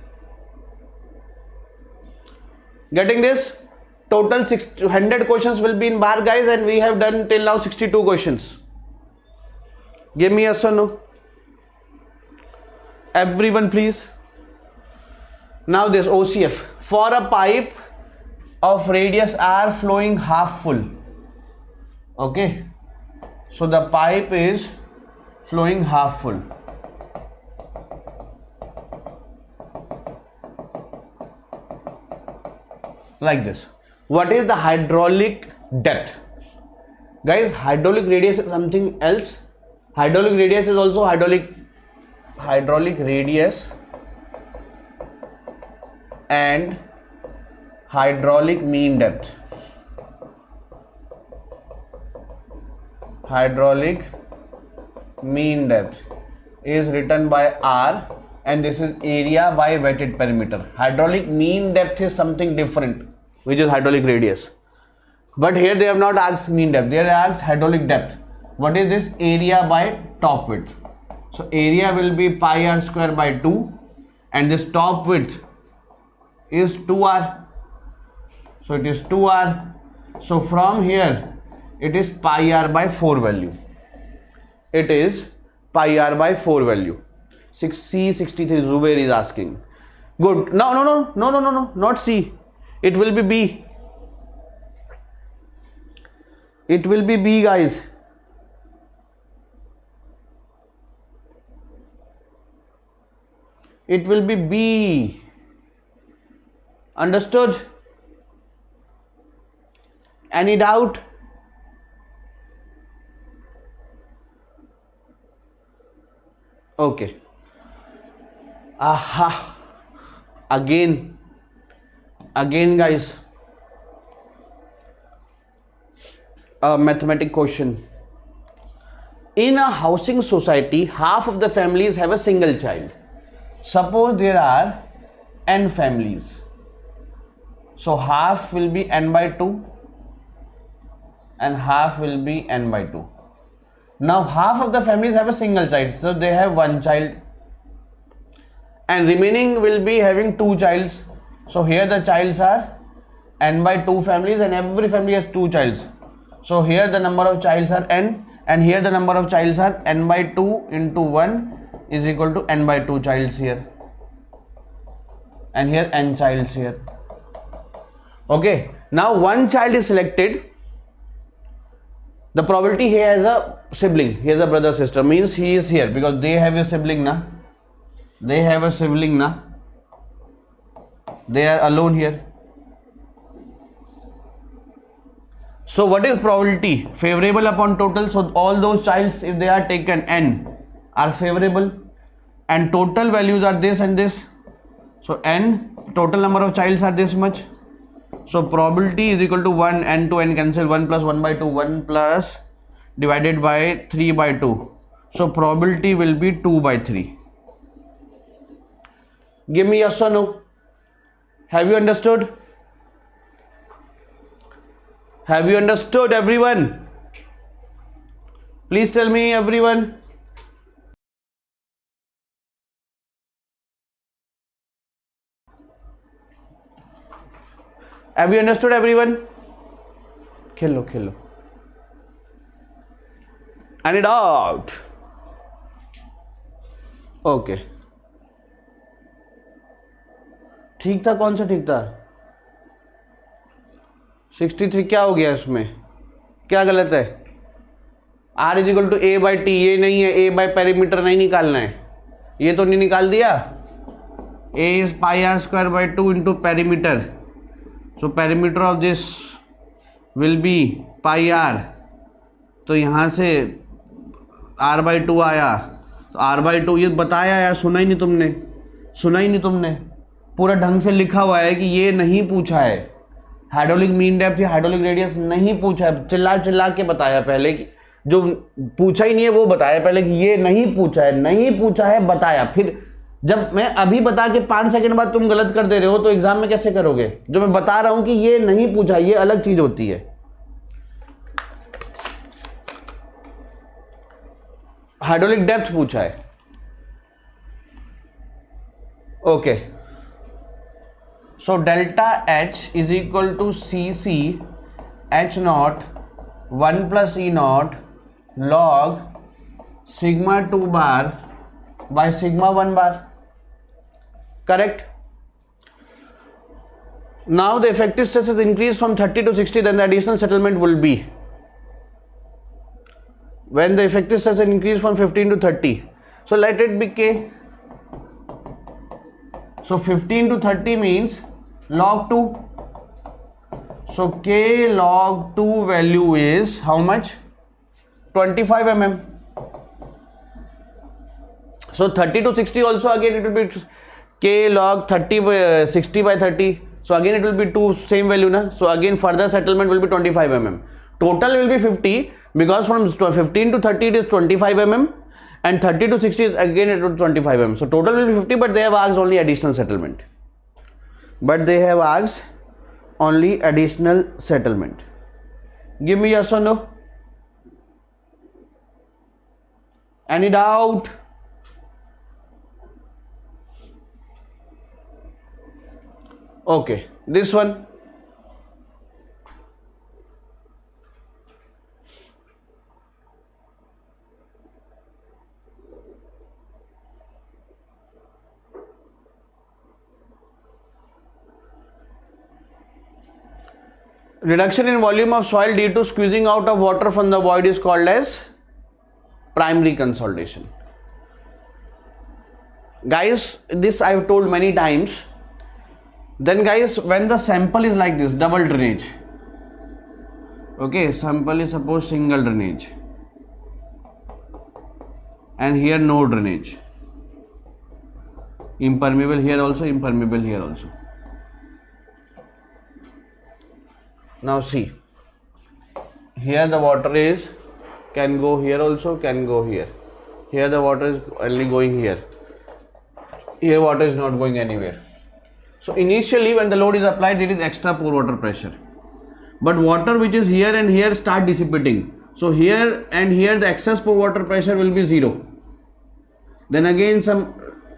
Getting this? Total 100 questions will be in BARC, guys, and we have done till now 62 questions. Give me yes or no. Everyone, please. Now this OCF. For a pipe of radius r flowing half full. Okay. So the pipe is flowing half full. Like this. What is the hydraulic depth? Guys, hydraulic radius is something else. Hydraulic radius is also hydraulic radius and hydraulic mean depth. Hydraulic mean depth is written by R, and this is area by wetted perimeter. Hydraulic mean depth is something different, which is hydraulic radius. But here they have not asked mean depth, they have asked hydraulic depth. What is this? Area by top width. So area will be pi r square by 2, and this top width is 2r. So it is 2r. So from here It is pi r by 4 value. It is pi r by 4 value. C63 Zubair is asking. Good. No, not C. It will be B. It will be B, guys. It will be B. Understood? Any doubt? Okay. Aha. Again, guys. A mathematic question. In a housing society, half of the families have a single child. Suppose there are n families. So half will be n by 2 and half will be n by 2. Now half of the families have a single child. So they have one child. And remaining will be having two childs. So here the childs are n by 2 families and every family has two childs. So here the number of childs are n and here the number of childs are n by 2 into 1 is equal to n by 2 childs here. And here n childs here. Okay. Now one child is selected. The probability he has a sibling. He has a brother sister. Means he is here because they have a sibling na. They have a sibling na. They are alone here. So what is probability? Favorable upon total. So all those childs, if they are taken n, are favorable, and total values are this and this. So n, total number of childs are this much. So probability is equal to 1, n to n cancel, 1 plus 1 by 2, 1 plus divided by 3 by 2. So probability will be 2 by 3. Give me yes or no. Have you understood? Have you understood, everyone? Please tell me, everyone. Have you understood, everyone? Khelo. And it out. Okay. ठीक था? कौन सा ठीक था? 63 क्या हो गया इसमें? क्या गलत है? R is equal to A by T. ये नहीं है, ए बाई पेरीमीटर नहीं निकालना है. ये तो नहीं निकाल दिया. A is pi r square by 2 into perimeter. So perimeter of this will be pi r. तो यहाँ से r by 2 आया. तो r by 2 ये बताया यार, सुना ही नहीं तुमने. पूरा ढंग से लिखा हुआ है कि ये नहीं पूछा है. हाइड्रोलिक मीन डेप्थ या हाइड्रोलिक रेडियस नहीं पूछा है. चिल्ला के बताया पहले कि जो पूछा ही नहीं है वो बताया पहले कि ये नहीं पूछा है बताया. फिर जब मैं अभी बता के 5 सेकंड बाद तुम गलत कर दे रहे हो तो एग्जाम में कैसे करोगे? जो मैं बता रहा हूं कि ये नहीं पूछा, ये अलग चीज होती है. हाइड्रोलिक डेप्थ पूछा है. Okay. So delta H is equal to CC H naught 1 plus E naught log sigma 2 bar by sigma 1 bar. Correct? Now the effective stress is increased from 30 to 60, then the additional settlement will be. When the effective stress is increased from 15 to 30. So let it be K. So 15 to 30 means log 2. So K log 2 value is how much? 25 mm. So 30 to 60 also again it will be K log 30 by 60 by 30. So again it will be 2 same value na. So again further settlement will be 25 mm. Total will be 50 because from 15 to 30 it is 25 mm and 30 to 60 is again it will 25 mm. So total will be 50, but they have asked only additional settlement. Give me yes or no. Any doubt? Okay, this one. Reduction in volume of soil due to squeezing out of water from the void is called as primary consolidation. Guys, this I have told many times. Then guys, when the sample is like this, double drainage, okay, sample is suppose single drainage, and here no drainage, impermeable here also, impermeable here also. Now see, here the water is can go here also, can go here. Here the water is only going here. Here water is not going anywhere. So initially when the load is applied, there is extra pore water pressure. But water which is here and here start dissipating. So here and here the excess pore water pressure will be 0. Then again some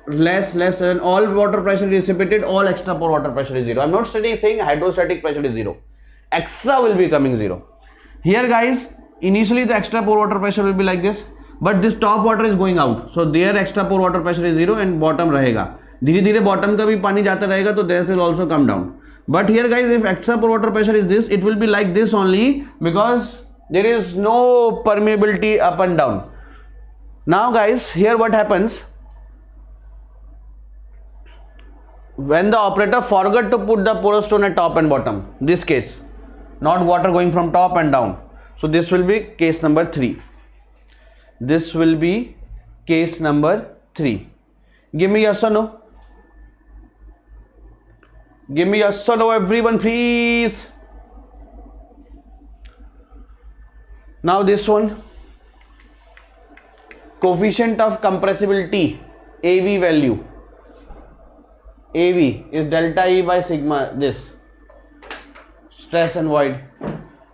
less and all water pressure dissipated, all extra pore water pressure is 0. I am not saying hydrostatic pressure is 0. Extra will be coming 0. Here guys, initially the extra pore water pressure will be like this, but this top water is going out, so there extra pore water pressure is 0 and bottom रहेगा. धीरे धीरे bottom का भी पानी जाता रहेगा, तो this will also come down. But here guys, if extra pore water pressure is this, it will be like this only because there is no permeability up and down. Now guys, here what happens, when the operator forgot to put the porous stone at top and bottom, this case, not water going from top and down. So this will be case number 3. This will be case number 3. Give me yes or no. Give me yes or no, everyone, please. Now this one, coefficient of compressibility, AV value. AV is delta E by sigma, this stress and void.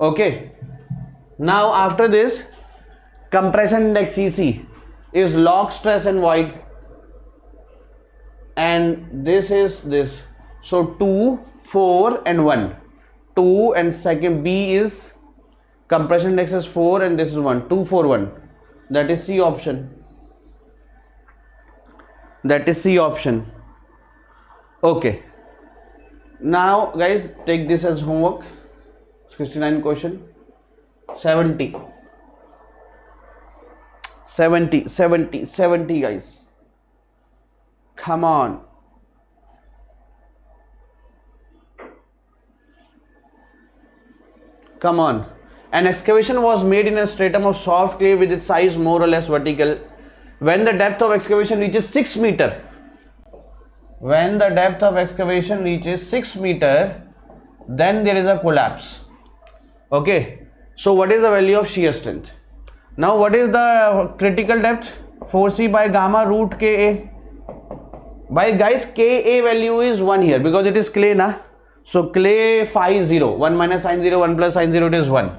Okay. Now after this, compression index CC is log stress and void, and this is this. So 2, 4 and 1. 2 and second B is compression index is 4 and this is 1. 2, 4, 1. That is C option. That is C option. Okay. Now guys, take this as homework. 69 question. 70 guys. Come on. Come on. An excavation was made in a stratum of soft clay with its size more or less vertical. When the depth of excavation reaches 6 meter, when the depth of excavation reaches 6 meter, then there is a collapse. Okay. So what is the value of shear strength? Now what is the critical depth? 4C by gamma root Ka. By guys, Ka value is 1 here because it is clay na. So clay phi 0, 1 minus sin 0, 1 plus sin 0, it is 1.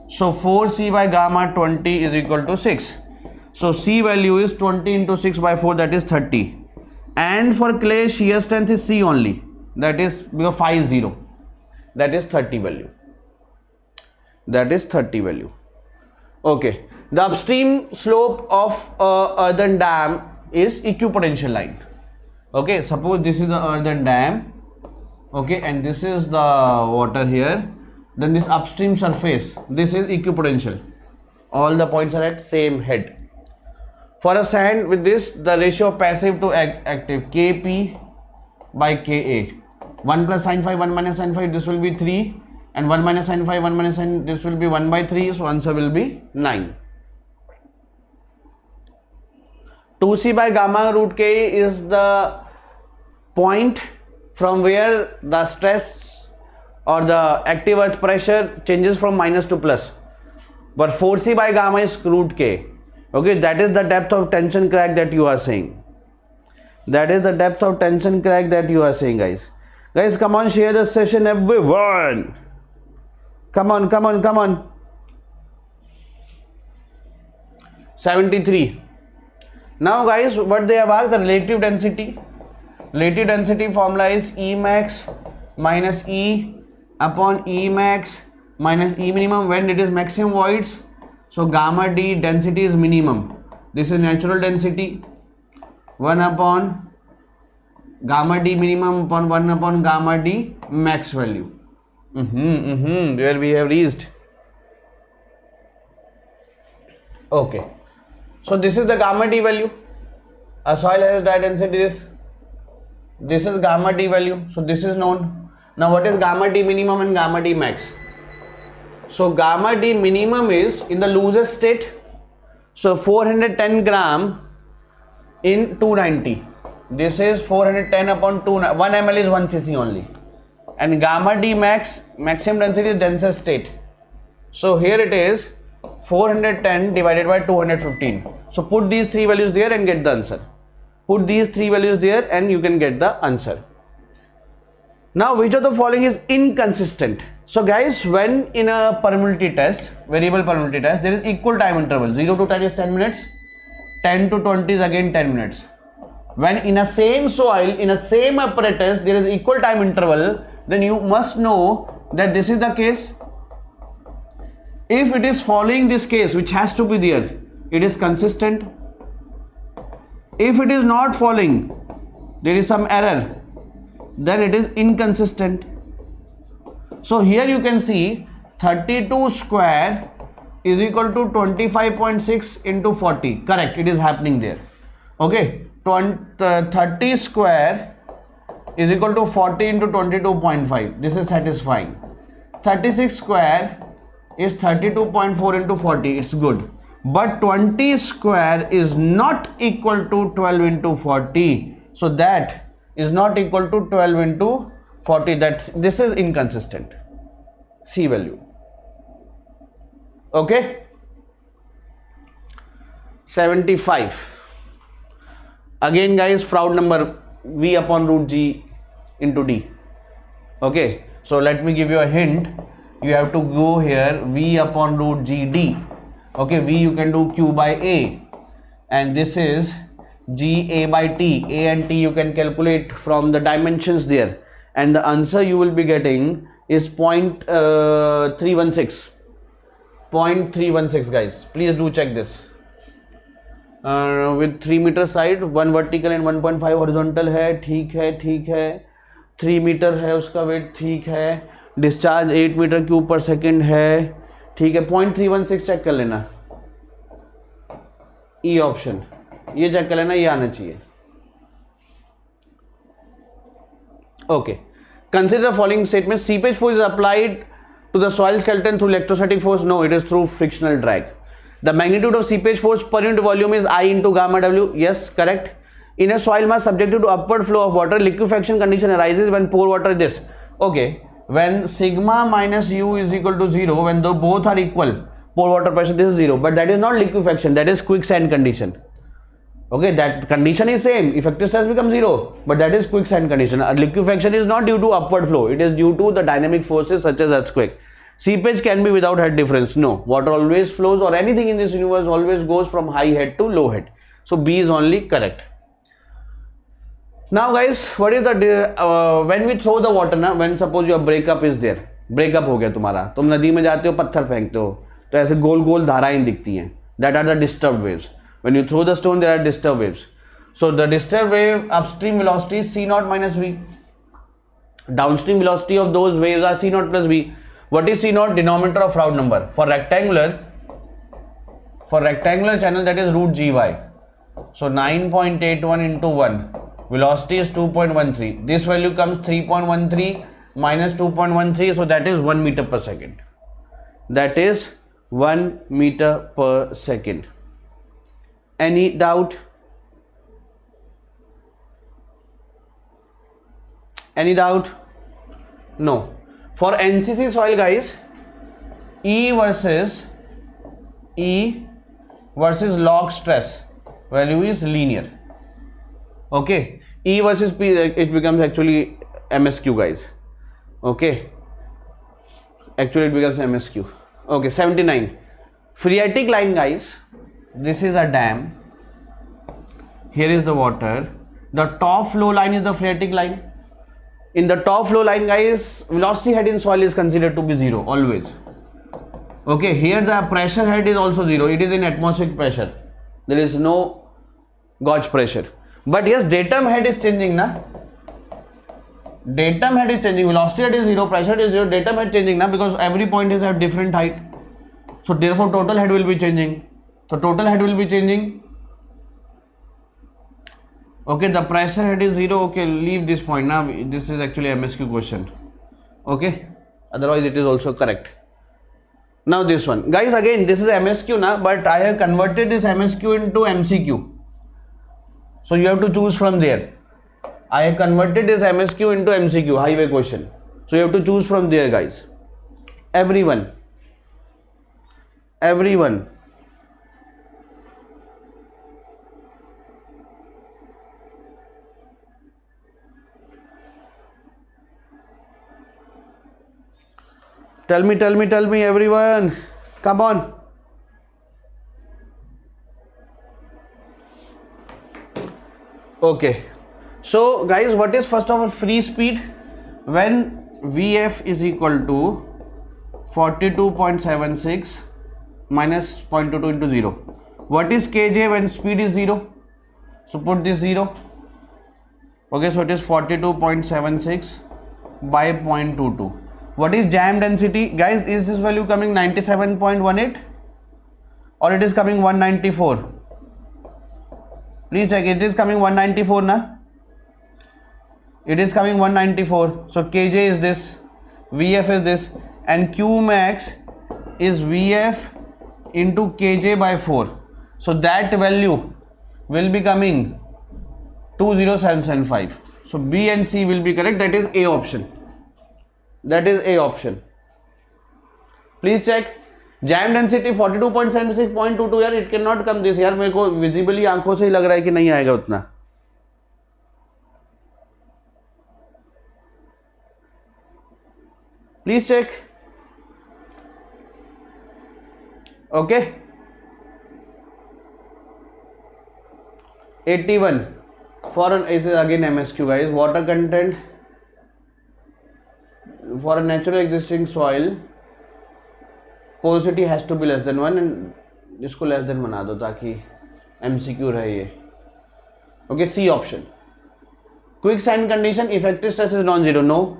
So 4C by gamma 20 is equal to 6. So C value is 20 into 6 by 4, that is 30. And for clay, shear strength is C only. That is because phi is 0. That is 30 value. That is 30 value. Okay. The upstream slope of earthen dam is equipotential line. Okay. Suppose this is the earthen dam. Okay. And this is the water here. Then this upstream surface, this is equipotential. All the points are at same head. For a sand with this, the ratio of passive to active, Kp by Ka. 1 plus sin phi, 1 minus sin phi, this will be 3. And 1 minus sin phi, 1 minus sin, this will be 1 by 3. So answer will be 9. 2C by gamma root K is the point from where the stress or the active earth pressure changes from minus to plus. But 4C by gamma is root K. Okay, that is the depth of tension crack that you are saying. That is the depth of tension crack that you are saying, guys. Guys, come on, share the session, everyone. Come on, come on, come on. 73. Now, guys, what they have asked, the relative density. Relative density formula is E max minus E upon E max minus E minimum when it is maximum voids. So gamma D density is minimum. This is natural density. 1 upon gamma D minimum upon 1 upon gamma D max value. Where we have reached. Okay. So this is the gamma D value. A soil has dye density this is gamma D value. So this is known. Now what is gamma D minimum and gamma D max? So gamma D minimum is in the loosest state. So 410 gram in 290. This is 410 upon 2. 1 ml is 1 cc only. And gamma D max, maximum density is densest state. So here it is 410 divided by 215. So put these three values there and get the answer. Put these three values there and you can get the answer. Now which of the following is inconsistent? So guys, when in a permeability test, variable permeability test, there is equal time interval. 0 to 10 is 10 minutes, 10 to 20 is again 10 minutes. When in a same soil, in a same apparatus, there is equal time interval, then you must know that this is the case. If it is following this case, which has to be there, it is consistent. If it is not following, there is some error, then it is inconsistent. So here you can see 32 square is equal to 25.6 into 40. Correct, it is happening there. Okay, 30 square is equal to 40 into 22.5. This is satisfying. 36 square is 32.4 into 40. It's good. But 20 square is not equal to 12 into 40. So that is not equal to 12 into 40. This is inconsistent. C value. Okay. 75. Again guys, Froude number V upon root G into D. Okay. So let me give you a hint. You have to go here V upon root G D. Okay, V you can do Q by A, and this is G A by T. A and T you can calculate from the dimensions there, and the answer you will be getting is 0.316. 0.316 guys. Please do check this. With 3 meter side, 1 vertical and 1.5 horizontal है, ठीक है. 3 meter है उसका weight, ठीक है. Discharge 8 meter cube per second है, ठीक है. 0.316 चेक कर लेना. ई ऑप्शन ये चेक कर लेना, ये आना चाहिए. Okay. Consider the following statement. Seepage force is applied to the soil skeleton through electrostatic force. No, it is through frictional drag. The magnitude of seepage force per unit volume is I into gamma W. Yes, correct. In a soil mass subjected to upward flow of water, liquefaction condition arises when pore water this. Okay. When sigma minus U is equal to 0, when the both are equal, pore water pressure, this is 0. But that is not liquefaction, that is quicksand condition. Okay, that condition is same. Effective stress becomes 0, but that is quicksand condition. Liquefaction is not due to upward flow. It is due to the dynamic forces such as earthquake. Seepage can be without head difference. No, water always flows, or anything in this universe always goes from high head to low head. So B is only correct. Now guys, what is the when we throw the water na, when suppose your breakup is there, breakup हो गया तुम्हारा, तुम नदी में जाते हो, पत्थर फेंकते हो, तो ऐसे गोल गोल धाराएं दिखती हैं. That are the disturbed waves. When you throw the stone, there are disturbed waves. So the disturbed wave upstream velocity is C naught minus V. Downstream velocity of those waves are C naught plus V. What is C naught? Denominator of Froude number. For rectangular channel, that is root GY. So 9.81 into 1. Velocity is 2.13. This value comes 3.13 minus 2.13. So that is 1 meter per second. That is 1 meter per second. Any doubt? Any doubt? No. For NCC soil guys, E versus log stress value is linear. Okay, E versus P, it becomes actually MSQ guys. Okay, actually it becomes MSQ. Okay, 79. Phreatic line guys, this is a dam. Here is the water. The top flow line is the phreatic line. In the top flow line guys, velocity head in soil is considered to be 0 always. Okay, here the pressure head is also 0. It is in atmospheric pressure. There is no gauge pressure. But yes, datum head is changing na. datum head is changing, velocity head is 0, pressure head is 0, datum head changing now because every point is at different height. So therefore total head will be changing. So total head will be changing. Okay, the pressure head is 0. Okay, leave this point now. This is actually MSQ question. Okay, otherwise it is also correct. Now this one, guys, again this is MSQ now, but I have converted this MSQ into MCQ. So you have to choose from there. I have converted this MSQ into MCQ, highway question. So you have to choose from there, guys. Everyone. Tell me, everyone. Come on. Okay. So, guys, what is first of all free speed? When Vf is equal to 42.76 minus 0.22 into 0. What is Kj when speed is 0? So, put this 0. Okay, so it is 42.76 by 0.22. What is jam density? Guys, is this value coming 97.18 or it is coming 194? Please check, it is coming 194 na? It is coming 194. So Kj is this, Vf is this, and Q max is Vf into Kj by 4. So that value will be coming 20775. So B and C will be correct. That is A option. Please check. Jam density 42.76 0.22 यार, it cannot come this यार, मेरे को visibly आंखों से ही लग रहा है कि नहीं आएगा उतना. Please check. Okay. 81 for an, it is again MSQ, guys. Water content for a naturally existing soil, porosity has to be less than 1 and इसको less than बना दो ताकि MCQ रहे ये. Okay, C option. Quicksand condition, effective stress is non-zero. No.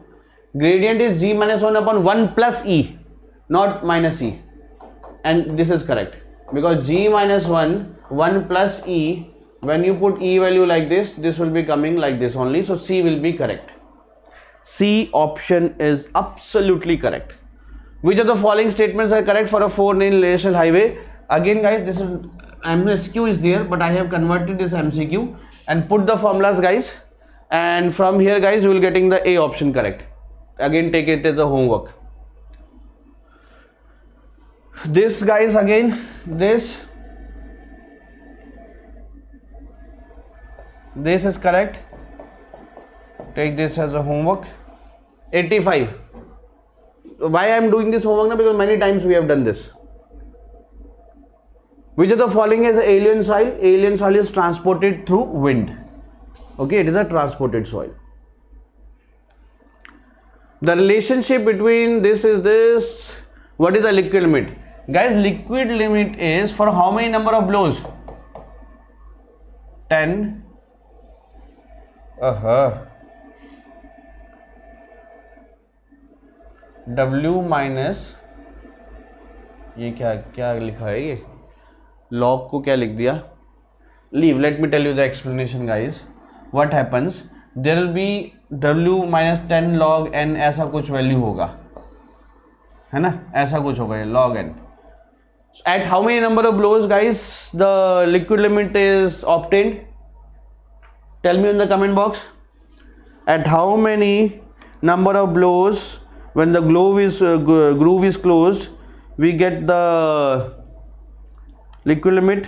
Gradient is G minus 1 upon 1 plus E, not minus E. And this is correct. Because G minus 1 plus E, when you put E value like this will be coming like this only. So C will be correct. C option is absolutely correct. Which of the following statements are correct for a 4-lane national highway? Again, guys, this is MSQ is there, but I have converted this MCQ and put the formulas, guys. And from here, guys, you will getting the A option correct. Again, take it as a homework. This, guys, again, this is correct. Take this as a homework. 85. Why I am doing this homework now? Because many times we have done this. Which of the following is alien soil? Alien soil is transported through wind. Okay, it is a transported soil. The relationship between this is this. What is the liquid limit? Guys, liquid limit is for how many number of blows? 10. W minus ये क्या लिखा है, ये log को क्या लिख दिया? Leave. Let me tell you the explanation, guys. What happens? There will be W minus 10 log n, ऐसा कुछ वैल्यू होगा, है ना? ऐसा कुछ होगा ये log n. At how many number of blows, guys, the liquid limit is obtained? Tell me in the comment box. At how many number of blows, when the groove is closed, we get the liquid limit?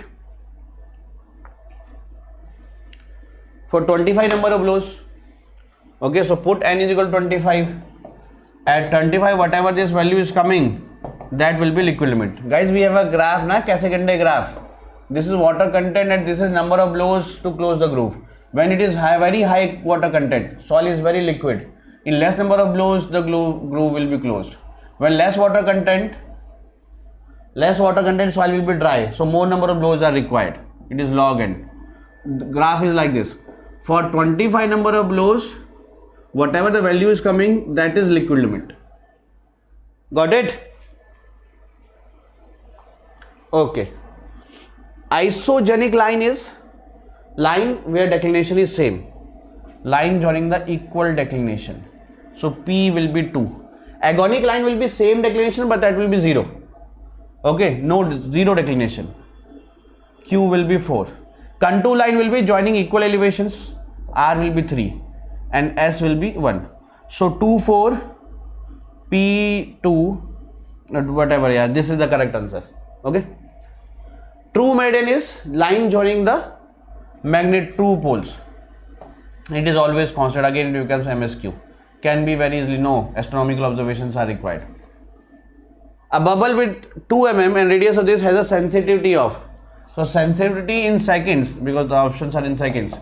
For 25 number of blows. Okay, so put n is equal to 25. At 25, whatever this value is coming, that will be liquid limit. Guys, we have a graph na, kaise kande graph. This is water content and this is number of blows to close the groove. When it is very high water content, soil is very liquid. In less number of blows, the groove will be closed. When less water content, soil will be dry. So more number of blows are required. It is log n. The graph is like this. For 25 number of blows, whatever the value is coming, that is liquid limit. Got it? Okay. Isogenic line is line where declination is same, line joining the equal declination, so P will be 2. Agonic line will be same declination, but that will be 0. Okay, no, 0 declination. Q will be 4. Contour line will be joining equal elevations, R will be 3 and S will be 1. So 2 4 P2 whatever, yeah, this is the correct answer. Okay. True median is line joining the magnet true poles. It is always constant. Again, it becomes MSQ. Can be very easily. No, astronomical observations are required. A bubble with 2 mm and radius of this has a sensitivity of. So sensitivity in seconds, because the options are in seconds,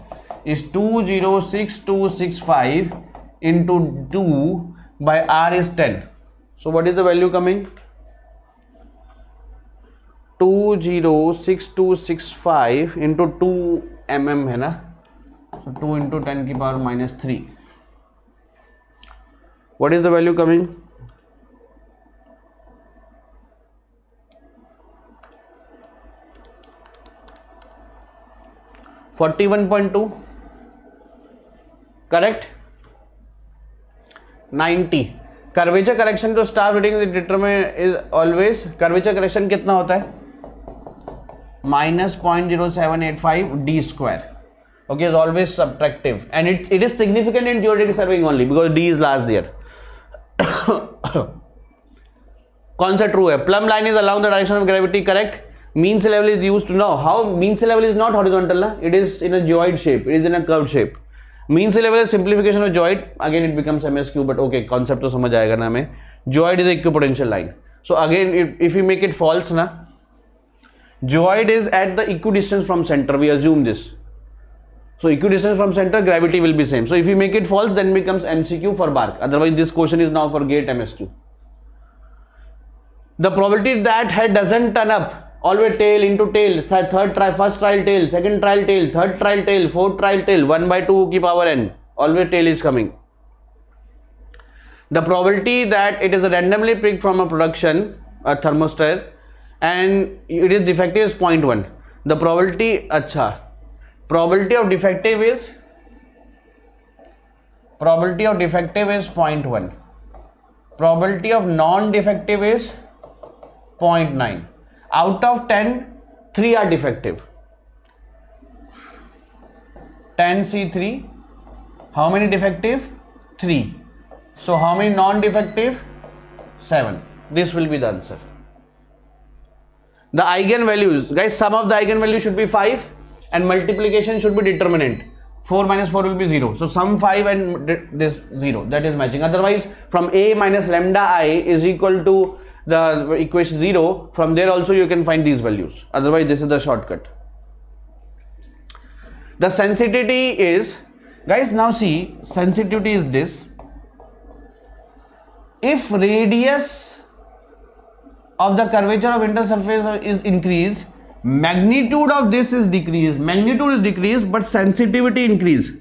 is 206265 into 2 by R is 10. So what is the value coming? 206265 into 2 mm है ना, so 2 into 10 की power minus 3. What is the value coming? $41.2. Correct? 90. Curvature correction to star reading is determined is always, curvature correction कितना होता है? Minus 0.0785 d square. Okay, is always subtractive, and it is significant in geodetic surveying only because d is large there. कौन सा true है? Plumb line is along the direction of gravity. Correct. Mean sea level is used to know how mean sea level is not horizontal na? It is in a geoid shape, it is in a curved shape. Mean sea level is simplification of geoid. Again it becomes MSQ, but okay, concept तो समझ आएगा ना हमें. Geoid is equipotential line. So again if we make it false na, geoid is at the equidistance from center, we assume this. So equidistance from center, gravity will be same. So if we make it false, then it becomes MCQ for BARC. Otherwise this question is now for gate MSQ. The probability that head doesn't turn up, always tail into tail, third try, first trial tail, second trial tail, third trial tail, fourth trial tail, 1 by 2 की power n, always tail is coming. The probability that it is randomly picked from a production, a thermostat, and it is defective is 0.1. The probability, अच्छा, probability of defective is 0.1. Probability of non-defective is 0.9. Out of 10, 3 are defective. 10C3. How many defective? 3. So how many non-defective? 7. This will be the answer. The eigenvalues, guys, sum of the eigenvalues should be 5 and multiplication should be determinant. 4 minus 4 will be 0. So sum 5 and this 0, that is matching. Otherwise from A minus lambda I is equal to the equation 0. From there also you can find these values. Otherwise this is the shortcut. The sensitivity is, guys, now see, sensitivity is this. If radius of the curvature of intersurface is increased, magnitude of this is decreased. Magnitude is decreased, but sensitivity increase.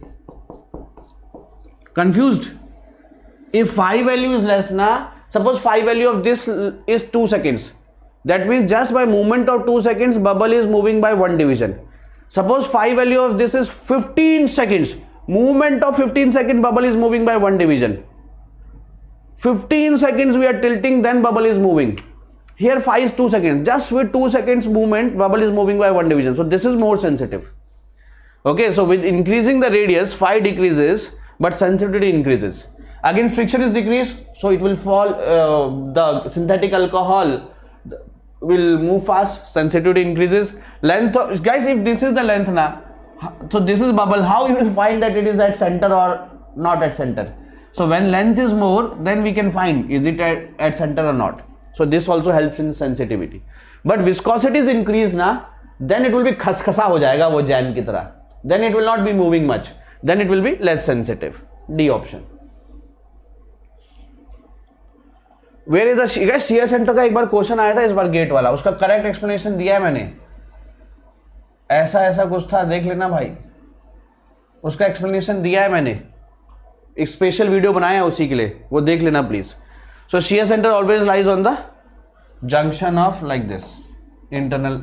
Confused? If phi value is less na, suppose phi value of this is 2 seconds. That means just by movement of 2 seconds, bubble is moving by 1 division. Suppose phi value of this is 15 seconds. Movement of 15 seconds, bubble is moving by 1 division. 15 seconds we are tilting, then bubble is moving. Here phi is 2 seconds. Just with 2 seconds movement, bubble is moving by 1 division. So this is more sensitive. Okay, so with increasing the radius, phi decreases, but sensitivity increases. Again, friction is decreased, so it will fall. The synthetic alcohol will move fast. Sensitivity increases. Length, guys, if this is the length now, so this is bubble. How you will find that it is at center or not at center? So when length is more, then we can find is it at center or not. So this also helps in sensitivity. But viscosity is increased na, then it will be खसखसा हो जाएगा वो jam की तरह. Then it will not be moving much. Then it will be less sensitive. D option. Where is the guys, shear center का एक बार question आया था इस बार गेट वाला, उसका करेक्ट एक्सप्लेनेशन दिया है मैंने. ऐसा कुछ था, देख लेना भाई, उसका एक्सप्लेनेशन दिया है मैंने. एक स्पेशल वीडियो बनाया है उसी के लिए, वो देख लेना please. So shear center always lies on the junction of like this internal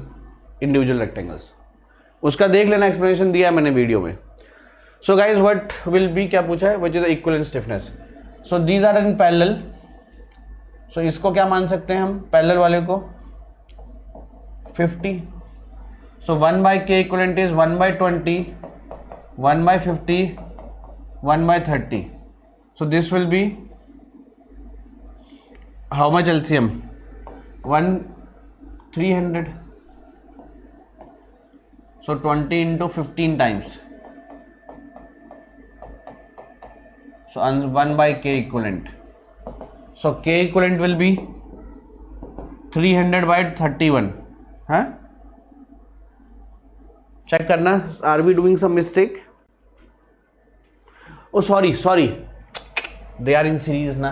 individual rectangles. उसका देख लेना, एक्सप्लेनेशन दिया है मैंने वीडियो में. So guys what will be, क्या पूछा है, which is the equivalent stiffness. So these are in parallel. सो इसको क्या मान सकते हैं हम, पैरेलल वाले को 50. सो 1 by k equivalent is 1 by 20, 1 by 50, 1 by 30. So this will be how much LCM? 300. So 20 into 15 times. So 1 by k equivalent. So k equivalent will be 300 by 31. Huh? Check करना, are we doing some mistake. Oh sorry, they are in series ना.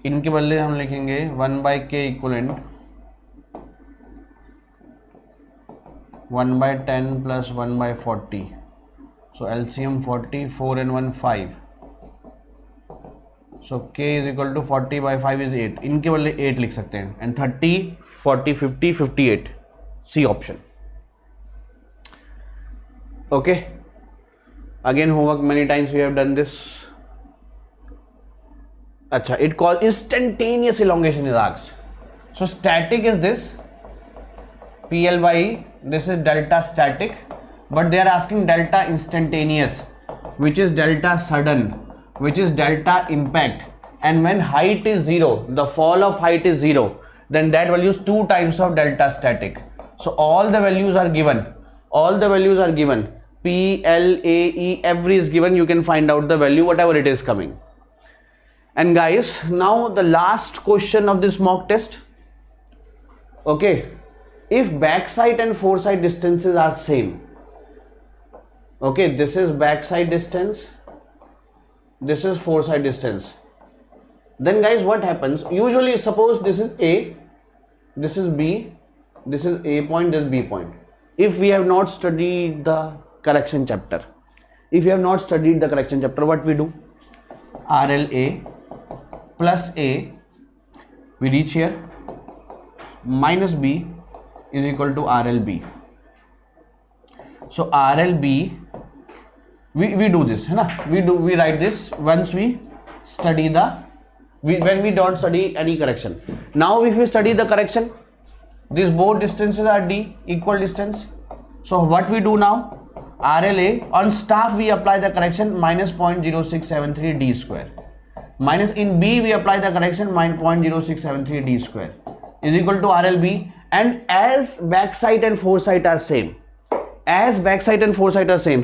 इनके बदले हम लिखेंगे 1 by k equivalent 1 by 10 plus 1 by 40. So LCM 40, 4 and 1 5. So k is equal to 40 by 5 is 8. इनके बदले 8 लिख सकते हैं. And 30, 40, 50, 58. C option. Okay. Again homework, many times we have done this. Acha, it calls instantaneous elongation is asked. So static is this PL by E. This is delta static, but they are asking delta instantaneous, which is delta sudden, which is delta impact. And when height is 0, the fall of height is 0, then that value is 2 times of delta static. So all the values are given. P, L, A, E, every is given. You can find out the value, whatever it is coming. And guys, now the last question of this mock test. Okay, if backside and foresight distances are same. Okay, this is backside distance. This is foresight distance. Then guys, what happens? Usually, suppose this is A, this is B. This is A point, this is B point. If we have not studied the correction chapter, what we do? RLA plus A, we reach here, minus B is equal to RLB. So RLB, we do this, है ना? We write this once we study when we don't study any correction. Now if we study the correction, these both distances are D, equal distance. So what we do now, RLA on staff we apply the correction minus 0.0673 D square. Minus in B we apply the correction minus 0.0673 D square is equal to RLB. And as backside and foresight are same,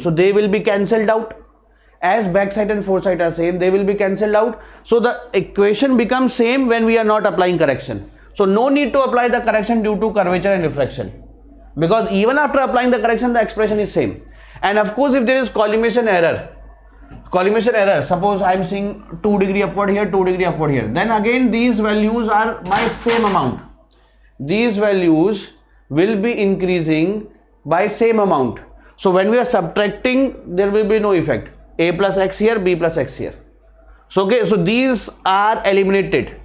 so they will be cancelled out. As backside and foresight are same, they will be cancelled out. So the equation becomes same when we are not applying correction. So no need to apply the correction due to curvature and refraction, because even after applying the correction, the expression is same. And of course, if there is collimation error, suppose I am seeing 2 degree upward here, 2 degree upward here, then again these values are by same amount. These values will be increasing by same amount. So when we are subtracting, there will be no effect. A plus x here, B plus x here. So okay, so these are eliminated.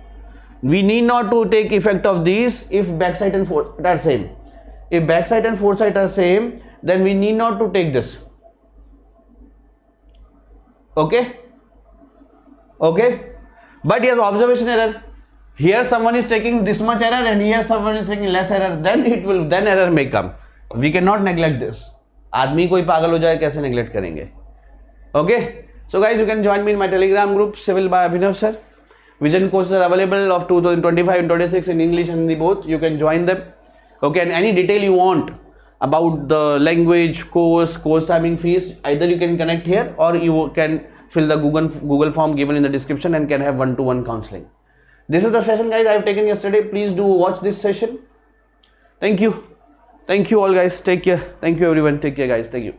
We need not to take effect of these if backside and foresight are same. If backside and foresight are same, then we need not to take this. Okay? But yes, observation error. Here someone is taking this much error and here someone is taking less error. Then error may come. We cannot neglect this. आदमी कोई पागल हो जाए कैसे neglect करेंगे? Okay? So guys, you can join me in my Telegram group, Civil by Abhinav sir. Vision courses are available of 2025 and 26 in English and Hindi both. You can join them. Okay, and any detail you want about the language, course timing, fees, either you can connect here or you can fill the Google form given in the description and can have one-to-one counseling. This is the session guys I have taken yesterday. Please do watch this session. Thank you. Thank you all guys. Take care. Thank you everyone. Take care guys. Thank you.